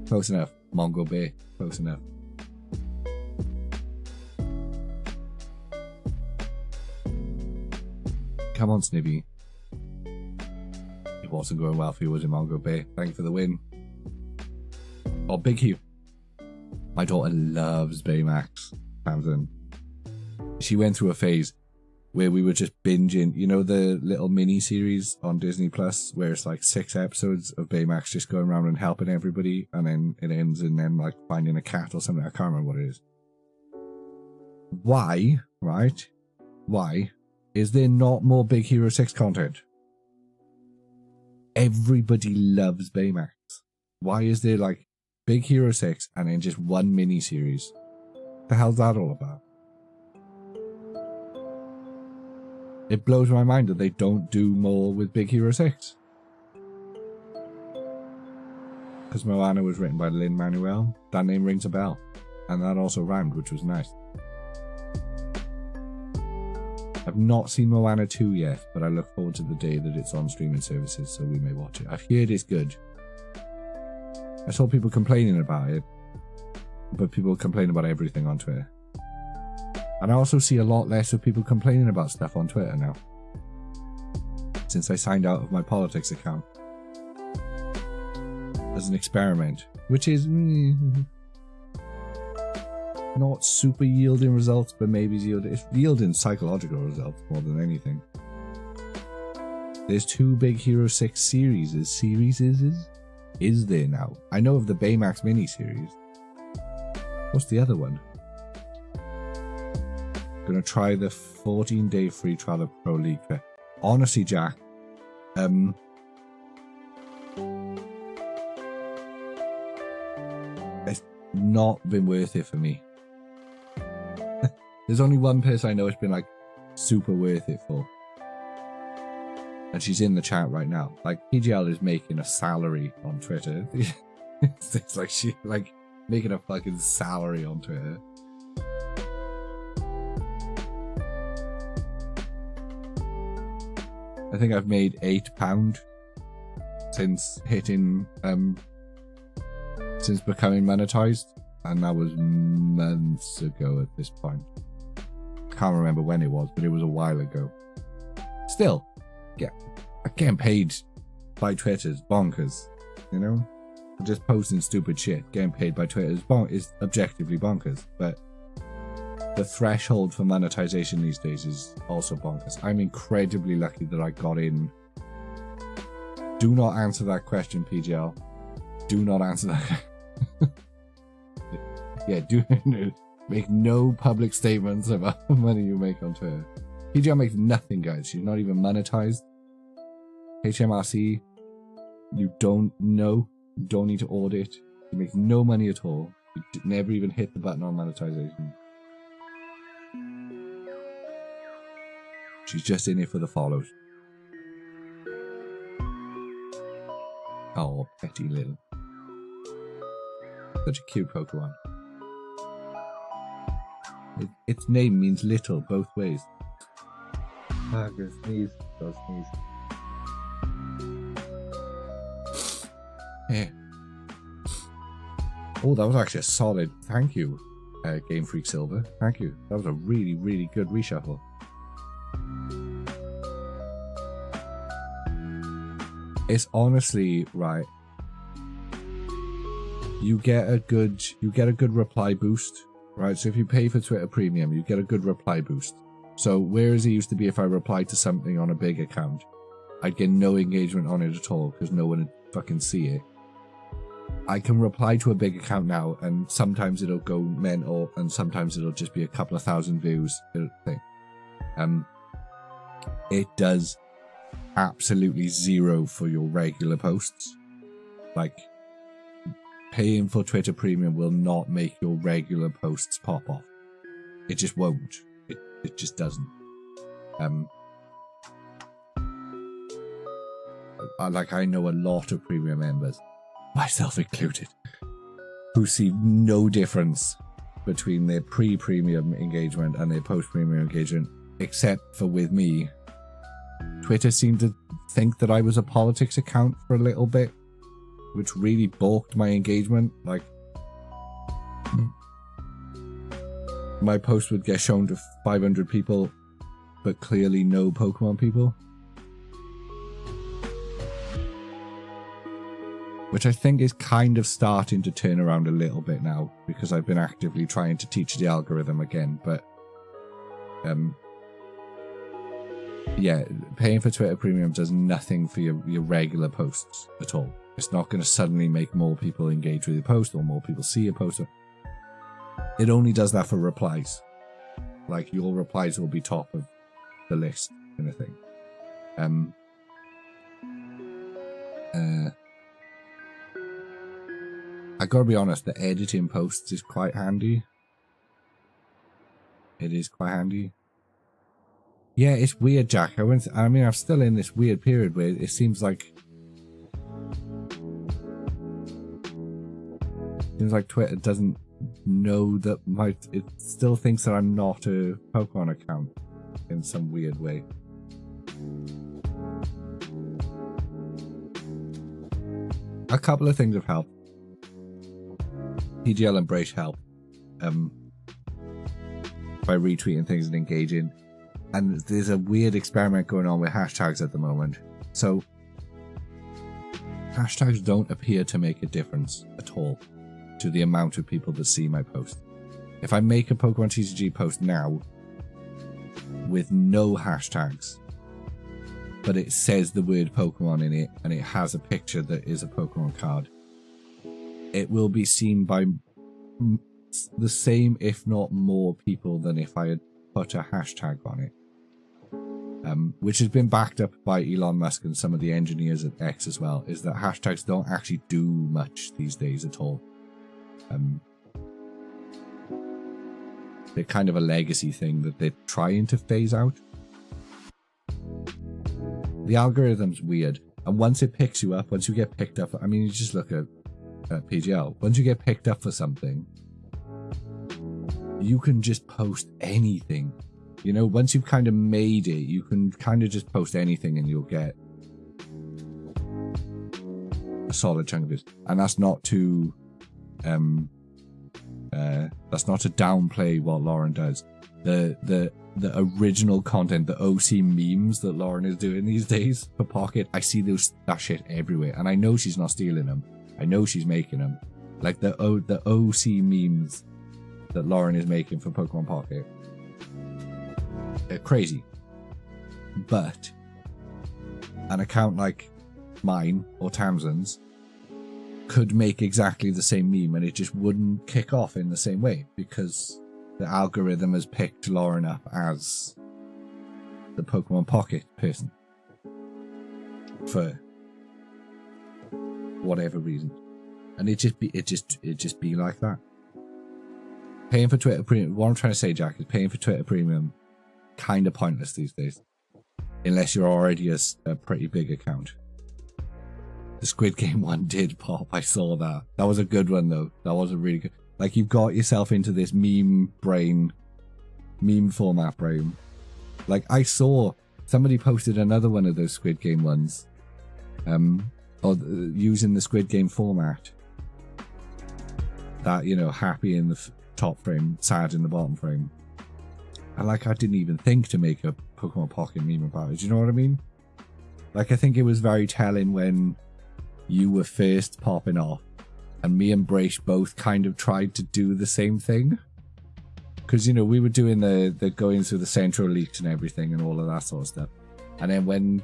Close enough. Mongo Bay. Close enough. Come on, Snibby. It wasn't going well for you, was it, Mongo Bay? Thank you for the win. Oh, Big Hugh. My daughter loves Baymax. Tamsin. She went through a phase where we were just binging, you know, the little mini series on Disney Plus where it's like 6 episodes of Baymax just going around and helping everybody, and then it ends in them like finding a cat or something. I can't remember what it is. Why, right? Why is there not more Big Hero 6 content? Everybody loves Baymax. Why is there like Big Hero 6 and then just one mini series? The hell's that all about? It blows my mind that they don't do more with Big Hero 6. Because Moana was written by Lin-Manuel. That name rings a bell. And that also rhymed, which was nice. I've not seen Moana 2 yet, but I look forward to the day that it's on streaming services so we may watch it. I've heard it's good. I saw people complaining about it, but people complain about everything on Twitter. And I also see a lot less of people complaining about stuff on Twitter now, since I signed out of my politics account as an experiment, which is not super yielding results, but maybe it's yielding psychological results more than anything. There's 2 Big Hero 6 series. Is there now? I know of the Baymax mini-series. What's the other one? Gonna try the 14-day free trial of Pro League. Honestly, Jack, it's not been worth it for me. There's only one person I know it's been like super worth it for, and she's in the chat right now. Like, PGL is making a salary on Twitter. It's like she like making a fucking salary on Twitter. I think I've made £8 since hitting, since becoming monetized, and that was months ago at this point. I can't remember when it was, but it was a while ago. Still, getting paid by Twitter is bonkers, you know? Just posting stupid shit, getting paid by Twitter is objectively bonkers, but the threshold for monetization these days is also bonkers. I'm incredibly lucky that I got in. Do not answer that question, PGL. Do not answer that. Yeah, make no public statements about the money you make on Twitter. PGL makes nothing, guys. She's not even monetized. HMRC, you don't know. You don't need to audit. You make no money at all. You never even hit the button on monetization. She's just in it for the follows. Oh, petty little. Such a cute Pokemon. Its name means little both ways. Ah, go sneeze. Go sneeze. Yeah. Oh, that was actually a solid thank you, Game Freak Silver. Thank you. That was a really, really good reshuffle. It's honestly right. You get a good reply boost, right? So if you pay for Twitter Premium, you get a good reply boost. So whereas it used to be if I replied to something on a big account, I'd get no engagement on it at all because no one would fucking see it. I can reply to a big account now, and sometimes it'll go mental, and sometimes it'll just be a couple of thousand views. It does absolutely zero for your regular posts. Like, paying for Twitter Premium will not make your regular posts pop off. It just won't. It just doesn't. I know a lot of premium members, myself included, who see no difference between their pre-premium engagement and their post-premium engagement, except for with me. Twitter seemed to think that I was a politics account for a little bit, which really balked my engagement. Like, my post would get shown to 500 people, but clearly no Pokemon people. Which I think is kind of starting to turn around a little bit now, because I've been actively trying to teach the algorithm again. But yeah, paying for Twitter Premium does nothing for your regular posts at all. It's not going to suddenly make more people engage with your post or more people see your post. It only does that for replies. Like, your replies will be top of the list, kind of thing. I gotta be honest, the editing posts is quite handy. It is quite handy. Yeah, it's weird, Jack. I'm still in this weird period where it seems like Twitter doesn't know that it still thinks that I'm not a Pokemon account in some weird way. A couple of things have helped. PGL and Brace help by retweeting things and engaging. And there's a weird experiment going on with hashtags at the moment. So hashtags don't appear to make a difference at all to the amount of people that see my post. If I make a Pokemon TCG post now with no hashtags, but it says the word Pokemon in it and it has a picture that is a Pokemon card, it will be seen by the same, if not more, people than if I had put a hashtag on it. Which has been backed up by Elon Musk and some of the engineers at X as well, is that hashtags don't actually do much these days at all. They're kind of a legacy thing that they're trying to phase out. The algorithm's weird, and once it picks you up, once you get picked up, I mean, you just look at PGL. Once you get picked up for something, you can just post anything. You know, once you've kind of made it, you can kind of just post anything and you'll get a solid chunk of it. And that's not to downplay what Lauren does. The original content, the OC memes that Lauren is doing these days for Pocket, I see that shit everywhere, and I know she's not stealing them. I know she's making them. Like the OC memes that Lauren is making for Pokemon Pocket. They're crazy. But an account like mine or Tamsin's could make exactly the same meme and it just wouldn't kick off in the same way because the algorithm has picked Lauren up as the Pokemon Pocket person. for whatever reason. And it just be like that. Paying for Twitter Premium, what I'm trying to say, Jack, is paying for Twitter Premium kind of pointless these days. Unless you're already a pretty big account. The Squid Game one did pop, I saw that. That was a good one though. That was a really good... Like, you've got yourself into this meme format brain. Like, I saw somebody posted another one of those Squid Game ones. Using the Squid Game format. That, you know, happy in the top frame, sad in the bottom frame. And like, I didn't even think to make a Pokemon Pocket meme about it. Do you know what I mean? Like, I think it was very telling when you were first popping off. And me and Brace both kind of tried to do the same thing. Because, you know, we were doing the going through the central leaks and everything and all of that sort of stuff. And then when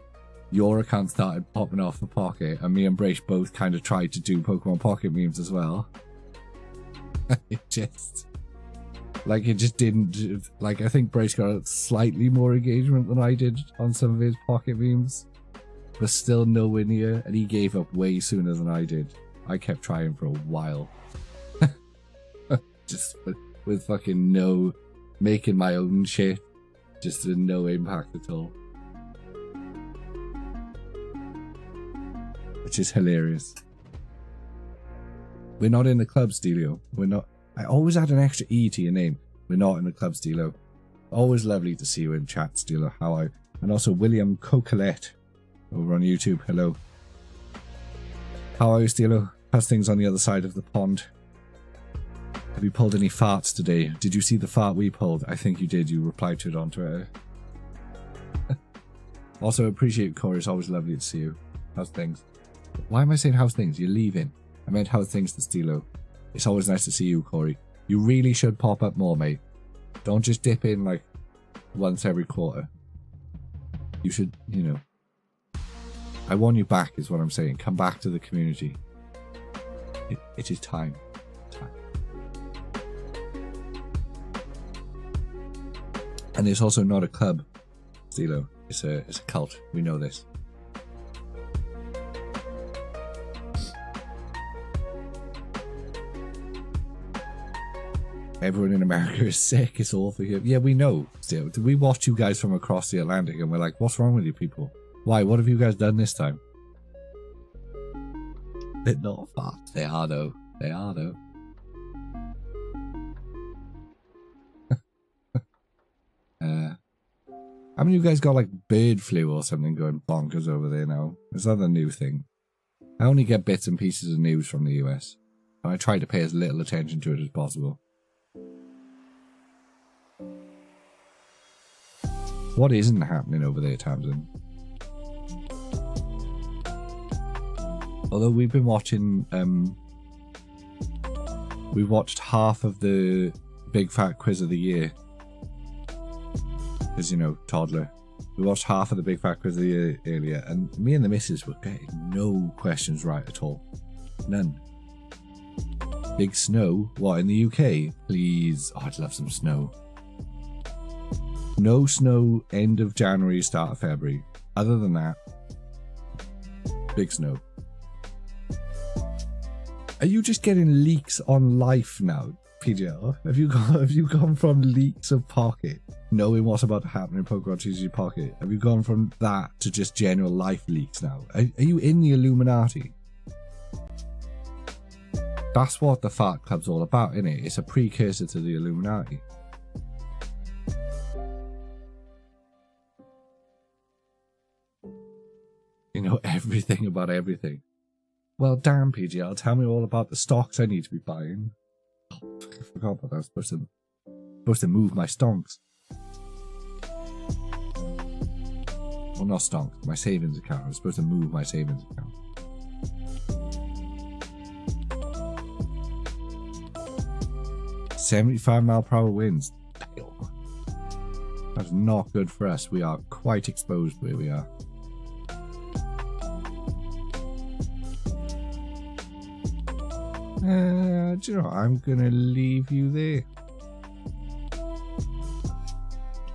your account started popping off for Pocket, and me and Brace both kind of tried to do Pokemon Pocket memes as well. It just didn't... Like, I think Brace got slightly more engagement than I did on some of his Pocket memes. But still nowhere near. And he gave up way sooner than I did. I kept trying for a while. Just with fucking no... Making my own shit. Just with no impact at all. Which is hilarious. We're not in the club, Stelio. We're not... I always add an extra E to your name. We're not in the club, Stelo. Always lovely to see you in chat, Stelo. How are you? And also William Coquelette over on YouTube. Hello. How are you, Stelo? How's things on the other side of the pond? Have you pulled any farts today? Did you see the fart we pulled? I think you did. You replied to it on Twitter. Also, appreciate Corey. It's always lovely to see you. How's things? Why am I saying how's things? You're leaving. I meant how's things to Stelo. It's always nice to see you, Corey. You really should pop up more, mate. Don't just dip in like once every quarter. You should, you know. I want you back is what I'm saying. Come back to the community. It is time. And it's also not a club, Stelo. It's a cult. We know this. Everyone in America is sick. It's awful here. Yeah, we know. Still, we watch you guys from across the Atlantic, and we're like, "What's wrong with you people? Why? What have you guys done this time?" They're not fat. They are though. They are though. How many of you guys got like bird flu or something going bonkers over there now? Is that a new thing? I only get bits and pieces of news from the US, and I try to pay as little attention to it as possible. What isn't happening over there, Tamsin? Although we've been watching, we watched half of the Big Fat Quiz of the Year. As you know, toddler. We watched half of the Big Fat Quiz of the Year earlier, and me and the missus were getting no questions right at all. None. Big snow? What, in the UK? Please. Oh, I'd love some snow. No snow end of January, start of February. Other than that, big snow. Are you just getting leaks on life now, PGL? Have you gone from leaks of Pocket, knowing what's about to happen in Pokemon TCG Pocket? Have you gone from that to just general life leaks now? Are you in the Illuminati? That's what the Fart Club's all about, isn't it? It's a precursor to the Illuminati. You know everything about everything. Well, damn, PGL, tell me all about the stocks I need to be buying. Oh, I forgot about that. I was supposed to move my stonks. Well, not stonks, my savings account. I was supposed to move my savings account. $75-mile-per-hour winds. That's not good for us. We are quite exposed where we are. Do you know, I'm gonna leave you there.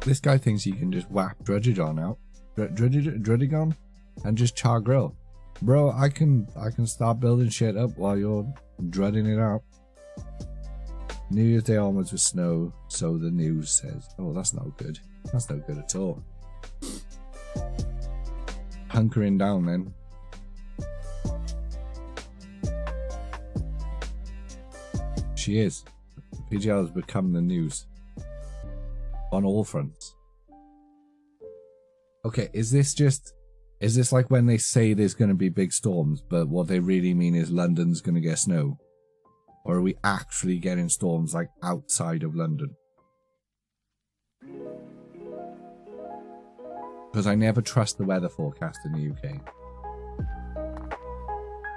This guy thinks he can just whap Druddigon out. Druddigon? and just char grill. Bro, I can start building shit up while you're dreading it out. New Year's Day onwards with snow, so the news says. Oh, that's not good. That's not good at all. Hunkering down then. She is. PGL has become the news. On all fronts. Okay, is this like when they say there's going to be big storms, but what they really mean is London's going to get snow? Or are we actually getting storms like outside of London? Because I never trust the weather forecast in the UK.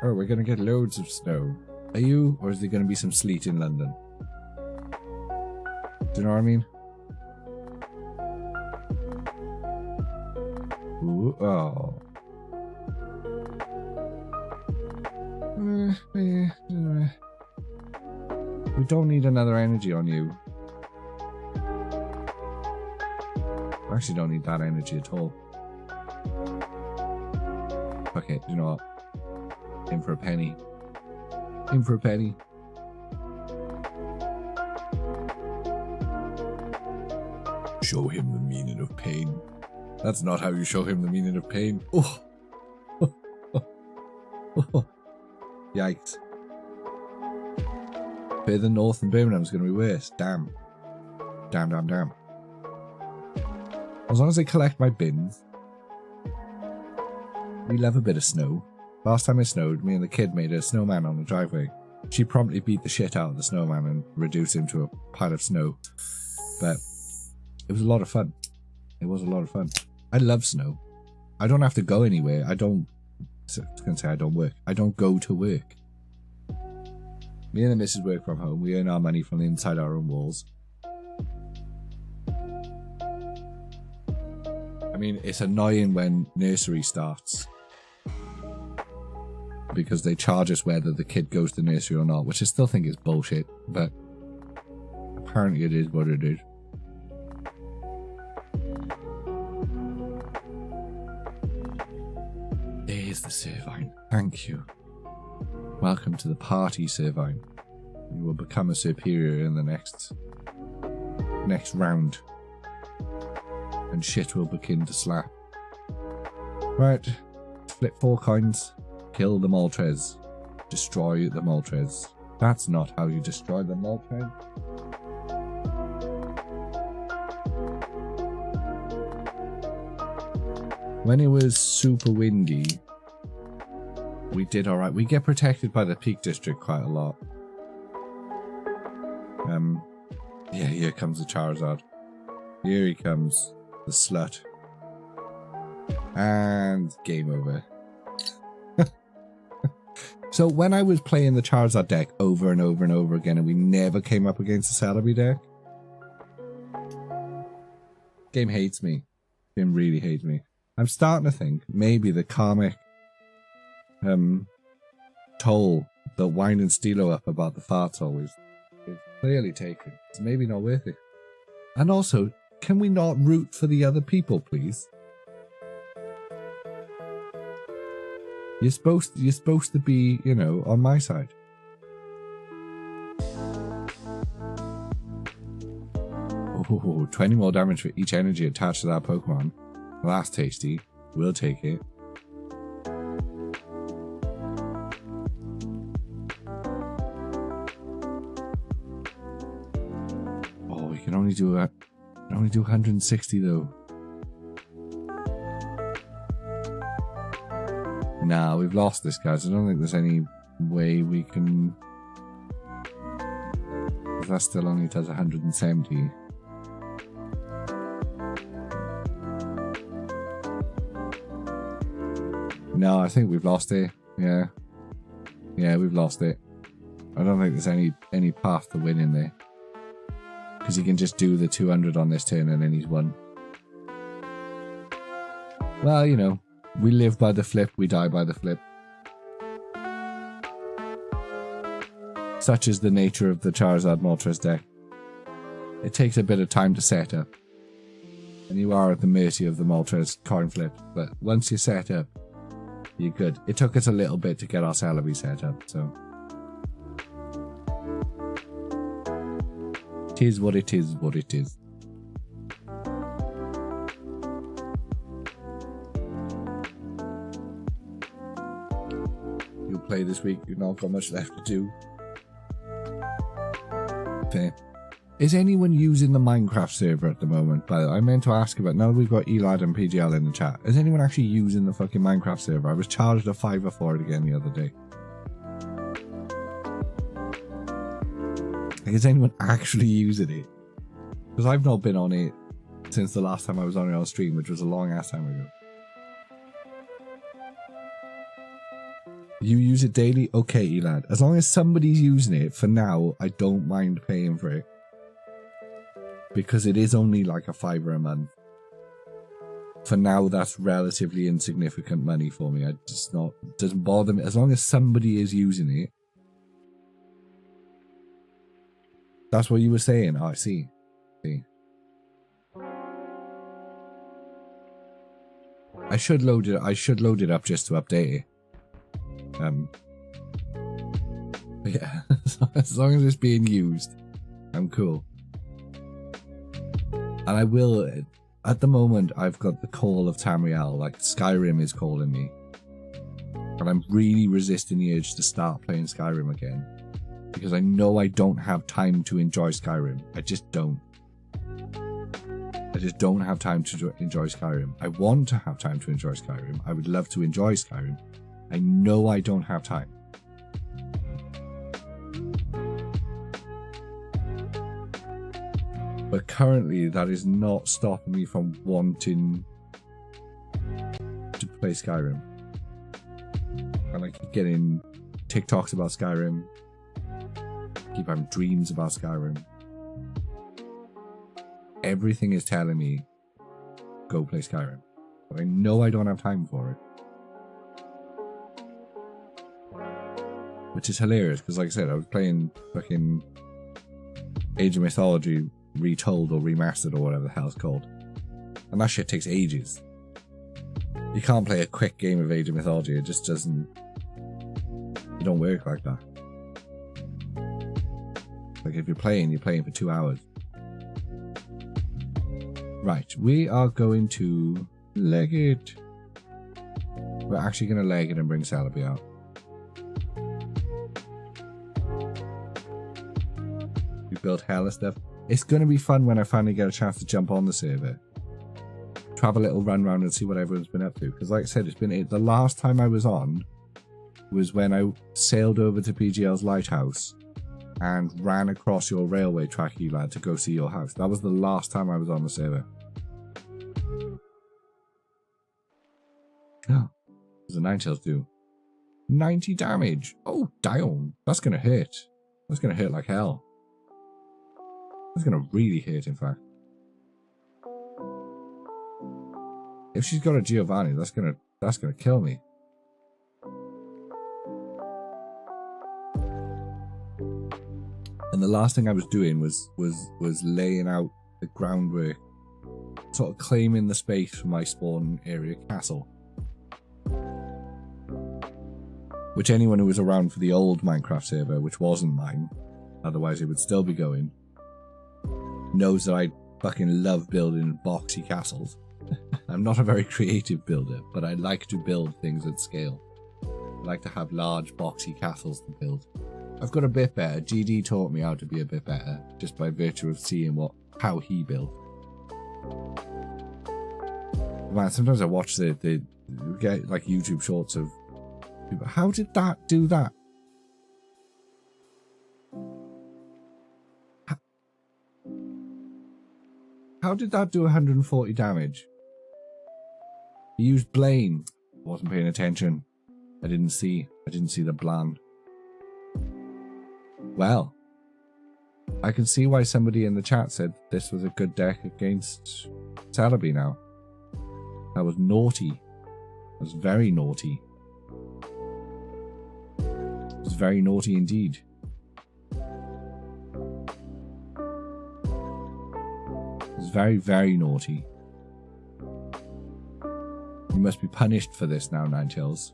Oh, we're going to get loads of snow. Are you? Or is there going to be some sleet in London? Do you know what I mean? Ooh, oh. We don't need another energy on you. I actually don't need that energy at all. Okay, you know what? In for a penny. In for a penny. Show him the meaning of pain. That's not how you show him the meaning of pain. Oh. Yikes. Further north than Birmingham's going to be worse. Damn. Damn, damn, damn. As long as they collect my bins. We love a bit of snow. Last time it snowed, me and the kid made a snowman on the driveway. She promptly beat the shit out of the snowman and reduced him to a pile of snow. But it was a lot of fun. It was a lot of fun. I love snow. I don't have to go anywhere. I was going to say I don't work. I don't go to work. Me and the missus work from home. We earn our money from the inside our own walls. I mean, it's annoying when nursery starts. Because they charge us whether the kid goes to nursery or not. Which I still think is bullshit. But apparently it is what it is. There's the Servine. Thank you. Welcome to the party, Servine. You will become a superior in the next round. And shit will begin to slap. Right. Flip 4 coins. Kill the Moltres. Destroy the Moltres. That's not how you destroy the Moltres. When it was super windy, we did alright. We get protected by the Peak District quite a lot. Yeah, here comes the Charizard. Here he comes. The slut. And game over. So when I was playing the Charizard deck over and over and over again and we never came up against the Celebi deck, game hates me. Game really hates me. I'm starting to think maybe the karmic toll that winding Stilo up about the farts always is clearly taken. It's maybe not worth it. And also, can we not root for the other people, please? You're supposed to be, you know, on my side. Oh, 20 more damage for each energy attached to that Pokemon. Well, that's tasty. We'll take it. Oh, we can only do 160 though. Nah, we've lost this, guys. I don't think there's any way we can. That still only does 170. No, I think we've lost it. Yeah. Yeah, we've lost it. I don't think there's any path to winning there. Because he can just do the 200 on this turn and then he's won. Well, you know, we live by the flip, we die by the flip. Such is the nature of the Charizard Moltres deck. It takes a bit of time to set up. And you are at the mercy of the Moltres coin flip. But once you're set up, You're good. It took us a little bit to get our Celebi set up, so. It is what it is, what it is. You'll play this week, you've not got much left to do. Fair. Is anyone using the Minecraft server at the moment? By the way, I meant to ask about, now we've got Elad and PGL in the chat. Is anyone actually using the fucking Minecraft server? I was charged a $5 for it again the other day. Like, is anyone actually using it? Because I've not been on it since the last time I was on it on stream, which was a long ass time ago. You use it daily? Okay, Elad. As long as somebody's using it, for now, I don't mind paying for it. Because it is only like a $5 a month. For now, that's relatively insignificant money for me. It doesn't bother me. As long as somebody is using it. That's what you were saying. Oh, I see. I should load it up just to update it. Yeah. As long as it's being used, I'm cool. And I will, at the moment, I've got the call of Tamriel, like Skyrim is calling me. And I'm really resisting the urge to start playing Skyrim again. Because I know I don't have time to enjoy Skyrim. I just don't. I just don't have time to enjoy Skyrim. I want to have time to enjoy Skyrim. I would love to enjoy Skyrim. I know I don't have time. But currently, that is not stopping me from wanting to play Skyrim. And I keep getting TikToks about Skyrim. Keep having dreams about Skyrim. Everything is telling me, go play Skyrim. But I know I don't have time for it. Which is hilarious, because like I said, I was playing fucking Age of Mythology Retold or Remastered or whatever the hell it's called. And that shit takes ages. You can't play a quick game of Age of Mythology, it just doesn't... It don't work like that. Like if you're playing for 2 hours. Right, we are going to leg it. We're actually going to leg it and bring Celebi out. We build hella stuff. It's going to be fun when I finally get a chance to jump on the server. To have a little run around and see what everyone's been up to. Because like I said, the last time I was on was when I sailed over to PGL's lighthouse and ran across your railway track, Elad, to go see your house. That was the last time I was on the server. Oh, there's a Ninetales do 90 damage. Oh, damn. That's going to hurt. That's going to hurt like hell. That's going to really hurt, in fact. If she's got a Giovanni, that's going to kill me. And the last thing I was doing was laying out the groundwork, sort of claiming the space for my spawn area castle. Which anyone who was around for the old Minecraft server, which wasn't mine, otherwise it would still be going, knows that I fucking love building boxy castles. I'm not a very creative builder, but I like to build things at scale. I like to have large boxy castles to build. I've got a bit better. GD taught me how to be a bit better, just by virtue of seeing how he built. Man, sometimes I watch the get like YouTube shorts of people. How did that do that? How did that do 140 damage? He used Blaine. Wasn't paying attention. I didn't see the plan. Well, I can see why somebody in the chat said this was a good deck against Celebi now. That was naughty. That was very naughty. It was very naughty indeed. It was very, very naughty. You must be punished for this now, Ninetales.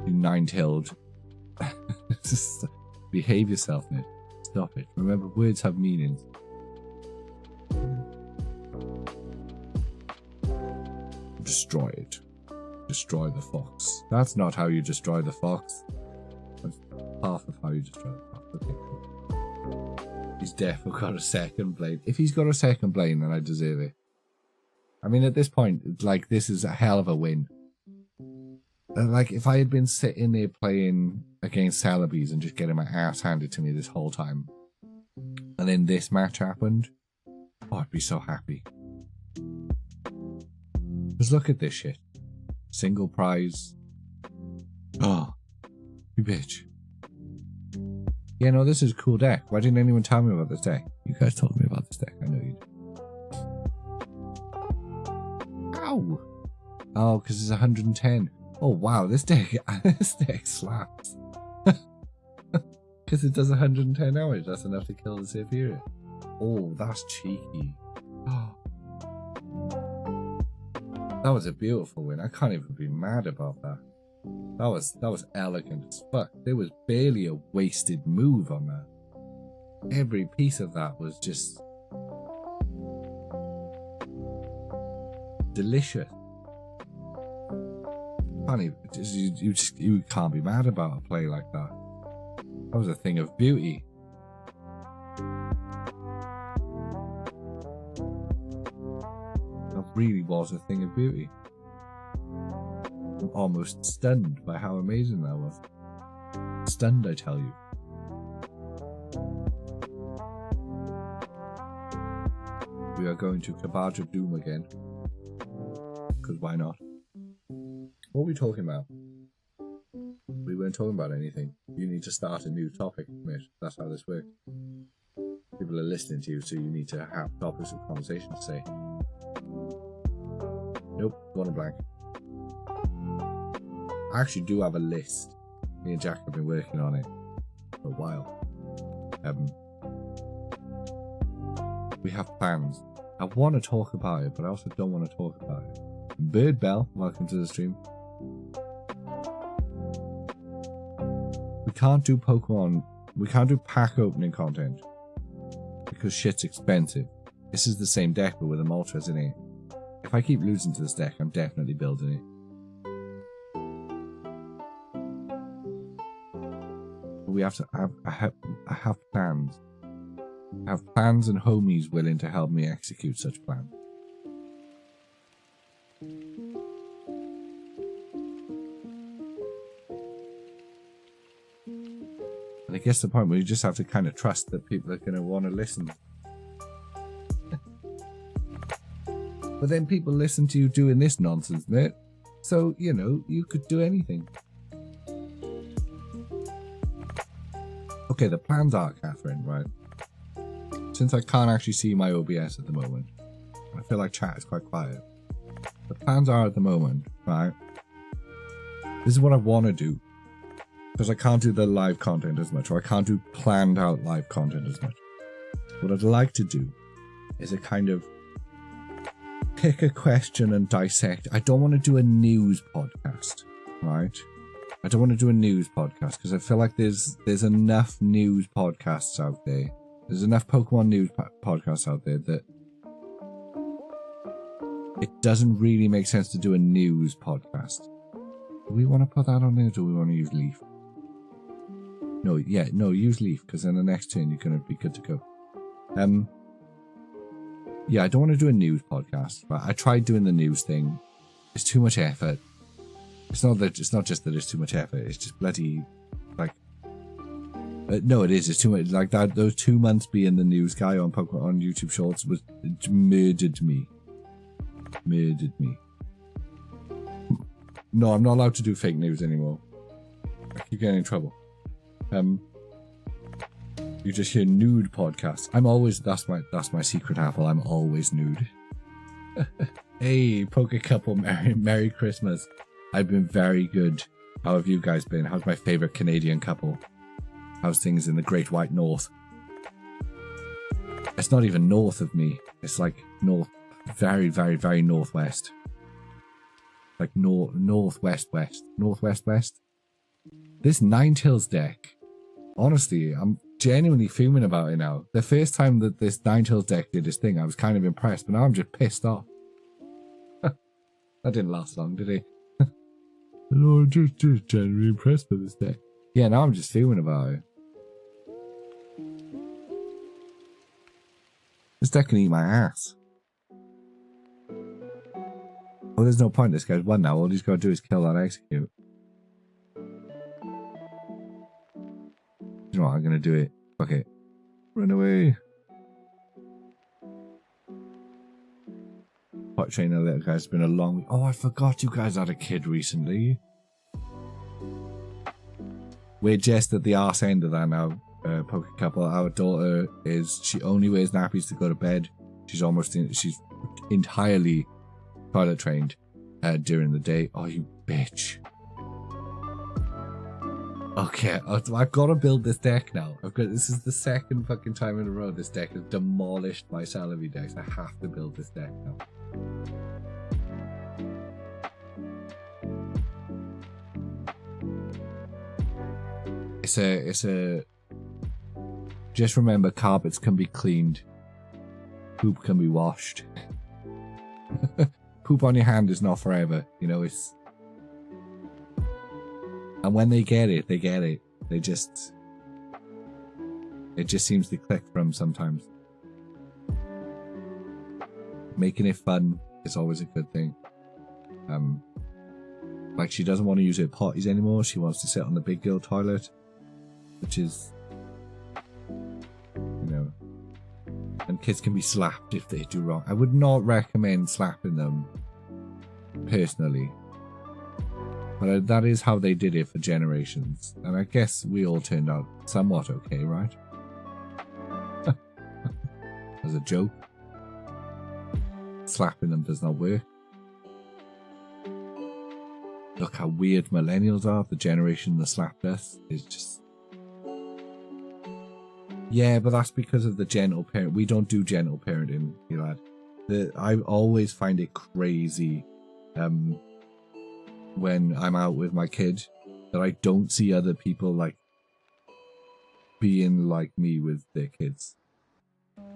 You nine-tailed. Just behave yourself, Ned. Stop it. Remember, words have meanings. Destroy it. Destroy the fox. That's not how you destroy the fox. That's half of how you destroy the fox. Okay, cool. He's definitely got a second blade. If he's got a second blade, then I deserve it. I mean, at this point, like, this is a hell of a win. Like, if I had been sitting there playing against Celebes and just getting my ass handed to me this whole time, and then this match happened, oh, I'd be so happy. Just look at this shit. Single prize. Oh, you bitch. Yeah, no, this is a cool deck. Why didn't anyone tell me about this deck? You guys told me about this deck. I know you did. Ow! Oh, because it's 110. Oh, wow, this deck slaps. Because it does 110 damage. That's enough to kill the Superior. Oh, that's cheeky. Oh. That was a beautiful win. I can't even be mad about that. That was elegant as fuck. There was barely a wasted move on that. Every piece of that was just delicious. You can't be mad about a play like that. That was a thing of beauty. That really was a thing of beauty. I'm almost stunned by how amazing that was. Stunned, I tell you. We are going to Cabbage of Doom again. Because why not? What are we talking about? We weren't talking about anything. You need to start a new topic, mate. That's how this works. People are listening to you, so you need to have topics of conversation to say. Nope, gone blank. I actually do have a list. Me and Jack have been working on it for a while. We have plans. I want to talk about it, but I also don't want to talk about it. Bird Bell, welcome to the stream. We can't do Pokemon. We can't do pack opening content because shit's expensive. This is the same deck, but with a Moltres in it. If I keep losing to this deck, I'm definitely building it. We have to. I have plans. I have plans and homies willing to help me execute such plans. And I guess the point where you just have to kind of trust that people are going to want to listen. But then people listen to you doing this nonsense, mate. So, you know, you could do anything. Okay, the plans are, Catherine, right? Since I can't actually see my OBS at the moment, I feel like chat is quite quiet. The plans are at the moment, right? This is what I want to do. Because I can't do the live content as much, or I can't do planned out live content as much. What I'd like to do is a kind of pick a question and dissect. I don't want to do a news podcast, right? I don't want to do a news podcast because I feel like there's enough news podcasts out there. There's enough Pokemon news podcasts out there that it doesn't really make sense to do a news podcast. Do we want to put that on there, or do we want to use Leaf? No, yeah, no, use Leaf, because then the next turn you're going to be good to go. Yeah, I don't want to do a news podcast, but I tried doing the news thing. It's too much effort. It's not just that it's too much effort. It's just bloody, like, no, it is. It's too much. Like that. Those 2 months being the news guy on Pokemon on YouTube Shorts was murdered me. Murdered me. No, I'm not allowed to do fake news anymore. I keep getting in trouble. You just hear nude podcasts. I'm always that's my secret apple. I'm always nude. Hey, Poke Couple, Merry Christmas. I've been very good. How have you guys been? How's my favorite Canadian couple? How's things in the Great White North? It's not even north of me. It's like north, very, very, very northwest. like northwest. This Ninetales deck, honestly, I'm genuinely fuming about it now. The first time that this Ninetales deck did this thing, I was kind of impressed, but now I'm just pissed off. That didn't last long, did it? No, I'm just genuinely impressed with this deck. Yeah, now I'm just fuming about it. This deck can eat my ass. Oh, there's no point. This guy's won now. All he's got to do is kill that execute. You know what? I'm going to do it. Okay. Run away. Hot trainer little guy's been a long... Oh, I forgot you guys had a kid recently. We're just at the arse end of that now, Poke Couple. Our daughter is... She only wears nappies to go to bed. She's she's entirely toilet trained during the day. Oh, you bitch. Okay, I've got to build this deck now. This is the second fucking time in a row this deck has demolished my Celebi decks. I have to build this deck now. It's a... Just remember, carpets can be cleaned. Poop can be washed. Poop on your hand is not forever. You know, it's... And when they get it, they get it. They just... It just seems to click for them sometimes. Making it fun is always a good thing. Like, she doesn't want to use her potties anymore. She wants to sit on the big girl toilet. Which is... You know... And kids can be slapped if they do wrong. I would not recommend slapping them, personally. But that is how they did it for generations. And I guess we all turned out somewhat okay, right? As a joke. Slapping them does not work. Look how weird millennials are. The generation that slapped us is just... Yeah, but that's because of the gentle parent. We don't do gentle parenting, you lad. I always find it crazy when I'm out with my kid that I don't see other people like being like me with their kids.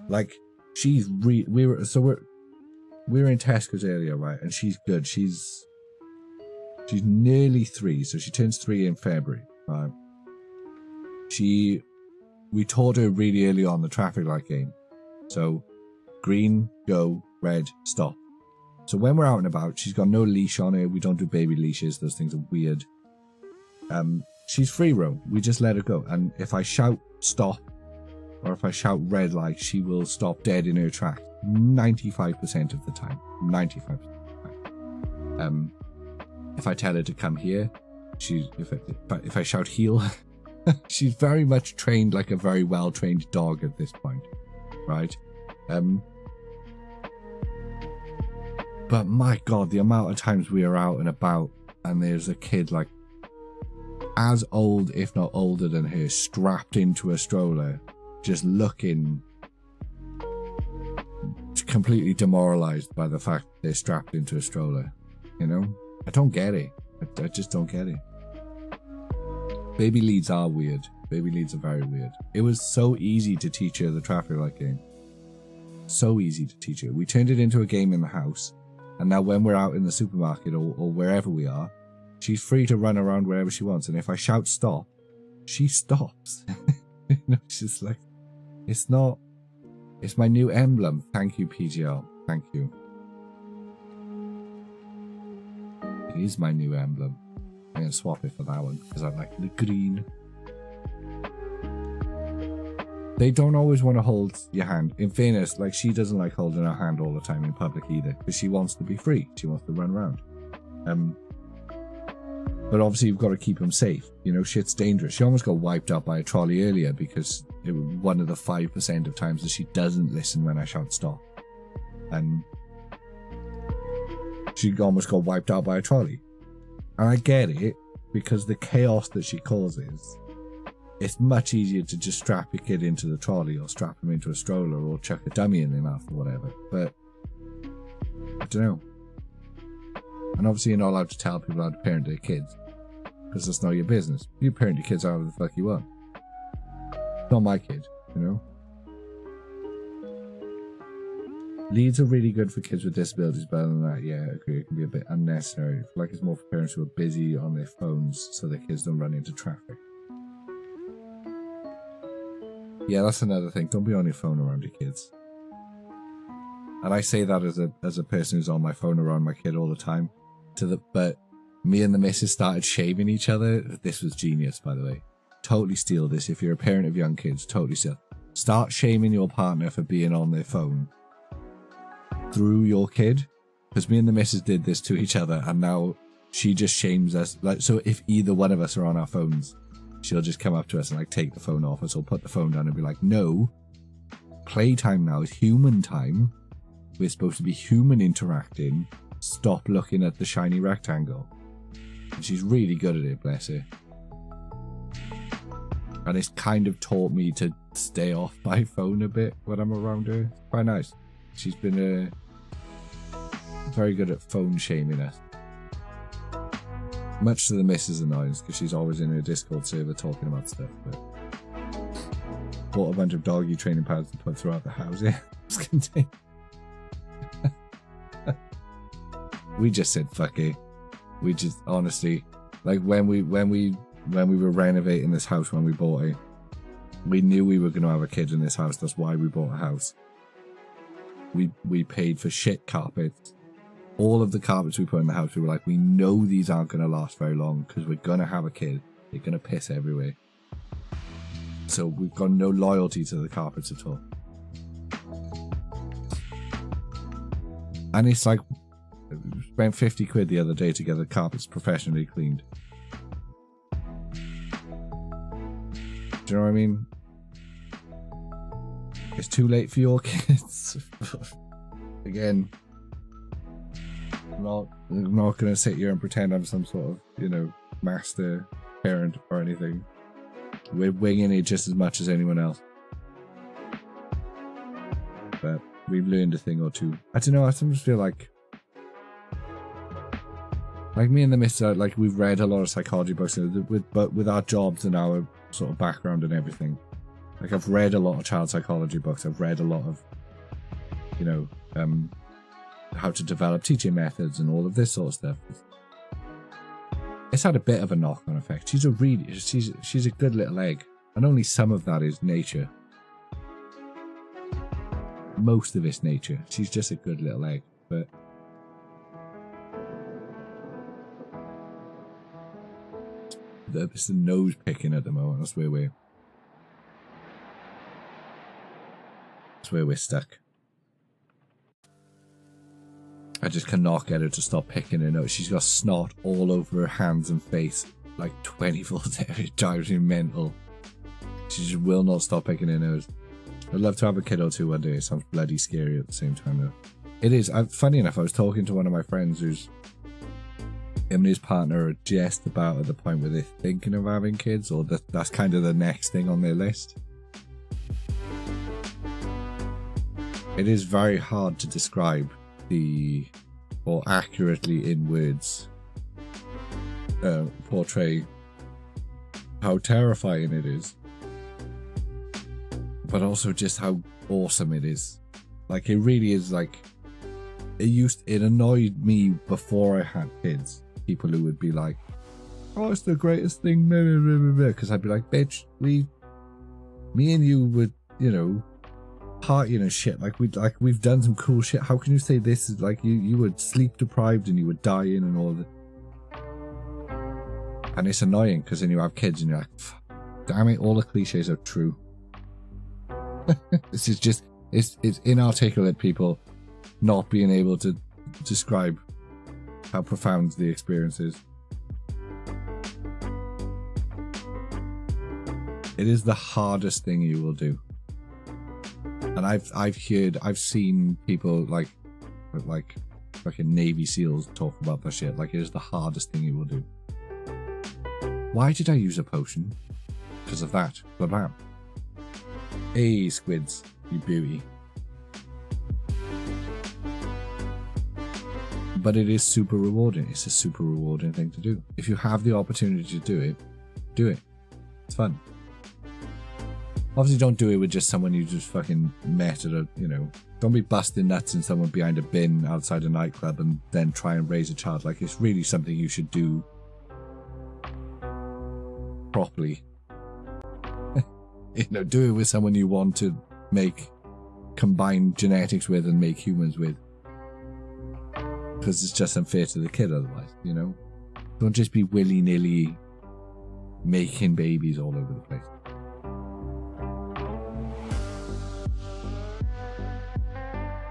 Like, she's we were in Tesco's earlier, right? And she's good. She's nearly 3, so she turns 3 in February. Right? We taught her really early on the traffic light game. So, green, go, red, stop. So when we're out and about, she's got no leash on her. We don't do baby leashes. Those things are weird. She's free roam. We just let her go. And if I shout stop, or if I shout red light, she will stop dead in her track. 95% of the time. 95% of the time. If I tell her to come here, if I shout heel, she's very much trained like a very well-trained dog at this point, right? But my God, the amount of times we are out and about and there's a kid like as old, if not older than her, strapped into a stroller, just looking completely demoralized by the fact they're strapped into a stroller. You know? I don't get it. I just don't get it. Baby leads are weird. Baby leads are very weird. It was so easy to teach her the traffic light game. So easy to teach her. We turned it into a game in the house. And now when we're out in the supermarket or wherever we are, she's free to run around wherever she wants. And if I shout stop, she stops. You know, she's like, it's not... It's my new emblem. Thank you, PGL. Thank you. It is my new emblem. I'm going to swap it for that one because I like the green. They don't always want to hold your hand. In fairness, like, she doesn't like holding her hand all the time in public either because she wants to be free. She wants to run around. But obviously you've got to keep them safe. You know, shit's dangerous. She almost got wiped out by a trolley earlier because it was one of the 5% of times that she doesn't listen when I shout stop. And she almost got wiped out by a trolley. And I get it, because the chaos that she causes, it's much easier to just strap your kid into the trolley or strap him into a stroller or chuck a dummy in their mouth or whatever. But I don't know. And obviously you're not allowed to tell people how to parent their kids, because that's not your business. You parent your kids however the fuck you want. Not my kid, you know? Leads are really good for kids with disabilities, but other than that, yeah, I agree, it can be a bit unnecessary. I feel like it's more for parents who are busy on their phones so their kids don't run into traffic. Yeah, that's another thing. Don't be on your phone around your kids. And I say that as a person who's on my phone around my kid all the time. But me and the missus started shaming each other. This was genius, by the way. Totally steal this. If you're a parent of young kids, totally steal. Start shaming your partner for being on their phone through your kid. Because me and the missus did this to each other, and now she just shames us. Like, so if either one of us are on our phones, she'll just come up to us and like take the phone off us or put the phone down and be like, no, playtime now is human time. We're supposed to be human interacting. Stop looking at the shiny rectangle. And she's really good at it, bless her. And it's kind of taught me to stay off my phone a bit when I'm around her. It's quite nice. She's been very good at phone shaming us. Much to the missus' annoyance, because she's always in her Discord server talking about stuff. But bought a bunch of doggy training pads to put throughout the house. Yeah, we just said fuck it. We just honestly, like when we were renovating this house when we bought it, we knew we were going to have a kid in this house. That's why we bought a house. We paid for shit carpets. All of the carpets we put in the house, we were like, we know these aren't going to last very long because we're going to have a kid. They're going to piss everywhere. So we've got no loyalty to the carpets at all. And it's like, we spent 50 quid the other day to get the carpets professionally cleaned. Do you know what I mean? It's too late for your kids. Again, I'm not going to sit here and pretend I'm some sort of, you know, master parent or anything. We're winging it just as much as anyone else. But we've learned a thing or two. I don't know, I sometimes feel like me and the missus, like we've read a lot of psychology books, but with our jobs and our sort of background and everything. Like I've read a lot of child psychology books. I've read a lot of, you know, how to develop teaching methods and all of this sort of stuff. It's had a bit of a knock-on effect. She's a good little egg, and only some of that is nature. Most of it's nature. She's just a good little egg, but it's the nose picking at the moment. That's where we're stuck. I just cannot get her to stop picking her nose. She's got snot all over her hands and face, like 24/7. It drives me mental. She just will not stop picking her nose. I'd love to have a kid or two one day. It sounds bloody scary at the same time though. It is. Funny enough, I was talking to one of my friends who's him and his partner are just about at the point where they're thinking of having kids, or that's kind of the next thing on their list. It is very hard to describe or accurately in words portray how terrifying it is, but also just how awesome it is. Like it really is. Like it annoyed me before I had kids. People who would be like, "Oh, it's the greatest thing," because I'd be like, "Bitch, me and you would, you know, partying and shit. We've done some cool shit. How can you say this is like you were sleep deprived and you were dying and all that?" And it's annoying because then you have kids and you're like, damn it, all the cliches are true. This is just it's inarticulate people not being able to describe how profound the experience is. It is the hardest thing you will do. And I've seen people like fucking Navy SEALs talk about that shit. Like it is the hardest thing you will do. Why did I use a potion? Because of that. Blah blah. Hey squids, you beauty. But it is super rewarding. It's a super rewarding thing to do. If you have the opportunity to do it, do it. It's fun. Obviously, don't do it with just someone you just fucking met at a, you know, don't be busting nuts in someone behind a bin outside a nightclub and then try and raise a child. Like, it's really something you should do properly. You know, do it with someone you want to combine genetics with and make humans with. Because it's just unfair to the kid otherwise, you know? Don't just be willy-nilly making babies all over the place.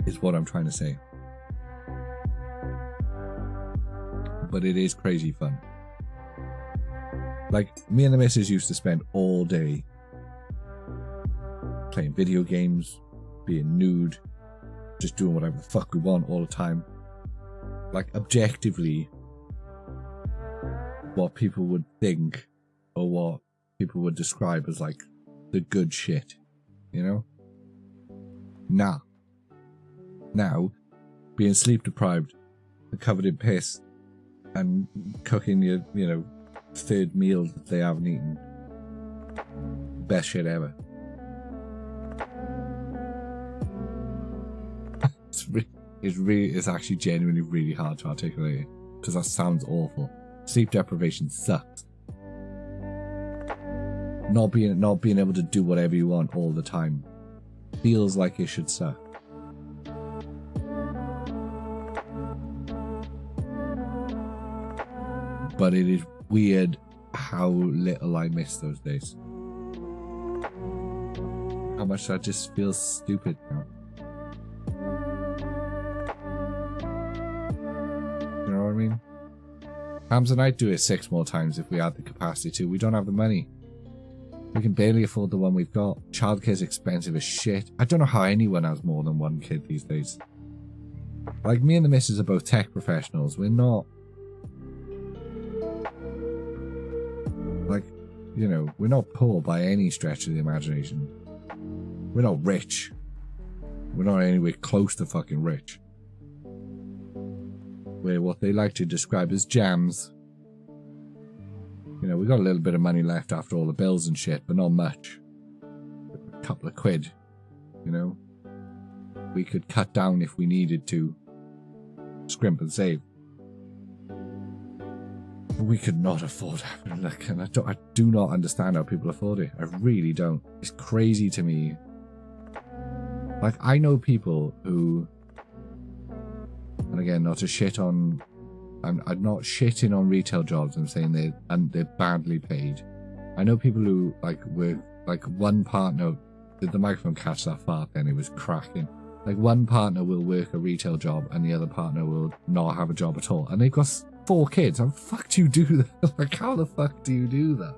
Is what I'm trying to say. But it is crazy fun. Like, me and the missus used to spend all day playing video games, being nude, just doing whatever the fuck we want all the time. Like, objectively, what people would think or what people would describe as, like, the good shit, you know? Now, being sleep deprived and covered in piss and cooking your, you know, third meal that they haven't eaten. Best shit ever. It's actually genuinely really hard to articulate because that sounds awful. Sleep deprivation sucks. Not being able to do whatever you want all the time feels like it should suck. But it is weird how little I miss those days. How much I just feel stupid now. You know what I mean? Hams and I'd do it 6 more times if we had the capacity to. We don't have the money. We can barely afford the one we've got. Childcare's expensive as shit. I don't know how anyone has more than one kid these days. Like, me and the missus are both tech professionals. We're not... Like, you know, we're not poor by any stretch of the imagination. We're not rich. We're not anywhere close to fucking rich. We're what they like to describe as jams. You know, we got a little bit of money left after all the bills and shit, but not much. A couple of quid, you know. We could cut down if we needed to. Scrimp and save. But we could not afford it. Look, and I do not understand how people afford it. I really don't. It's crazy to me. Like, I know people who... And again, not to shit on... I'm not shitting on retail jobs and saying they're badly paid. I know people who, like, work... Like, one partner... Did the microphone catch that fart then? It was cracking. Like, one partner will work a retail job and the other partner will not have a job at all. And they've got 4 kids. How the fuck do you do that? Like, how the fuck do you do that?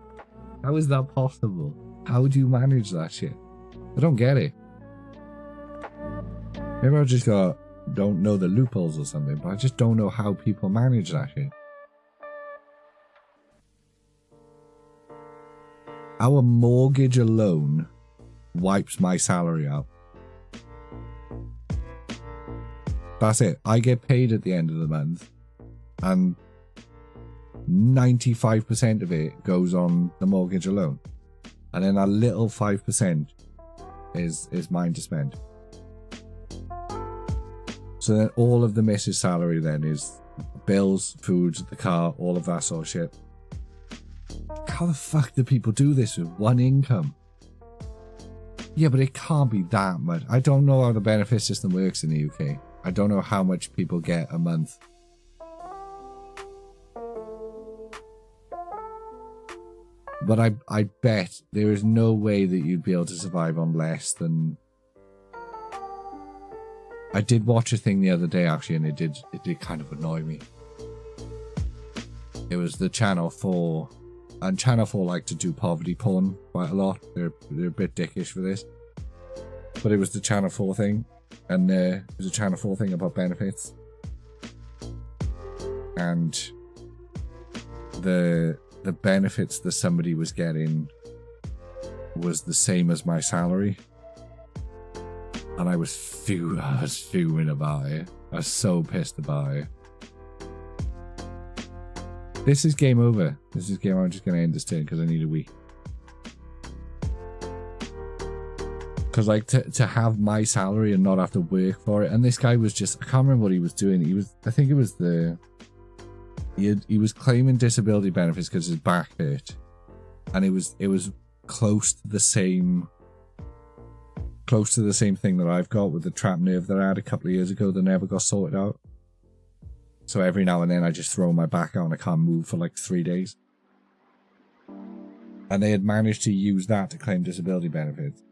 How is that possible? How do you manage that shit? I don't get it. Maybe I just don't know the loopholes or something, but I just don't know how people manage that shit. Our mortgage alone wipes my salary out. That's it. I get paid at the end of the month, and 95% of it goes on the mortgage alone, and then a little 5% is mine to spend. So then all of the missus' salary then is bills, food, the car, all of that sort of shit. How the fuck do people do this with one income? Yeah, but it can't be that much. I don't know how the benefit system works in the UK. I don't know how much people get a month. But I bet there is no way that you'd be able to survive on less than... I did watch a thing the other day actually, and it did kind of annoy me. It was the Channel 4, and Channel 4 like to do poverty porn quite a lot. They're a bit dickish for this. But it was the Channel 4 thing, and it was a Channel 4 thing about benefits. And the benefits that somebody was getting was the same as my salary. And I was fuming about it. I was so pissed about it. This is game over. This is game. I'm just going to end this turn because I need a wee. Because like to have my salary and not have to work for it. And this guy was just, I can't remember what he was doing. He was, I think it was he was claiming disability benefits because his back hurt. And it was close to the same thing that I've got with the trapped nerve that I had a couple of years ago that never got sorted out. So every now and then I just throw my back out and I can't move for like 3 days. And they had managed to use that to claim disability benefits.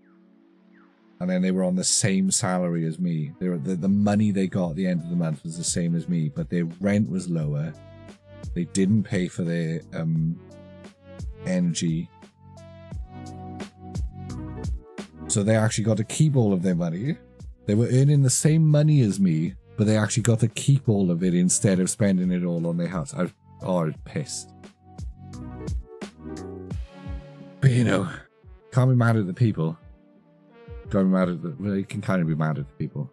And then they were on the same salary as me. They were the money they got at the end of the month was the same as me, but their rent was lower. They didn't pay for their energy. So they actually got to keep all of their money. They were earning the same money as me, but they actually got to keep all of it instead of spending it all on their house. I was pissed. But you know, can't be mad at the people. Can't be mad at the, well, you can kind of be mad at the people.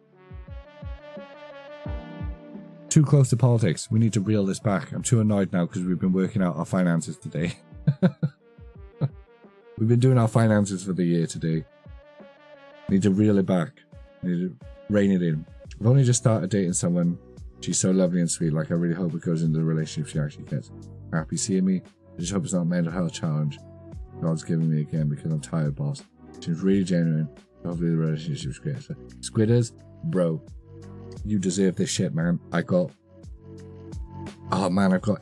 Too close to politics. We need to reel this back. I'm too annoyed now because we've been working out our finances today. We've been doing our finances for the year today. Need to reel it back. Need to rein it in. I've only just started dating someone. She's so lovely and sweet. Like, I really hope it goes into the relationship she actually gets. Happy seeing me. I just hope it's not a mental health challenge God's giving me again because I'm tired, boss. She's really genuine. Hopefully the relationship's great. So, Squidders, bro, you deserve this shit, man. I've got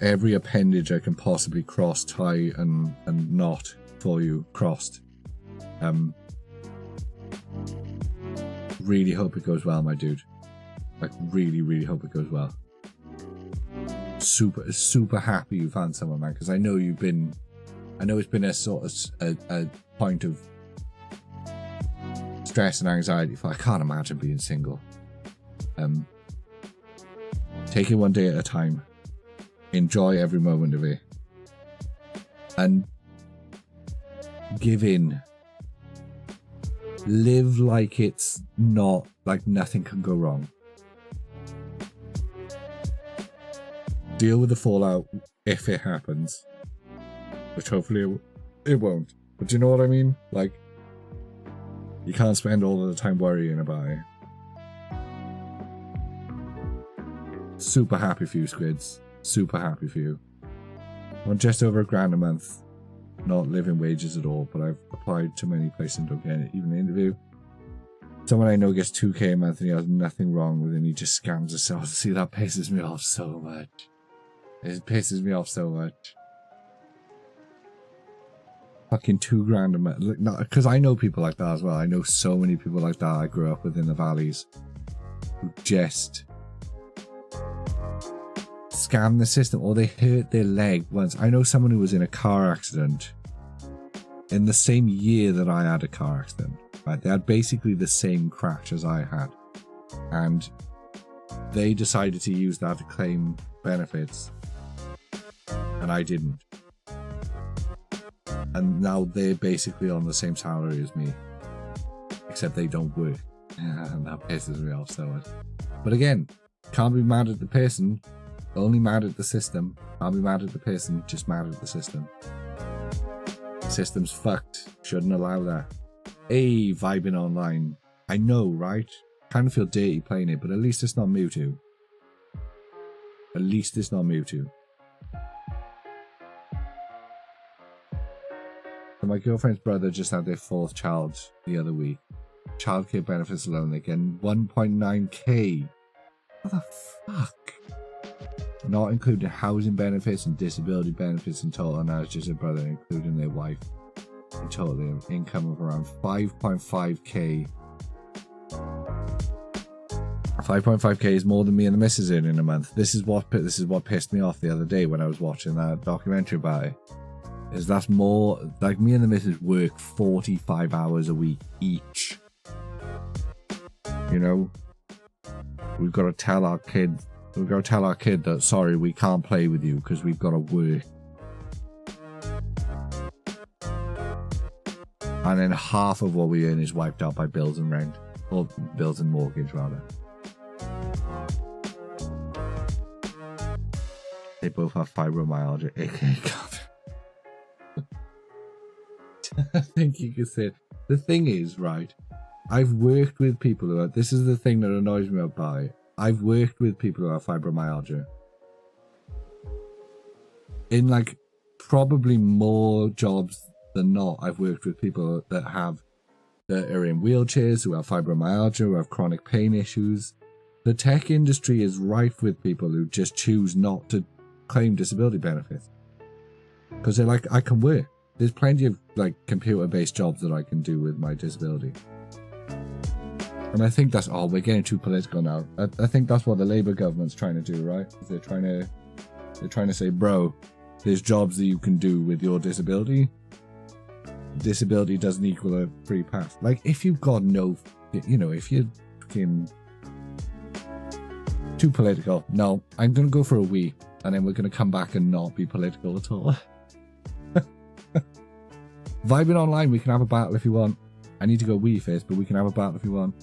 every appendage I can possibly cross, tie, and knot for you crossed. Really hope it goes well, my dude. Like, really, really hope it goes well. Super happy you found someone, man, because I know it's been a sort of a point of stress and anxiety for, I can't imagine being single. Take it one day at a time. Enjoy every moment of it. And give in. Live like it's not, like nothing can go wrong. Deal with the fallout if it happens. Which hopefully it won't. But do you know what I mean? Like, you can't spend all of the time worrying about it. Super happy for you, Squids. Super happy for you. I'm just over $1,000 a month. Not living wages at all, but I've applied to many places and don't get even an interview. Someone I know gets $2K a month and he has nothing wrong with it and he just scams himself. See, that pisses me off so much. It pisses me off so much. Fucking $2,000 a month. Look, not because I know people like that as well. I know so many people like that I grew up with in the valleys who just scam the system or they hurt their leg once. I know someone who was in a car accident in the same year that I had a car accident. Right? They had basically the same crash as I had, and they decided to use that to claim benefits, and I didn't. And now they're basically on the same salary as me, except they don't work, and that pisses me off so much. But again, can't be mad at the person. Only mad at the system. Can't be mad at the person, just mad at the system. The system's fucked. Shouldn't allow that. Hey, vibing online. I know, right? Kind of feel dirty playing it, but at least it's not Mewtwo. At least it's not Mewtwo. So my girlfriend's brother just had their 4th child the other week. Childcare benefits alone, they get 1.9k. What the fuck? Not including housing benefits and disability benefits in total. Now it's just a brother, including their wife. In total, they have income of around 5.5k. 5.5k is more than me and the missus earn in a month. This is what pissed me off the other day when I was watching that documentary about it. Is that's more, like, me and the missus work 45 hours a week each. You know, we've got to tell our kid that, sorry, we can't play with you because we've got to work. And then half of what we earn is wiped out by bills and rent. Or bills and mortgage, rather. It both have fibromyalgia, aka cough. I think you could say it. The thing is, right, I've worked with people who are, this is the thing that annoys me about it. I've worked with people who have fibromyalgia. In like probably more jobs than not, I've worked with people that are in wheelchairs, who have fibromyalgia, who have chronic pain issues. The tech industry is rife with people who just choose not to claim disability benefits. Because they're like, I can work. There's plenty of like computer-based jobs that I can do with my disability. And I think that's, we're getting too political now. I think that's what the Labour government's trying to do, right? They're trying to say, bro, there's jobs that you can do with your disability. Disability doesn't equal a free pass. Like, if you've got no, if you're fucking too political, no, I'm going to go for a wee, and then we're going to come back and not be political at all. Vibing online, we can have a battle if you want. I need to go wee first, but we can have a battle if you want.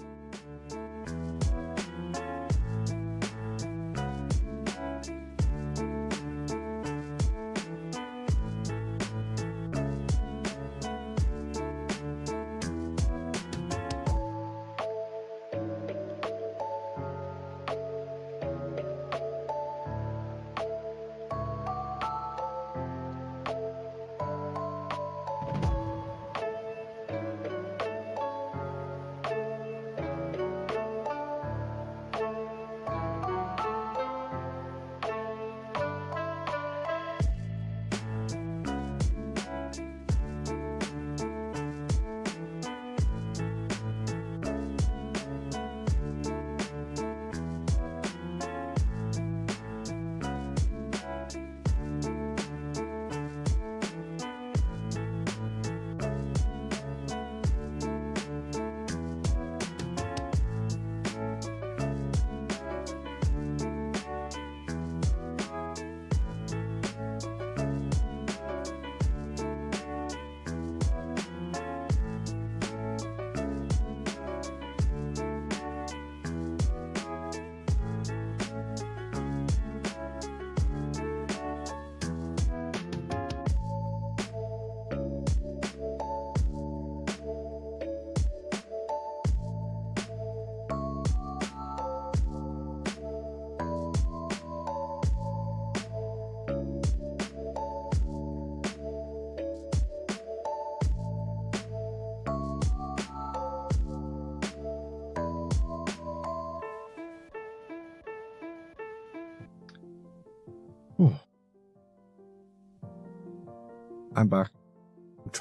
I'm back.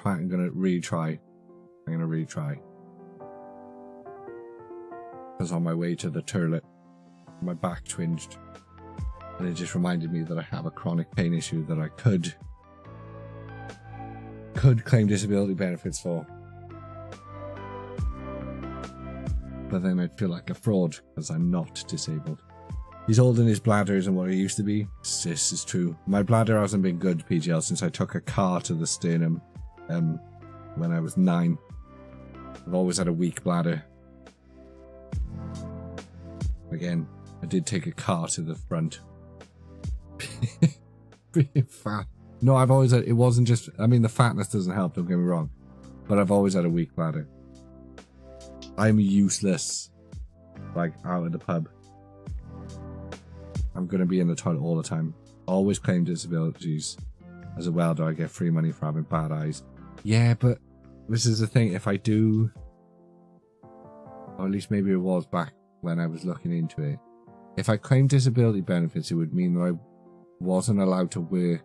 I'm gonna retry. I was on my way to the toilet. My back twinged. And it just reminded me that I have a chronic pain issue that I could claim disability benefits for. But then I'd feel like a fraud because I'm not disabled. He's holding his bladder isn't what it used to be. This is true. My bladder hasn't been good, PGL, since I took a car to the sternum when I was 9. I've always had a weak bladder. Again, I did take a car to the front. Being fat. No, I've always had, it wasn't just, I mean, the fatness doesn't help, don't get me wrong. But I've always had a weak bladder. I'm useless. Like, out of the pub. I'm going to be in the toilet all the time. Always claim disabilities. As a welder, I get free money for having bad eyes. Yeah, but this is the thing. If I do, or at least maybe it was back when I was looking into it. If I claimed disability benefits, it would mean that I wasn't allowed to work.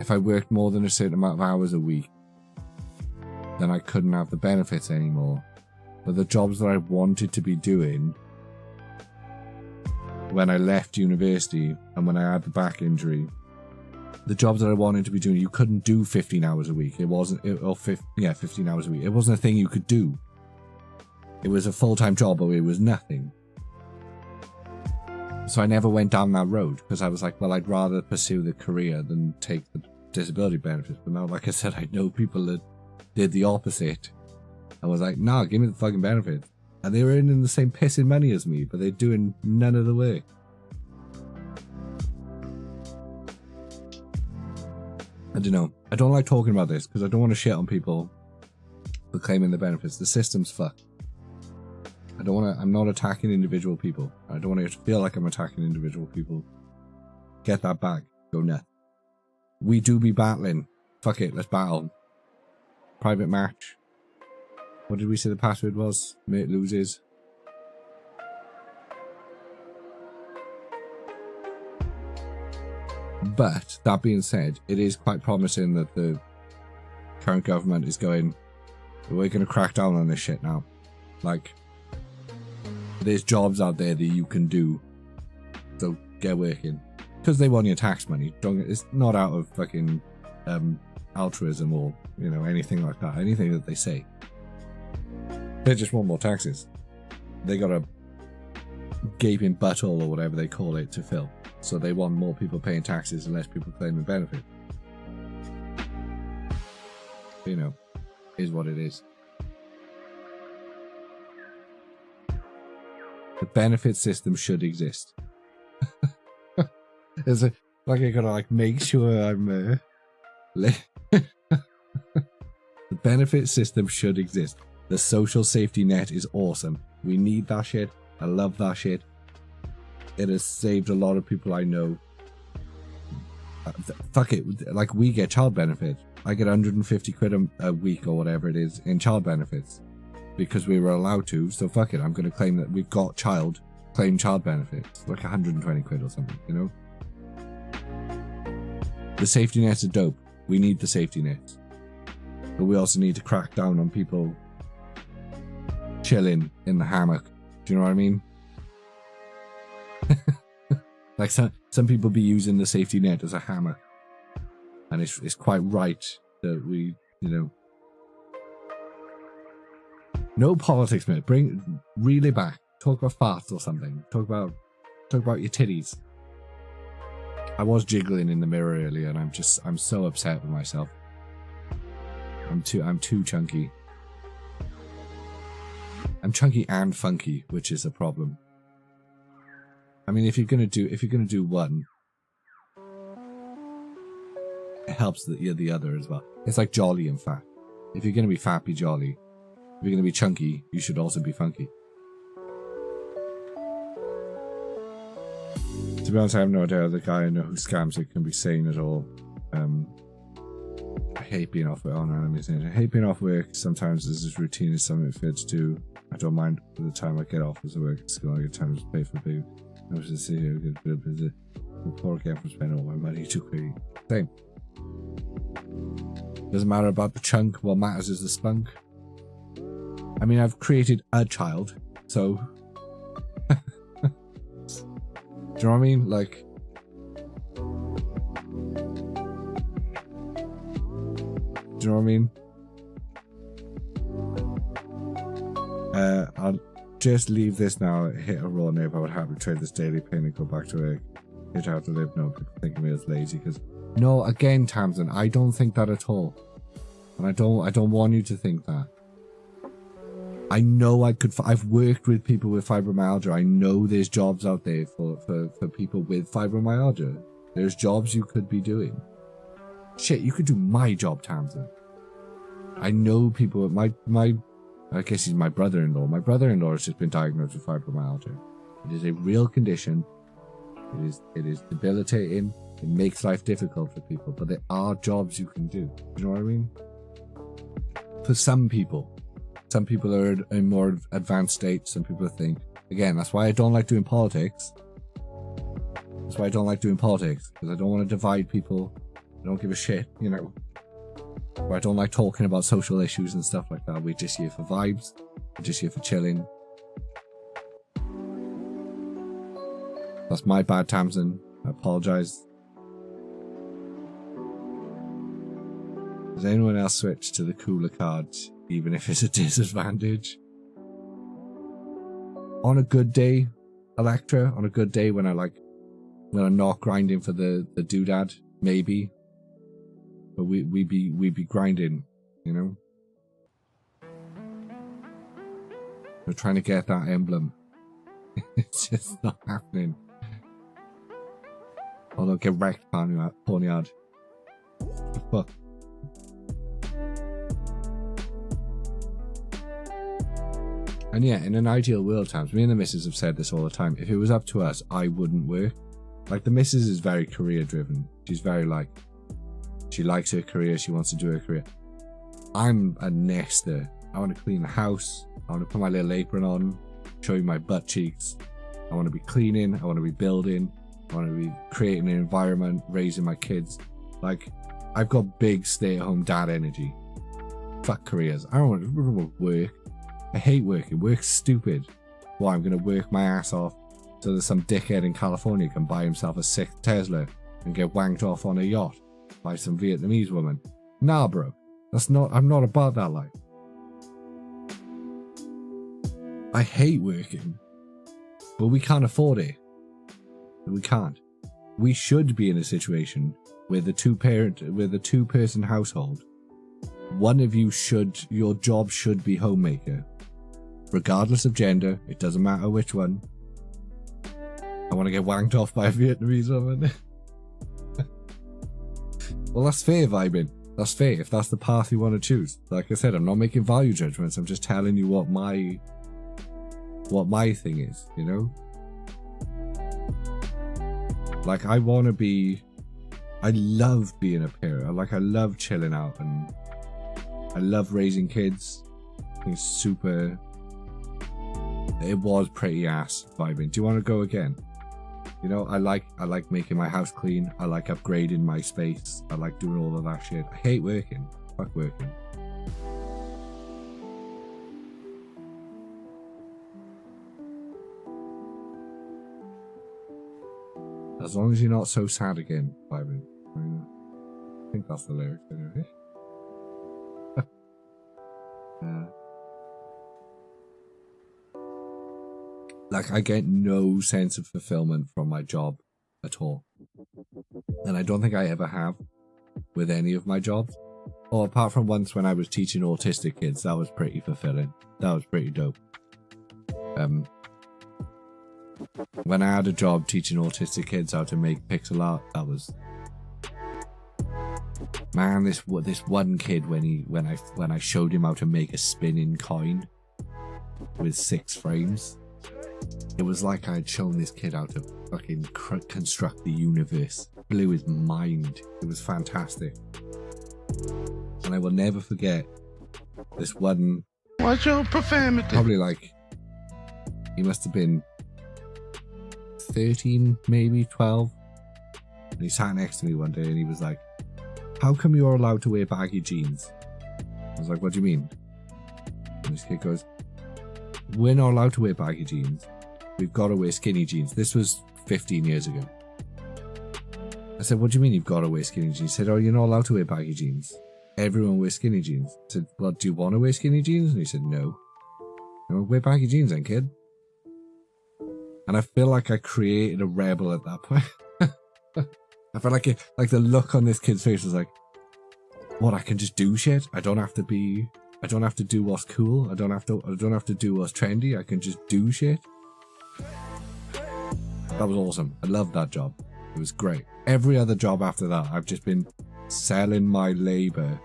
If I worked more than a certain amount of hours a week, then I couldn't have the benefits anymore. But the jobs that I wanted to be doing when I left university and when I had the back injury, the jobs that I wanted to be doing, you couldn't do 15 hours a week. It wasn't, 15 hours a week. It wasn't a thing you could do. It was a full-time job, or it was nothing. So I never went down that road because I was like, well, I'd rather pursue the career than take the disability benefits. But now, like I said, I know people that did the opposite. I was like, nah, give me the fucking benefits. And they were earning the same pissing money as me, but they're doing none of the work. I don't know. I don't like talking about this because I don't want to shit on people for claiming the benefits. The system's fucked. I don't want to. I'm not attacking individual people. I don't want to feel like I'm attacking individual people. Get that back. Go nuts. We do be battling. Fuck it. Let's battle. Private match. What did we say the password was? Mate loses. But that being said, it is quite promising that the current government is going, we're going to crack down on this shit now. Like, there's jobs out there that you can do, so get working. Because they want your tax money. It's not out of fucking altruism or, you know, anything like that. Anything that they say. They just want more taxes. They got a gaping butthole or whatever they call it to fill. So they want more people paying taxes and less people claiming benefit. You know, is what it is. The benefit system should exist. It's like I gotta like make sure I'm the benefit system should exist. The social safety net is awesome. We need that shit. I love that shit. It has saved a lot of people I know. Fuck it. Like, we get child benefit. I get 150 quid a week or whatever it is in child benefits. Because we were allowed to. So fuck it. I'm going to claim that we've got claim child benefits. Like 120 quid or something, you know? The safety nets are dope. We need the safety nets. But we also need to crack down on people chilling in the hammock. Do you know what I mean? Like some people be using the safety net as a hammer, and it's quite right that we, you know, no politics, mate. Reel it back. Talk about farts or something. Talk about your titties. I was jiggling in the mirror earlier, and I'm so upset with myself. I'm too chunky. I'm chunky and funky, which is a problem. I mean, if you're gonna do one, it helps that you're the other as well. It's like jolly and fat. If you're gonna be fat, be jolly. If you're gonna be chunky, you should also be funky. To be honest, I have no idea the guy I know who scams it can be sane at all. I hate being off work. Oh no, let me say it. I hate being off work. Sometimes this is routine is something fit to do. I don't mind by the time I get off as I work at school. I get time to pay for food. I was just sitting here, get a bit of busy. Poor again for spending all my money too quickly. Same. Doesn't matter about the chunk. What matters is the spunk. I mean, I've created a child, so. Do you know what I mean? Like. Do you know what I mean? I'll just leave this now, hit a raw nib. I would happily trade this daily pain and go back to work. Hit how to live. No, people think of me as lazy because no, again, Tamsin, I don't think that at all. And I don't want you to think that. I know I've worked with people with fibromyalgia. I know there's jobs out there for people with fibromyalgia. There's jobs you could be doing. Shit, you could do my job, Tamsin. I know people, I guess he's my brother-in-law. My brother-in-law has just been diagnosed with fibromyalgia. It is a real condition. It is debilitating. It makes life difficult for people, but there are jobs you can do. Do you know what I mean? For some people are in a more advanced state. Some people think, again, that's why I don't like doing politics. That's why I don't like doing politics, because I don't want to divide people. I don't give a shit, you know. But I don't like talking about social issues and stuff like that. We're just here for vibes. We're just here for chilling. That's my bad, Tamsin. I apologise. Does anyone else switch to the cooler cards, even if it's a disadvantage? On a good day, Electra, on a good day when I'm not grinding for the doodad, maybe. But we be grinding, you know? We're trying to get that emblem. It's just not happening. Oh, don't get wrecked, Ponyard. fuck. And yeah, in an ideal world times, me and the missus have said this all the time. If it was up to us, I wouldn't work. Like, the missus is very career driven. She's very like, she likes her career. She wants to do her career. I'm a nester. I want to clean the house. I want to put my little apron on, show you my butt cheeks. I want to be cleaning. I want to be building. I want to be creating an environment, raising my kids. Like, I've got big stay-at-home dad energy. Fuck careers. I don't want to work. I hate working. Work's stupid. Why? I'm going to work my ass off so that some dickhead in California can buy himself a sick Tesla and get wanked off on a yacht by some Vietnamese woman. Nah, bro. That's not. I'm not about that life. I hate working, but we can't afford it. We can't. We should be in a situation where the two-person household, one of you your job should be homemaker. Regardless of gender, it doesn't matter which one. I want to get wanked off by a Vietnamese woman. Well, that's fair, vibing. That's fair if that's the path you want to choose. Like I said, I'm not making value judgments. I'm just telling you what my thing is, you know? Like, I love being a parent. Like, I love chilling out and I love raising kids. I think it's super. It was pretty ass vibing. Do you want to go again? You know, I like making my house clean. I like upgrading my space. I like doing all of that shit. I hate working. Fuck working. As long as you're not so sad again, vibing. I think that's the lyrics anyway. Like, I get no sense of fulfillment from my job at all. And I don't think I ever have with any of my jobs. Or apart from once when I was teaching autistic kids, that was pretty fulfilling. That was pretty dope. When I had a job teaching autistic kids how to make pixel art, that was... Man, this one kid, when I showed him how to make a spinning coin with 6 frames, it was like I'd shown this kid how to fucking construct the universe. It blew his mind. It was fantastic. And I will never forget this one... What's your profanity? Probably like... He must have been 13, maybe 12. And he sat next to me one day and he was like, "How come you're allowed to wear baggy jeans?" I was like, "What do you mean?" And this kid goes, "We're not allowed to wear baggy jeans. We've got to wear skinny jeans." This was 15 years ago. I said, "What do you mean you've got to wear skinny jeans?" He said, "Oh, you're not allowed to wear baggy jeans. Everyone wears skinny jeans." I said, "Well, do you want to wear skinny jeans?" And he said, "No." I went, "Wear baggy jeans then, kid." And I feel like I created a rebel at that point. I felt like the look on this kid's face was like, "What? I can just do shit. I don't have to do what's cool. I don't have to do what's trendy. I can just do shit." That was awesome. I loved that job. It was great. Every other job after that, I've just been selling my labor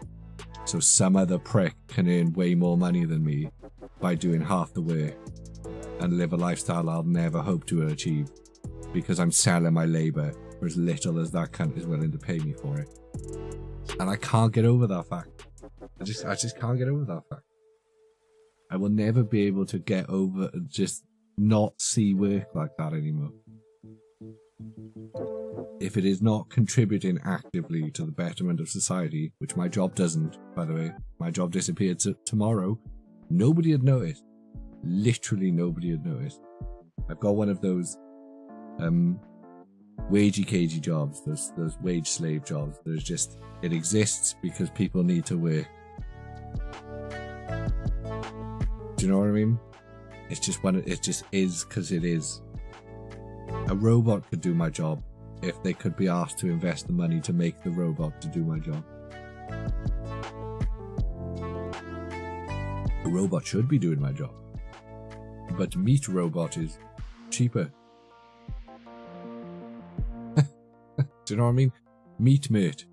so some other prick can earn way more money than me by doing half the work and live a lifestyle I'll never hope to achieve because I'm selling my labor for as little as that cunt is willing to pay me for it. And I can't get over that fact. I just can't get over that fact. I will never be able to get over, just not see work like that anymore. If it is not contributing actively to the betterment of society, which my job doesn't, by the way, my job disappeared tomorrow, nobody had noticed. Literally nobody had noticed. I've got one of those wagey cagey jobs, those wage slave jobs. There's just, it exists because people need to work. Do you know what I mean? It's just when it just is because it is. A robot could do my job if they could be asked to invest the money to make the robot to do my job. A robot should be doing my job. But meat robot is cheaper. Do you know what I mean? Meat mate.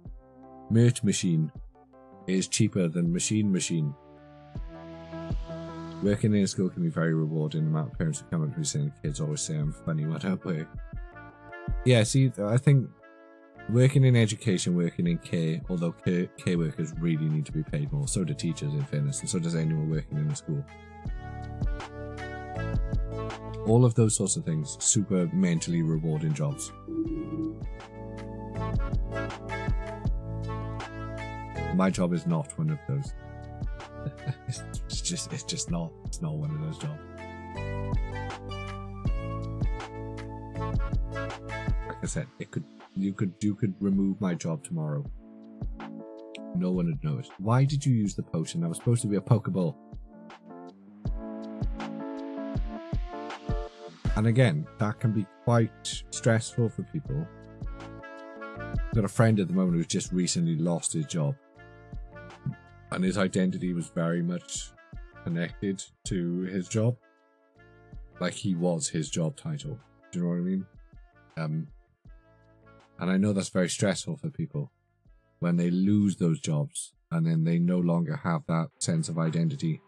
Mert machine is cheaper than machine. Working in a school can be very rewarding. The amount of parents who come up to me saying kids always say I'm funny when I work. Yeah, see, I think working in education, working in care, although care workers really need to be paid more, so do teachers in fairness, and so does anyone working in a school. All of those sorts of things, super mentally rewarding jobs. My job is not one of those. It's just not. It's not one of those jobs. Like I said, you could remove my job tomorrow. No one would know it. Why did you use the potion? That was supposed to be a Pokeball. And again, that can be quite stressful for people. I've got a friend at the moment who's just recently lost his job. And his identity was very much connected to his job. Like he was his job title. Do you know what I mean? And I know that's very stressful for people when they lose those jobs and then they no longer have that sense of identity.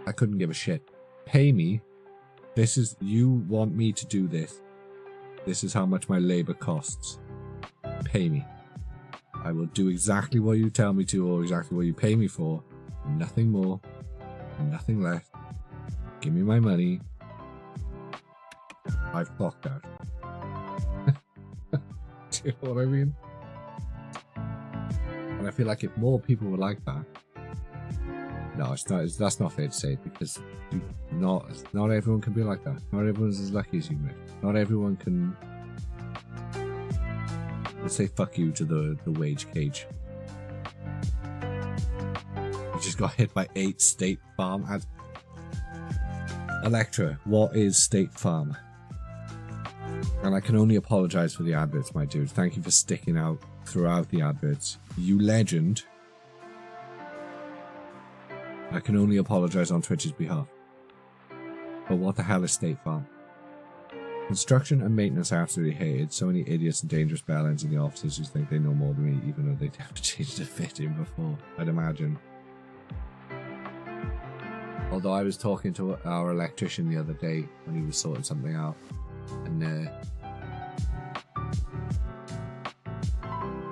I couldn't give a shit. Pay me. You want me to do this. This is how much my labor costs. Pay me. I will do exactly what you tell me to or exactly what you pay me for. Nothing more. Nothing less. Give me my money. I've clocked out. Do you know what I mean? And I feel like if more people were like that, no, it's not. That's not fair to say because not everyone can be like that. Not everyone's as lucky as you, mate. Not everyone can. Let's say fuck you to the wage cage. You just got hit by 8 State Farm ads. Electra, what is State Farm? And I can only apologise for the adverts, my dude. Thank you for sticking out throughout the adverts. You legend. I can only apologise on Twitch's behalf. But what the hell is State Farm? Construction and maintenance I absolutely hated. So many idiots and dangerous bellends in the offices who think they know more than me, even though they never changed a fit in before, I'd imagine. Although I was talking to our electrician the other day when he was sorting something out, and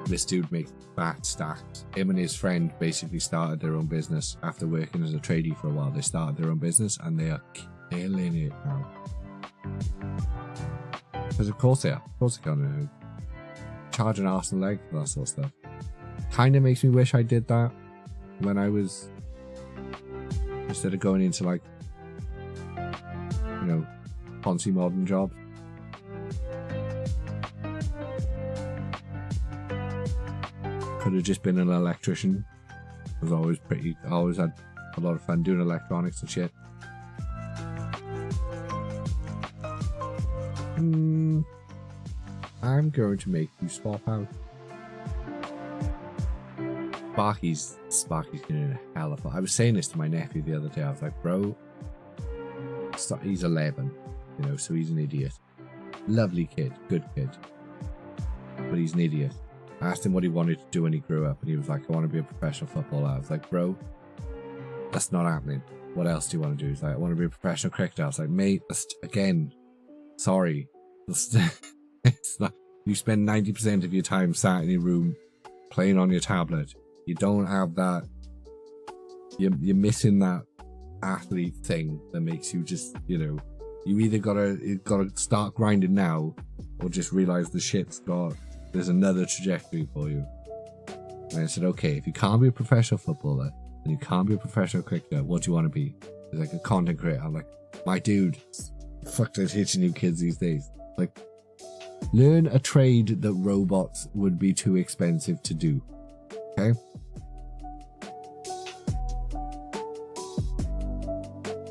this dude makes fat stacks. Him and his friend basically started their own business after working as a tradie for a while. They started their own business and they are killing it now. Because of course they are. Of course they can. Charge an arse and leg for that sort of stuff. Kind of makes me wish I did that when I was, instead of going into like, you know, fancy modern jobs. Could have just been an electrician. I always had a lot of fun doing electronics and shit. I'm going to make you swap out. Sparky's doing a hell of a... I was saying this to my nephew the other day. I was like, bro, he's 11, you know, so he's an idiot. Lovely kid, good kid. But he's an idiot. I asked him what he wanted to do when he grew up, and he was like, I want to be a professional footballer. I was like, bro, that's not happening. What else do you want to do? He's like, I want to be a professional cricketer. I was like, mate, again, sorry. It's not, you spend 90% of your time sat in your room playing on your tablet. You don't have that. You're missing that athlete thing that makes you just, you know, you either gotta start grinding now or just realize there's another trajectory for you. And I said, okay, if you can't be a professional footballer and you can't be a professional cricketer, what do you want to be? He's like, a content creator. I'm like, my dude, fuck those teaching you kids these days. Like, learn a trade that robots would be too expensive to do. Okay?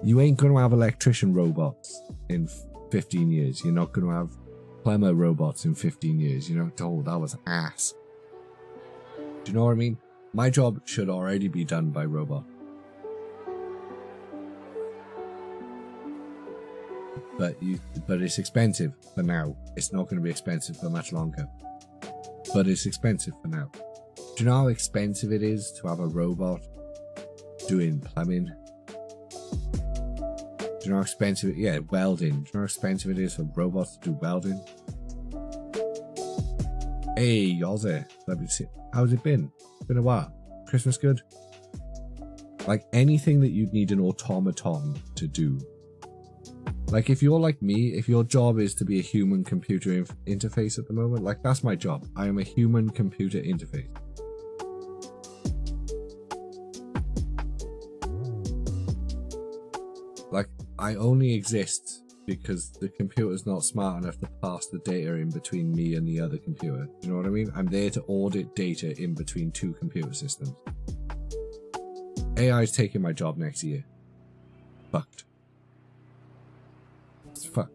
You ain't going to have electrician robots in 15 years. You're not going to have plumber robots in 15 years. You know, oh, that was ass. Do you know what I mean? My job should already be done by robot. but it's expensive for now. It's not going to be expensive for much longer, but it's expensive for now. Do you know how expensive it is to have a robot doing plumbing? Do you know how expensive welding. Do you know how expensive it is for robots to do welding? Hey, Yozzy, let me see. How's it been? Been a while. Christmas good? Like anything that you'd need an automaton to do. Like if you're like me, if your job is to be a human computer interface at the moment, like that's my job. I am a human computer interface. Like I only exist because the computer's not smart enough to pass the data in between me and the other computer. Do you know what I mean? I'm there to audit data in between two computer systems. AI is taking my job next year. Fucked. It's fucked.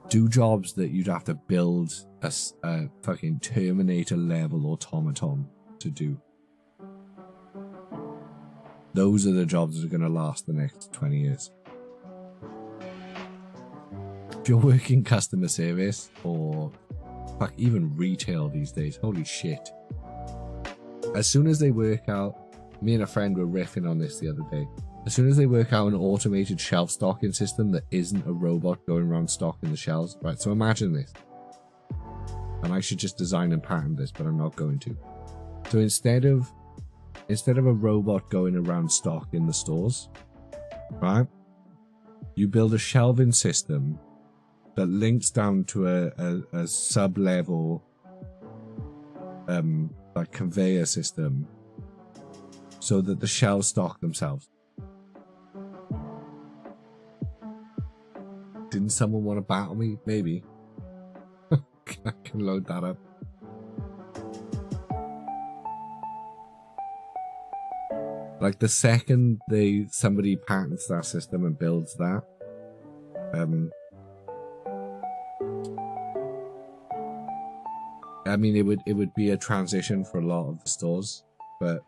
Do jobs that you'd have to build a fucking Terminator level automaton to do. Those are the jobs that are going to last the next 20 years. If you're working customer service or fuck, even retail these days, holy shit. As soon as they work out, me and a friend were riffing on this the other day. As soon as they work out an automated shelf stocking system that isn't a robot going around stocking the shelves, right? So imagine this. And I should just design and patent this, but I'm not going to. So instead of a robot going around stocking the stores, right? You build a shelving system that links down to a sub-level like conveyor system so that the shelves stock themselves. Didn't someone want to battle me? Maybe. I can load that up. Like the second somebody patents that system and builds that, I mean, it would be a transition for a lot of the stores, but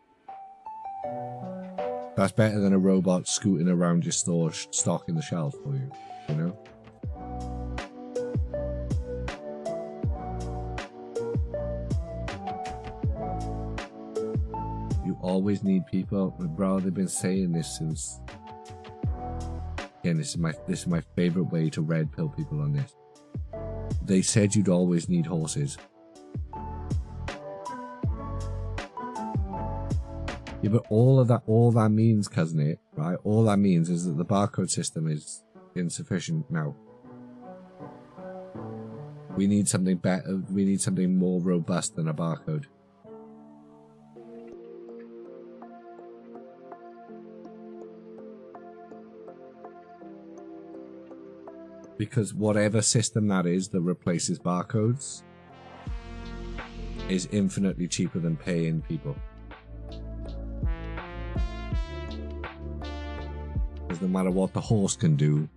that's better than a robot scooting around your store stocking the shelves for you, you know? You always need people, bro. They've been saying this since. Again, this is my favorite way to red pill people on this. They said you'd always need horses. Yeah, but all that means, cousin it, right? All that means is that the barcode system is insufficient now. We need something better. We need something more robust than a barcode. Because whatever system that is that replaces barcodes is infinitely cheaper than paying people. Because no matter what the horse can do,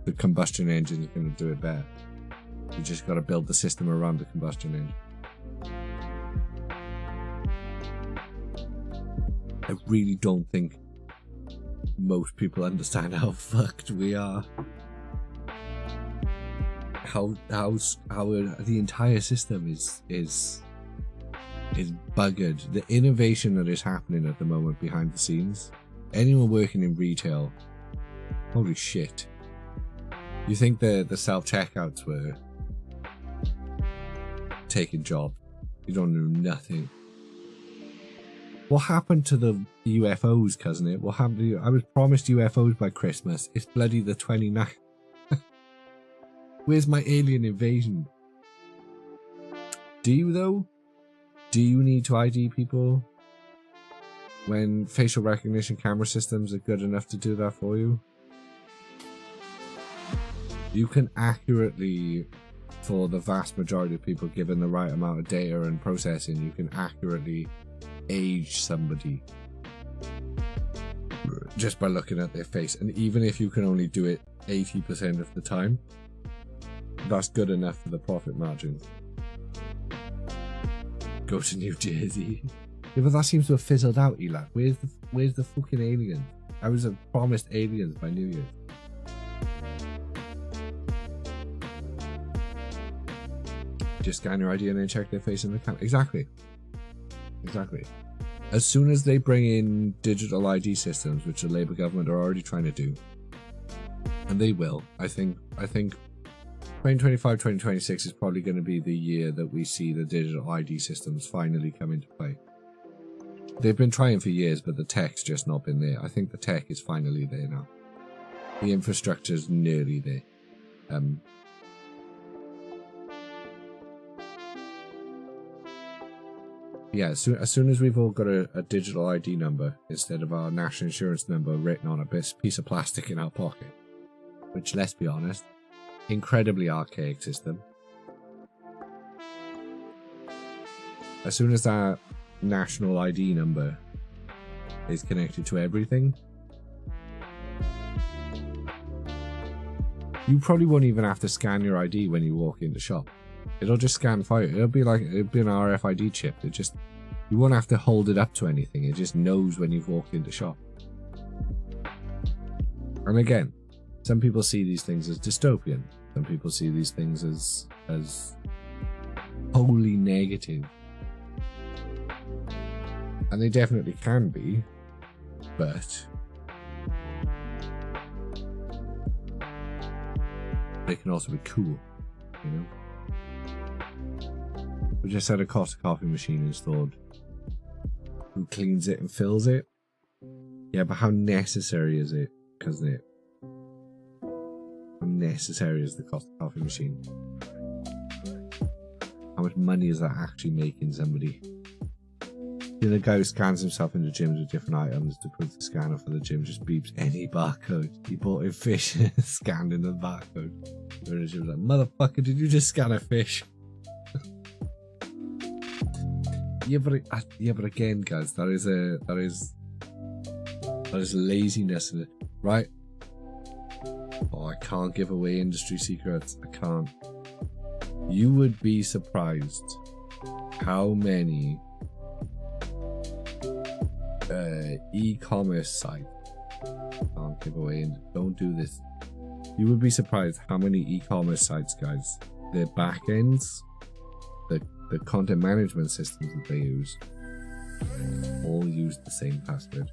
the combustion engine is going to do it better. You just got to build the system around the combustion engine. I really don't think most people understand how fucked we are. How the entire system is buggered. The innovation that is happening at the moment behind the scenes. Anyone working in retail, holy shit. You think the self-checkouts were taking jobs? You don't know nothing. What happened to the UFOs, cousin it? What happened to you? I was promised UFOs by Christmas. It's bloody the 29th. Where's my alien invasion? Do you though? Do you need to ID people when facial recognition camera systems are good enough to do that for you? You can accurately, for the vast majority of people given the right amount of data and processing, you can accurately age somebody just by looking at their face. And even if you can only do it 80% of the time, that's good enough for the profit margins. Go to New Jersey. Yeah, but that seems to have fizzled out, Eli. Where's the fucking aliens? I was promised aliens by New Year's. Just scan your ID and then check their face in the camera. Exactly. Exactly. As soon as they bring in digital ID systems, which the Labour government are already trying to do, and they will, I think 2025, 2026 is probably going to be the year that we see the digital ID systems finally come into play. They've been trying for years, but the tech's just not been there. I think the tech is finally there now. The infrastructure's nearly there. Yeah, as soon as we've all got a digital ID number instead of our national insurance number written on a piece of plastic in our pocket, which, let's be honest, incredibly archaic system. As soon as that national ID number is connected to everything, you probably won't even have to scan your ID when you walk into shop. It'll just scan for you. It'll be an RFID chip. You won't have to hold it up to anything. It just knows when you've walked into shop. And again, some people see these things as dystopian. Some people see these things as wholly negative. And they definitely can be, but they can also be cool, you know? We just had a Costa coffee machine installed. Who cleans it and fills it? Yeah, but how necessary is it? Isn't it? How necessary is the Costa coffee machine? How much money is that actually making somebody? You know, the guy who scans himself into gyms with different items to put the scanner for the gym just beeps any barcode. He bought a fish and scanned in the barcode. And the gym's like, motherfucker, did you just scan a fish? Yeah, but again, guys, that is laziness in it, right? Oh, I can't give away industry secrets. I can't. You would be surprised how many e-commerce sites. Can't give away. Don't do this. You would be surprised how many e-commerce sites, guys, their backends, the content management systems that they use, all use the same password.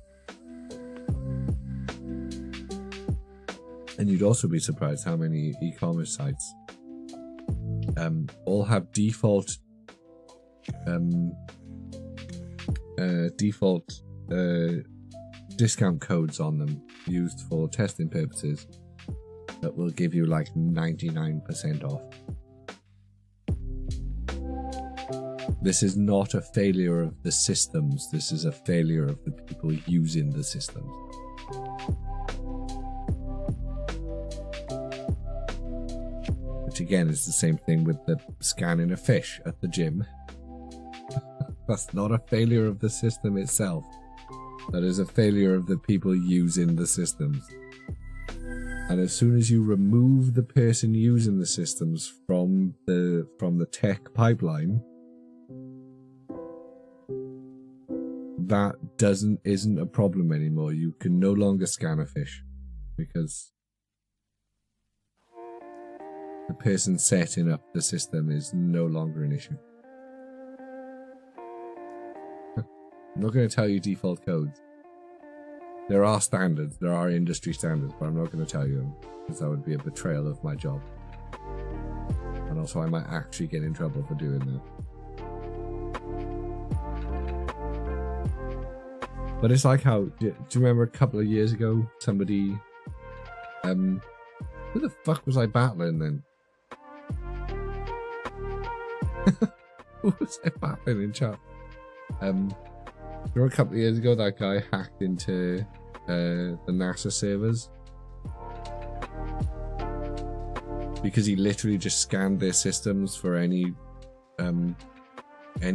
And you'd also be surprised how many e-commerce sites all have default discount codes on them used for testing purposes that will give you like 99% off. This is not a failure of the systems, this is a failure of the people using the systems. Which again is the same thing with the scanning a fish at the gym. That's not a failure of the system itself. That is a failure of the people using the systems. And as soon as you remove the person using the systems from the tech pipeline, that isn't a problem anymore. You can no longer scan a fish because the person setting up the system is no longer an issue. I'm not going to tell you default codes. There are standards, there are industry standards, but I'm not going to tell you them because that would be a betrayal of my job. And also I might actually get in trouble for doing that. But it's like how, do you remember a couple of years ago, somebody, who the fuck was I battling then? Who was I battling in chat? Remember a couple of years ago, that guy hacked into the NASA servers? Because he literally just scanned their systems for any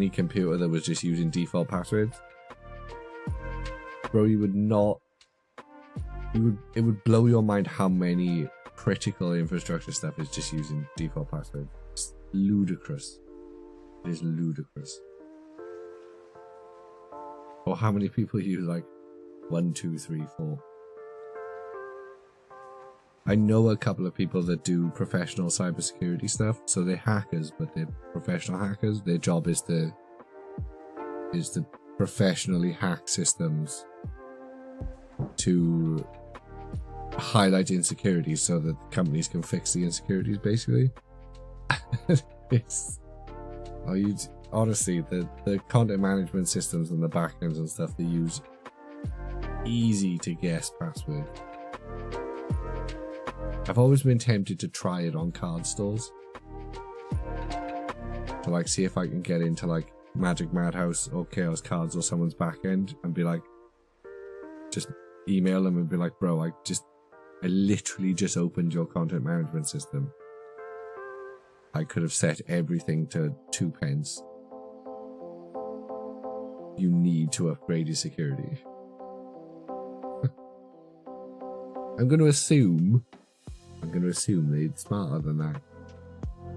computer that was just using default passwords. Bro, it would blow your mind how many critical infrastructure stuff is just using default passwords. It's ludicrous. It is ludicrous. Or how many people use like 1, 2, 3, 4. I know a couple of people that do professional cybersecurity stuff, so they're hackers, but they're professional hackers. Their job is to professionally hack systems to highlight insecurities so that companies can fix the insecurities, basically. Honestly, the content management systems and the backends and stuff, they use easy to guess password. I've always been tempted to try it on card stores. To like see if I can get into like Magic Madhouse or Chaos Cards or someone's backend and be like, just email them and be like, bro, I literally just opened your content management system. I could have set everything to 2 pence. You need to upgrade your security. I'm going to assume they're smarter than that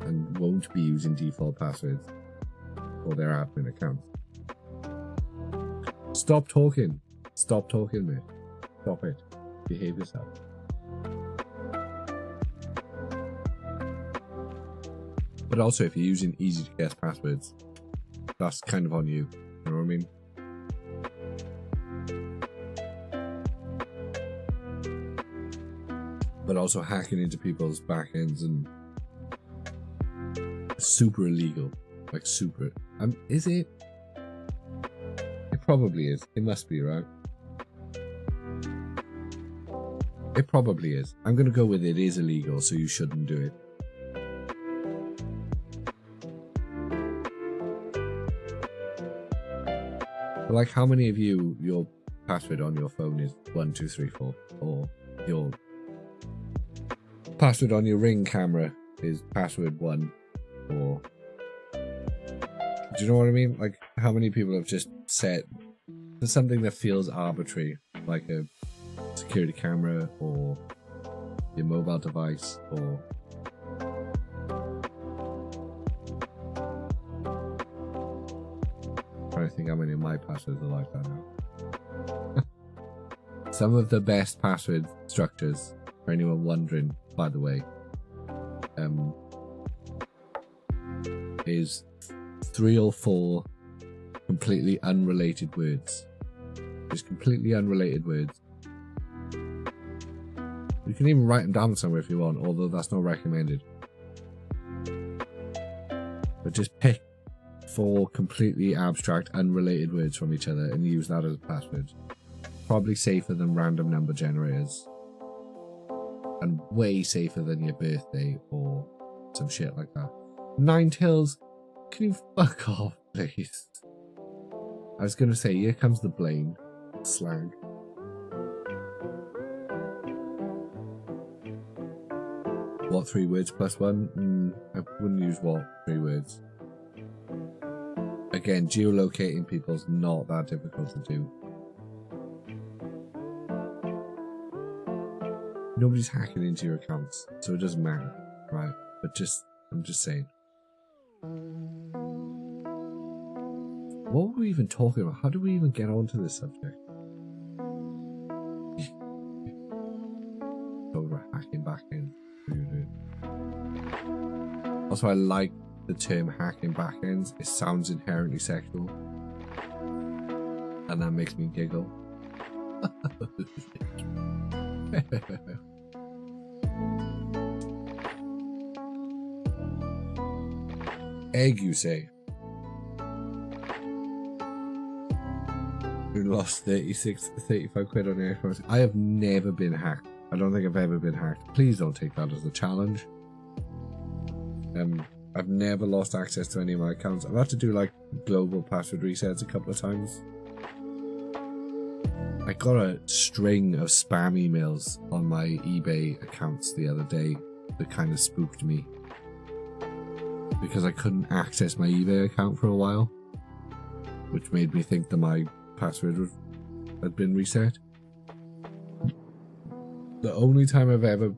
and won't be using default passwords for their admin accounts. Stop talking. Stop talking, mate. Stop it. Behave yourself. But also, if you're using easy to guess passwords, that's kind of on you. You know what I mean? But also hacking into people's backends and super illegal. Like super. Is it? It probably is. It must be, right? It probably is. I'm going to go with it is illegal, so you shouldn't do it. But like, how many of you, your password on your phone is 1, 2, 3, 4, or your password on your Ring camera is password 1, or do you know what I mean? Like, how many people have just set for something that feels arbitrary, like a security camera or your mobile device, or I'm trying to think how many of my passwords are like that now. Some of the best password structures, for anyone wondering, by the way, is 3 or 4 completely unrelated words. Just completely unrelated words. You can even write them down somewhere if you want, although that's not recommended. But just pick 4 completely abstract, unrelated words from each other and use that as a password. Probably safer than random number generators. And way safer than your birthday or some shit like that. 9 Tails, can you fuck off, please? I was going to say, here comes the blame. Slag. What 3 words plus 1? I wouldn't use what 3 words. Again, geolocating people's not that difficult to do. Nobody's hacking into your accounts, so it doesn't matter, right? But I'm just saying. What were we even talking about? How did we even get onto this subject? Talking about hacking backends. Also, I like the term hacking backends. It sounds inherently sexual. And that makes me giggle. Egg, you say? We lost 35 quid on air. I have never been hacked. I don't think I've ever been hacked. Please don't take that as a challenge. I've never lost access to any of my accounts. I've had to do like global password resets a couple of times. I got a string of spam emails on my eBay accounts the other day that kind of spooked me. Because I couldn't access my eBay account for a while. Which made me think that my password had been reset. The only time I've ever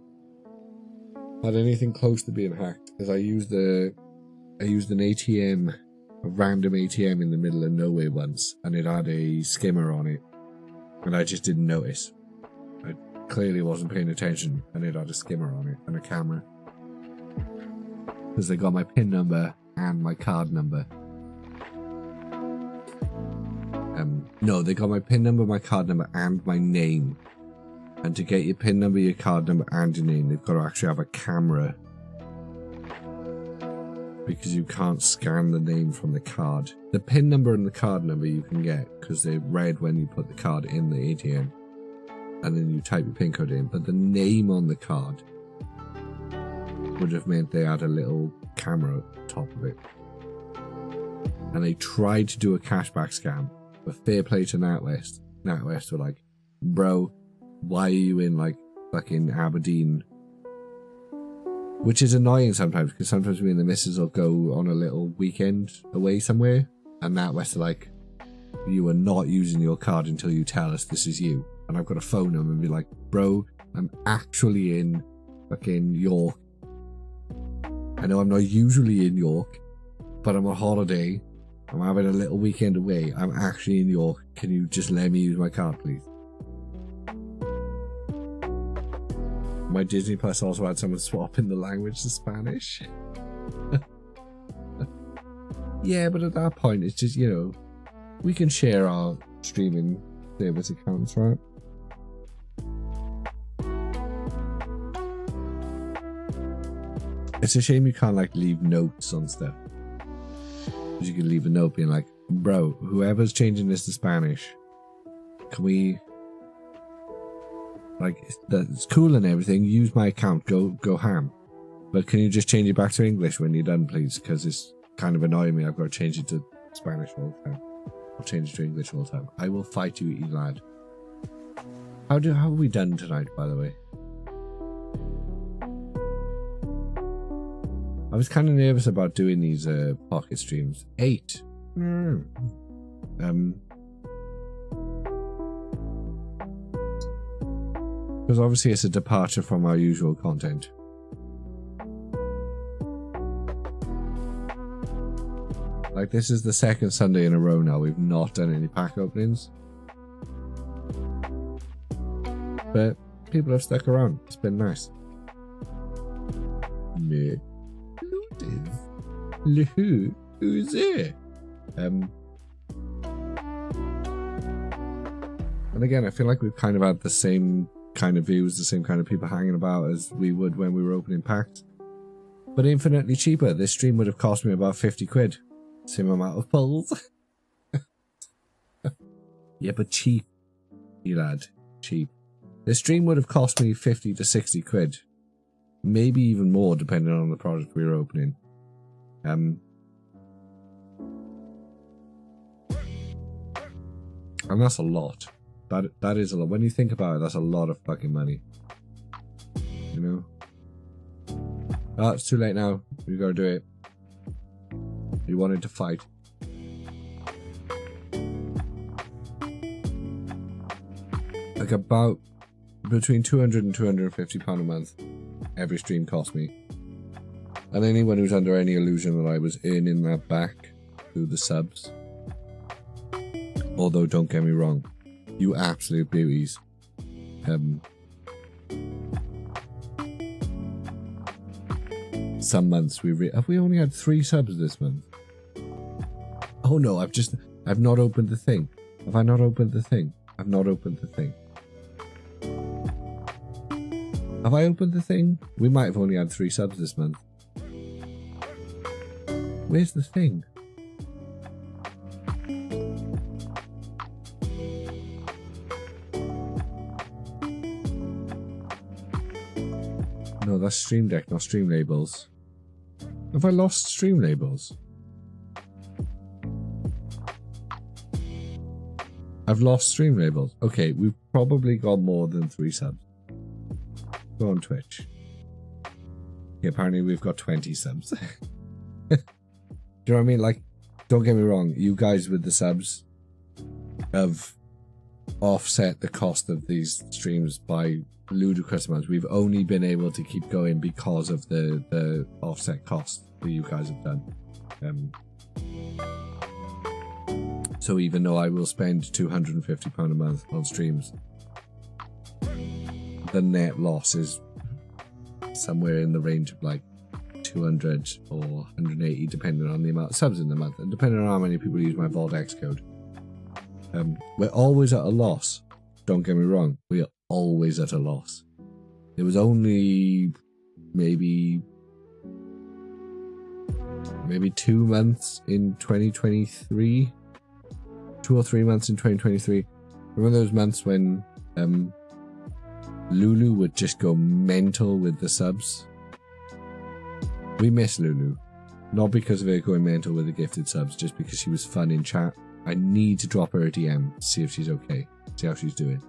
had anything close to being hacked is I used an ATM a random ATM in the middle of nowhere once, and it had a skimmer on it, and I just didn't notice. I clearly wasn't paying attention, and it had a skimmer on it and a camera. Because they got my PIN number and my card number. No, they got my PIN number, my card number, and my name. And to get your PIN number, your card number, and your name, they've got to actually have a camera. Because you can't scan the name from the card. The PIN number and the card number you can get, because they're read when you put the card in the ATM. And then you type your PIN code in. But the name on the card would have meant they had a little camera at the top of it. And they tried to do a cashback scam. But fair play to NatWest. NatWest were like, bro, why are you in like fucking Aberdeen? Which is annoying sometimes, because sometimes me and the missus will go on a little weekend away somewhere, and NatWest are like, you are not using your card until you tell us this is you. And I've got to phone them and be like, bro, I'm actually in fucking York. I know I'm not usually in York, but I'm on holiday. I'm having a little weekend away. I'm actually in York. Can you just let me use my card, please? My Disney Plus also had someone swap in the language to Spanish. Yeah, but at that point, it's just, you know, we can share our streaming service accounts, right? It's a shame you can't, like, leave notes on stuff. Because you can leave a note being like, bro, whoever's changing this to Spanish, can we... Like, it's cool and everything. Use my account. Go ham. But can you just change it back to English when you're done, please? Because it's kind of annoying me. I've got to change it to Spanish all the time. I'll change it to English all the time. I will fight you, you lad. How have we done tonight, by the way? I was kind of nervous about doing these pocket streams. 8. Because obviously it's a departure from our usual content. Like, this is the second Sunday in a row now we've not done any pack openings. But people have stuck around. It's been nice. Meh. Who's there? And again, I feel like we've kind of had the same kind of views, the same kind of people hanging about as we would when we were opening packs. But infinitely cheaper. This stream would have cost me about 50 quid. Same amount of pulls. Yeah, but cheap. You lad. Cheap. This stream would have cost me 50 to 60 quid. Maybe even more, depending on the product we were opening. And that's a lot. That is a lot. When you think about it, that's a lot of fucking money. You know? Oh, it's too late now. We gotta do it. You wanted to fight. Like about between £200 and £250 a month. Every stream cost me. And anyone who's under any illusion that I was earning that back through the subs. Although, don't get me wrong, you absolute beauties. Some months have we only had 3 subs this month? Oh no, I've not opened the thing. Have I not opened the thing? I've not opened the thing. Have I opened the thing? We might have only had 3 subs this month. Where's the thing? No, that's Stream Deck, not Stream Labels. Have I lost Stream Labels? I've lost Stream Labels. Okay, we've probably got more than 3 subs. Go on Twitch. Yeah, apparently we've got 20 subs. Do you know what I mean? Like, don't get me wrong, you guys with the subs have offset the cost of these streams by ludicrous amounts. We've only been able to keep going because of the offset cost that you guys have done. So even though I will spend £250 a month on streams, the net loss is somewhere in the range of like 200 or 180, depending on the amount of subs in the month, and depending on how many people use my Voldex code. We're always at a loss. Don't get me wrong, we are always at a loss. There was only maybe 2 months in 2023, 2 or 3 months in 2023. Remember those months when Lulu would just go mental with the subs? We miss Lulu. Not because of her going mental with the gifted subs, just because she was fun in chat. I need to drop her a DM to see if she's okay, see how she's doing.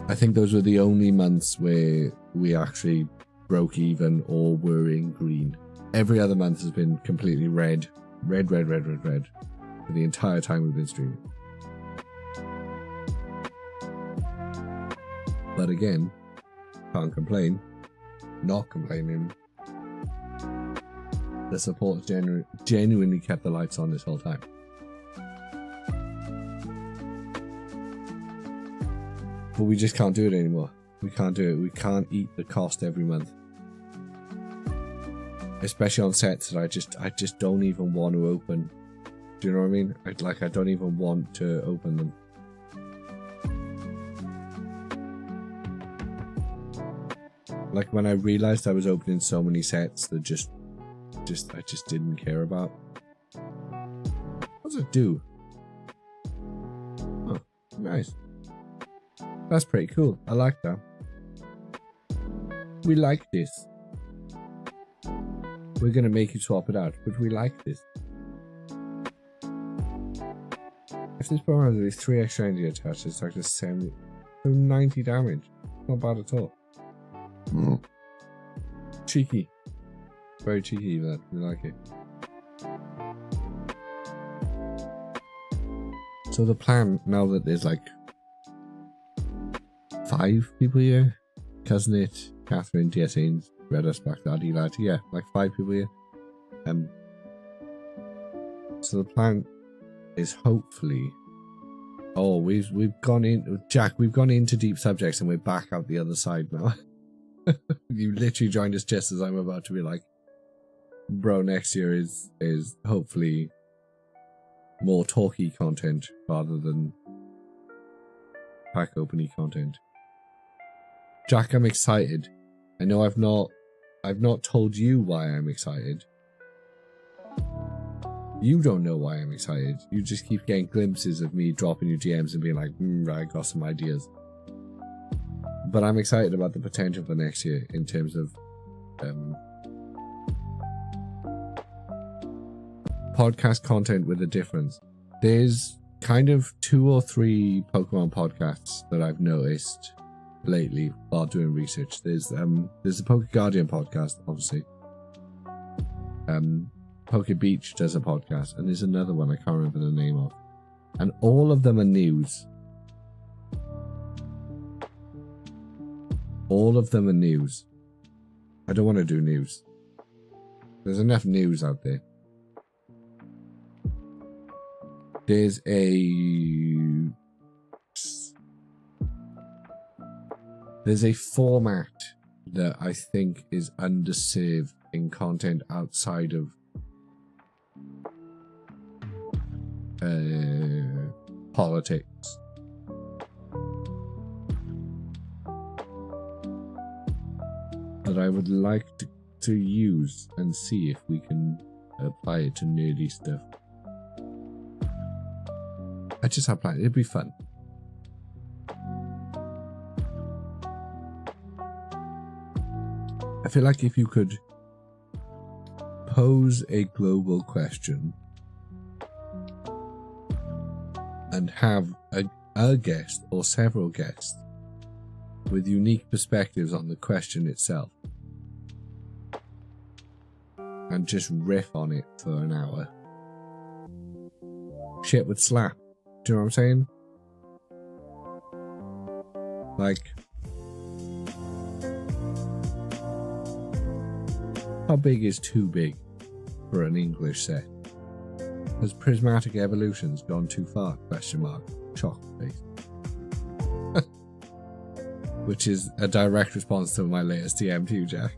I think those were the only months where we actually broke even or were in green. Every other month has been completely red for the entire time we've been streaming. But again, can't complain. Not complaining. The support genuinely kept the lights on this whole time. But we just can't do it anymore. We can't do it. We can't eat the cost every month. Especially on sets that I just don't even want to open. Do you know what I mean? I don't even want to open them. Like when I realized I was opening so many sets that I just didn't care about. What does it do? Oh, nice. That's pretty cool. I like that. We like this. We're gonna make you swap it out, but we like this. If this Pokemon has these 3 extra energy attached, it's like 70, so 90 damage. Not bad at all. Cheeky. Very cheeky, that. We like it. So the plan, now that there's like 5 people here, Cousin It, Catherine, DSAins, Red Us, Black Daddy, Lad, yeah, like 5 people here. So the plan is hopefully, oh, we've gone in, Jack, we've gone into deep subjects and we're back out the other side now. You literally joined us just as I'm about to be like, bro, next year is hopefully more talky content rather than pack opening content. Jack, I'm excited. I know I've not told you why I'm excited. You don't know why I'm excited. You just keep getting glimpses of me dropping you DMs and being like, I got some ideas. But I'm excited about the potential for next year in terms of podcast content with a difference. There's kind of 2 or 3 Pokemon podcasts that I've noticed lately while doing research. There's the Poke Guardian podcast, obviously. Poke Beach does a podcast, and there's another one I can't remember the name of. And all of them are news. All of them are news. I don't want to do news. There's enough news out there. There's a format that I think is underserved in content outside of politics. That I would like to use and see if we can apply it to nerdy stuff. I just have plans. It'd be fun. I feel like if you could pose a global question and have a guest or several guests with unique perspectives on the question itself and just riff on it for an hour, shit would slap. Do you know what I'm saying? Like, how big is too big for an English set? Has prismatic evolutions gone too far? Question mark. Shock face. Which is a direct response to my latest DM to you, Jack.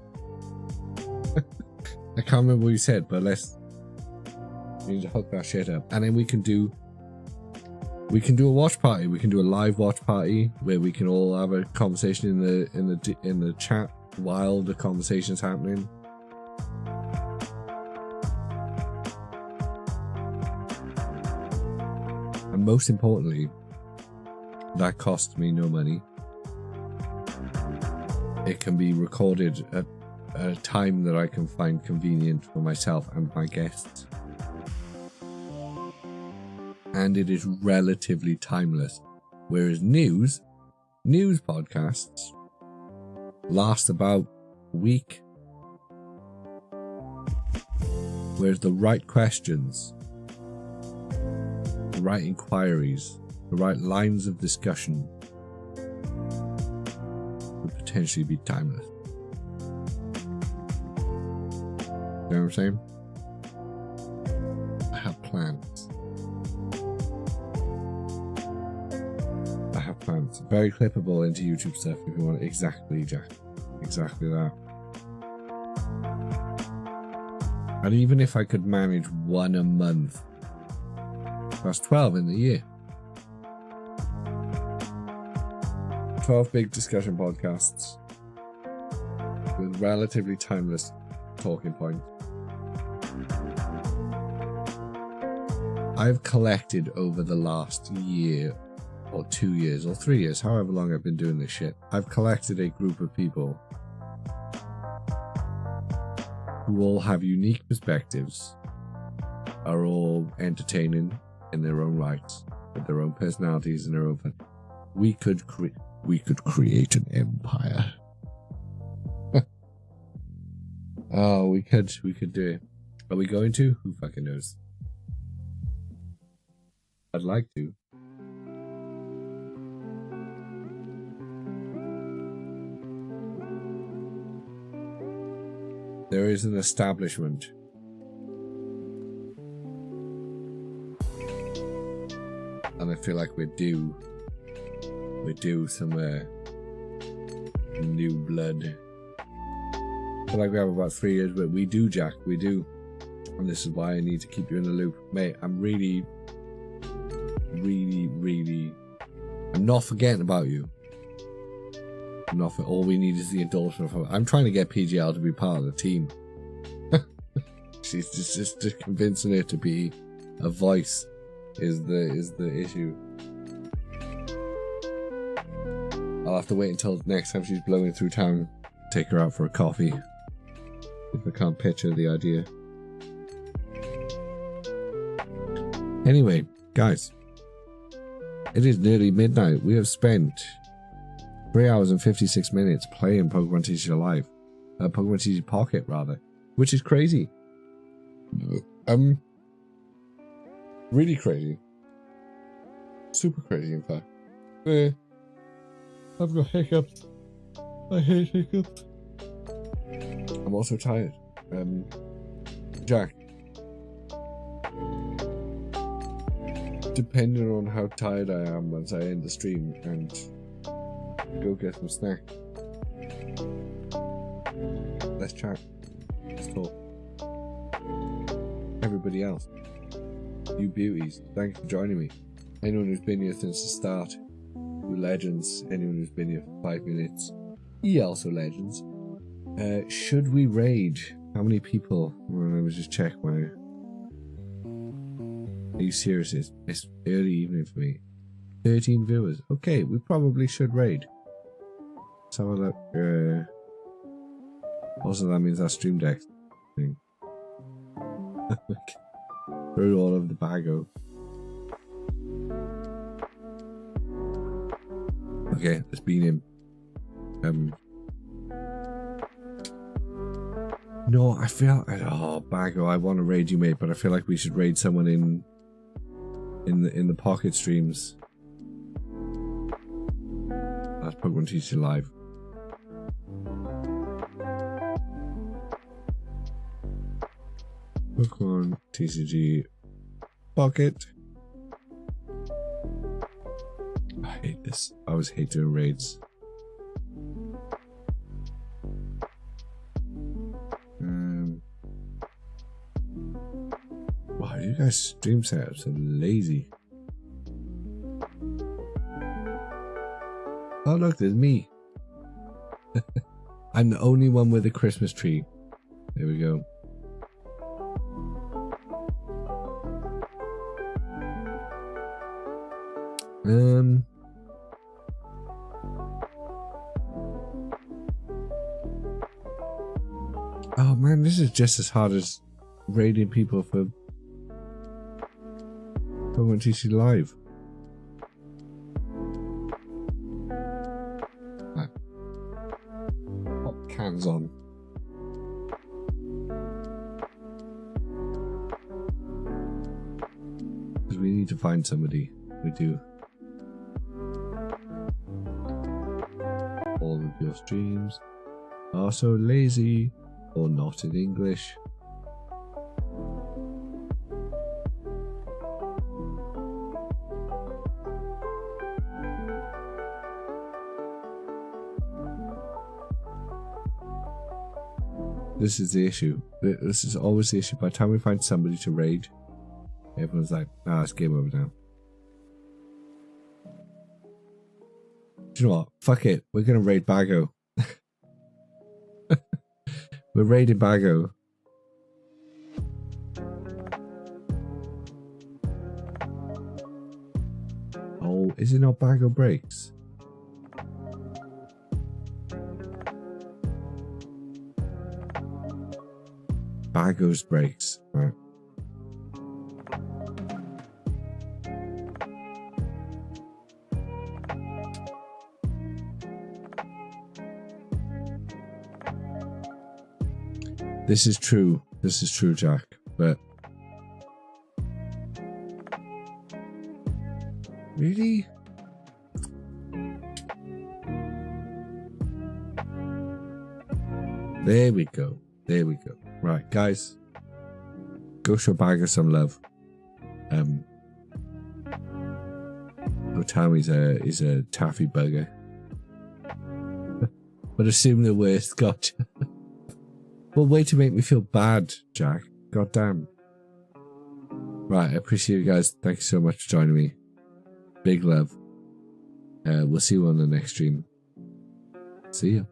I can't remember what you said, but we need to hook that shit up. And then we can do a watch party. We can do a live watch party where we can all have a conversation in the chat while the conversation's happening. And most importantly, that costs me no money. It can be recorded at a time that I can find convenient for myself and my guests. And it is relatively timeless. Whereas news podcasts last about a week. Whereas the right questions, the right inquiries, the right lines of discussion would potentially be timeless. You know what I'm saying? I have plans. Very clippable into YouTube stuff if you want. Exactly, Jack. Exactly that. And even if I could manage one a month, that's 12 in the year. 12 big discussion podcasts with relatively timeless talking points. I've collected over the last year or 2 years or 3 years, however long I've been doing this shit, I've collected a group of people who all have unique perspectives, are all entertaining in their own rights, with their own personalities and their own fun. We could create an empire. Oh, we could do it. Are we going to? Who fucking knows? I'd like to. There is an establishment. And I feel like we're due some new blood. I feel like we have about 3 years, but we do, Jack, we do. And this is why I need to keep you in the loop. Mate, I'm really, I'm not forgetting about you. All we need is the endorsement from. I'm trying to get PGL to be part of the team. She's just convincing her to be a voice is the issue. I'll have to wait until next time she's blowing through town. Take her out for a coffee. If I can't pitch her the idea. Anyway, guys, it is nearly midnight. We have spent 3 hours and 56 minutes playing Pokemon TCG Live. Pokemon TCG Pocket, rather. Which is crazy. Really crazy. Super crazy, in fact. I've got hiccups. I hate hiccups. I'm also tired. Jack. Depending on how tired I am once I end the stream and go get some snacks. Let's chat. Let's talk. Everybody else. You beauties, thanks for joining me. Anyone who's been here since the start. You legends. Anyone who's been here for 5 minutes. You also legends. Should we raid? How many people? Well, let me just check my... Are you serious? It's early evening for me. 13 viewers. Okay, we probably should raid. Let's have a look. Also, that means that stream deck thing. Throw it all over the bago. Okay, let's beat him. No, I feel... Oh, Bago, I want to raid you, mate, but I feel like we should raid someone in the Pocket streams. That's Pokemon TCG Live. Pokemon TCG Pocket. I hate this. I always hate doing raids. Wow, you guys stream setups are lazy. Oh look, there's me. I'm the only one with a Christmas tree. There we go. Oh man, this is just as hard as raiding people for Pokemon TCG Live. Right. Pop cans on. Because we need to find somebody. We do. All of your streams are so lazy or not in English. This is the issue. This is always the issue. By the time we find somebody to raid, everyone's like, ah, it's game over now. Do you know what? Fuck it. We're going to raid Bago. We're raiding Bago. Oh, is it not Bago Breaks? Bago's Breaks. Right. This is true. This is true, Jack. But really? There we go. There we go. Right, guys. Go show Bagger some love. Go tell me he's a taffy burger. But assume the worst. Gotcha. Well, way to make me feel bad, Jack. God damn. Right, I appreciate you guys. Thank you so much for joining me. Big love. We'll see you on the next stream. See ya.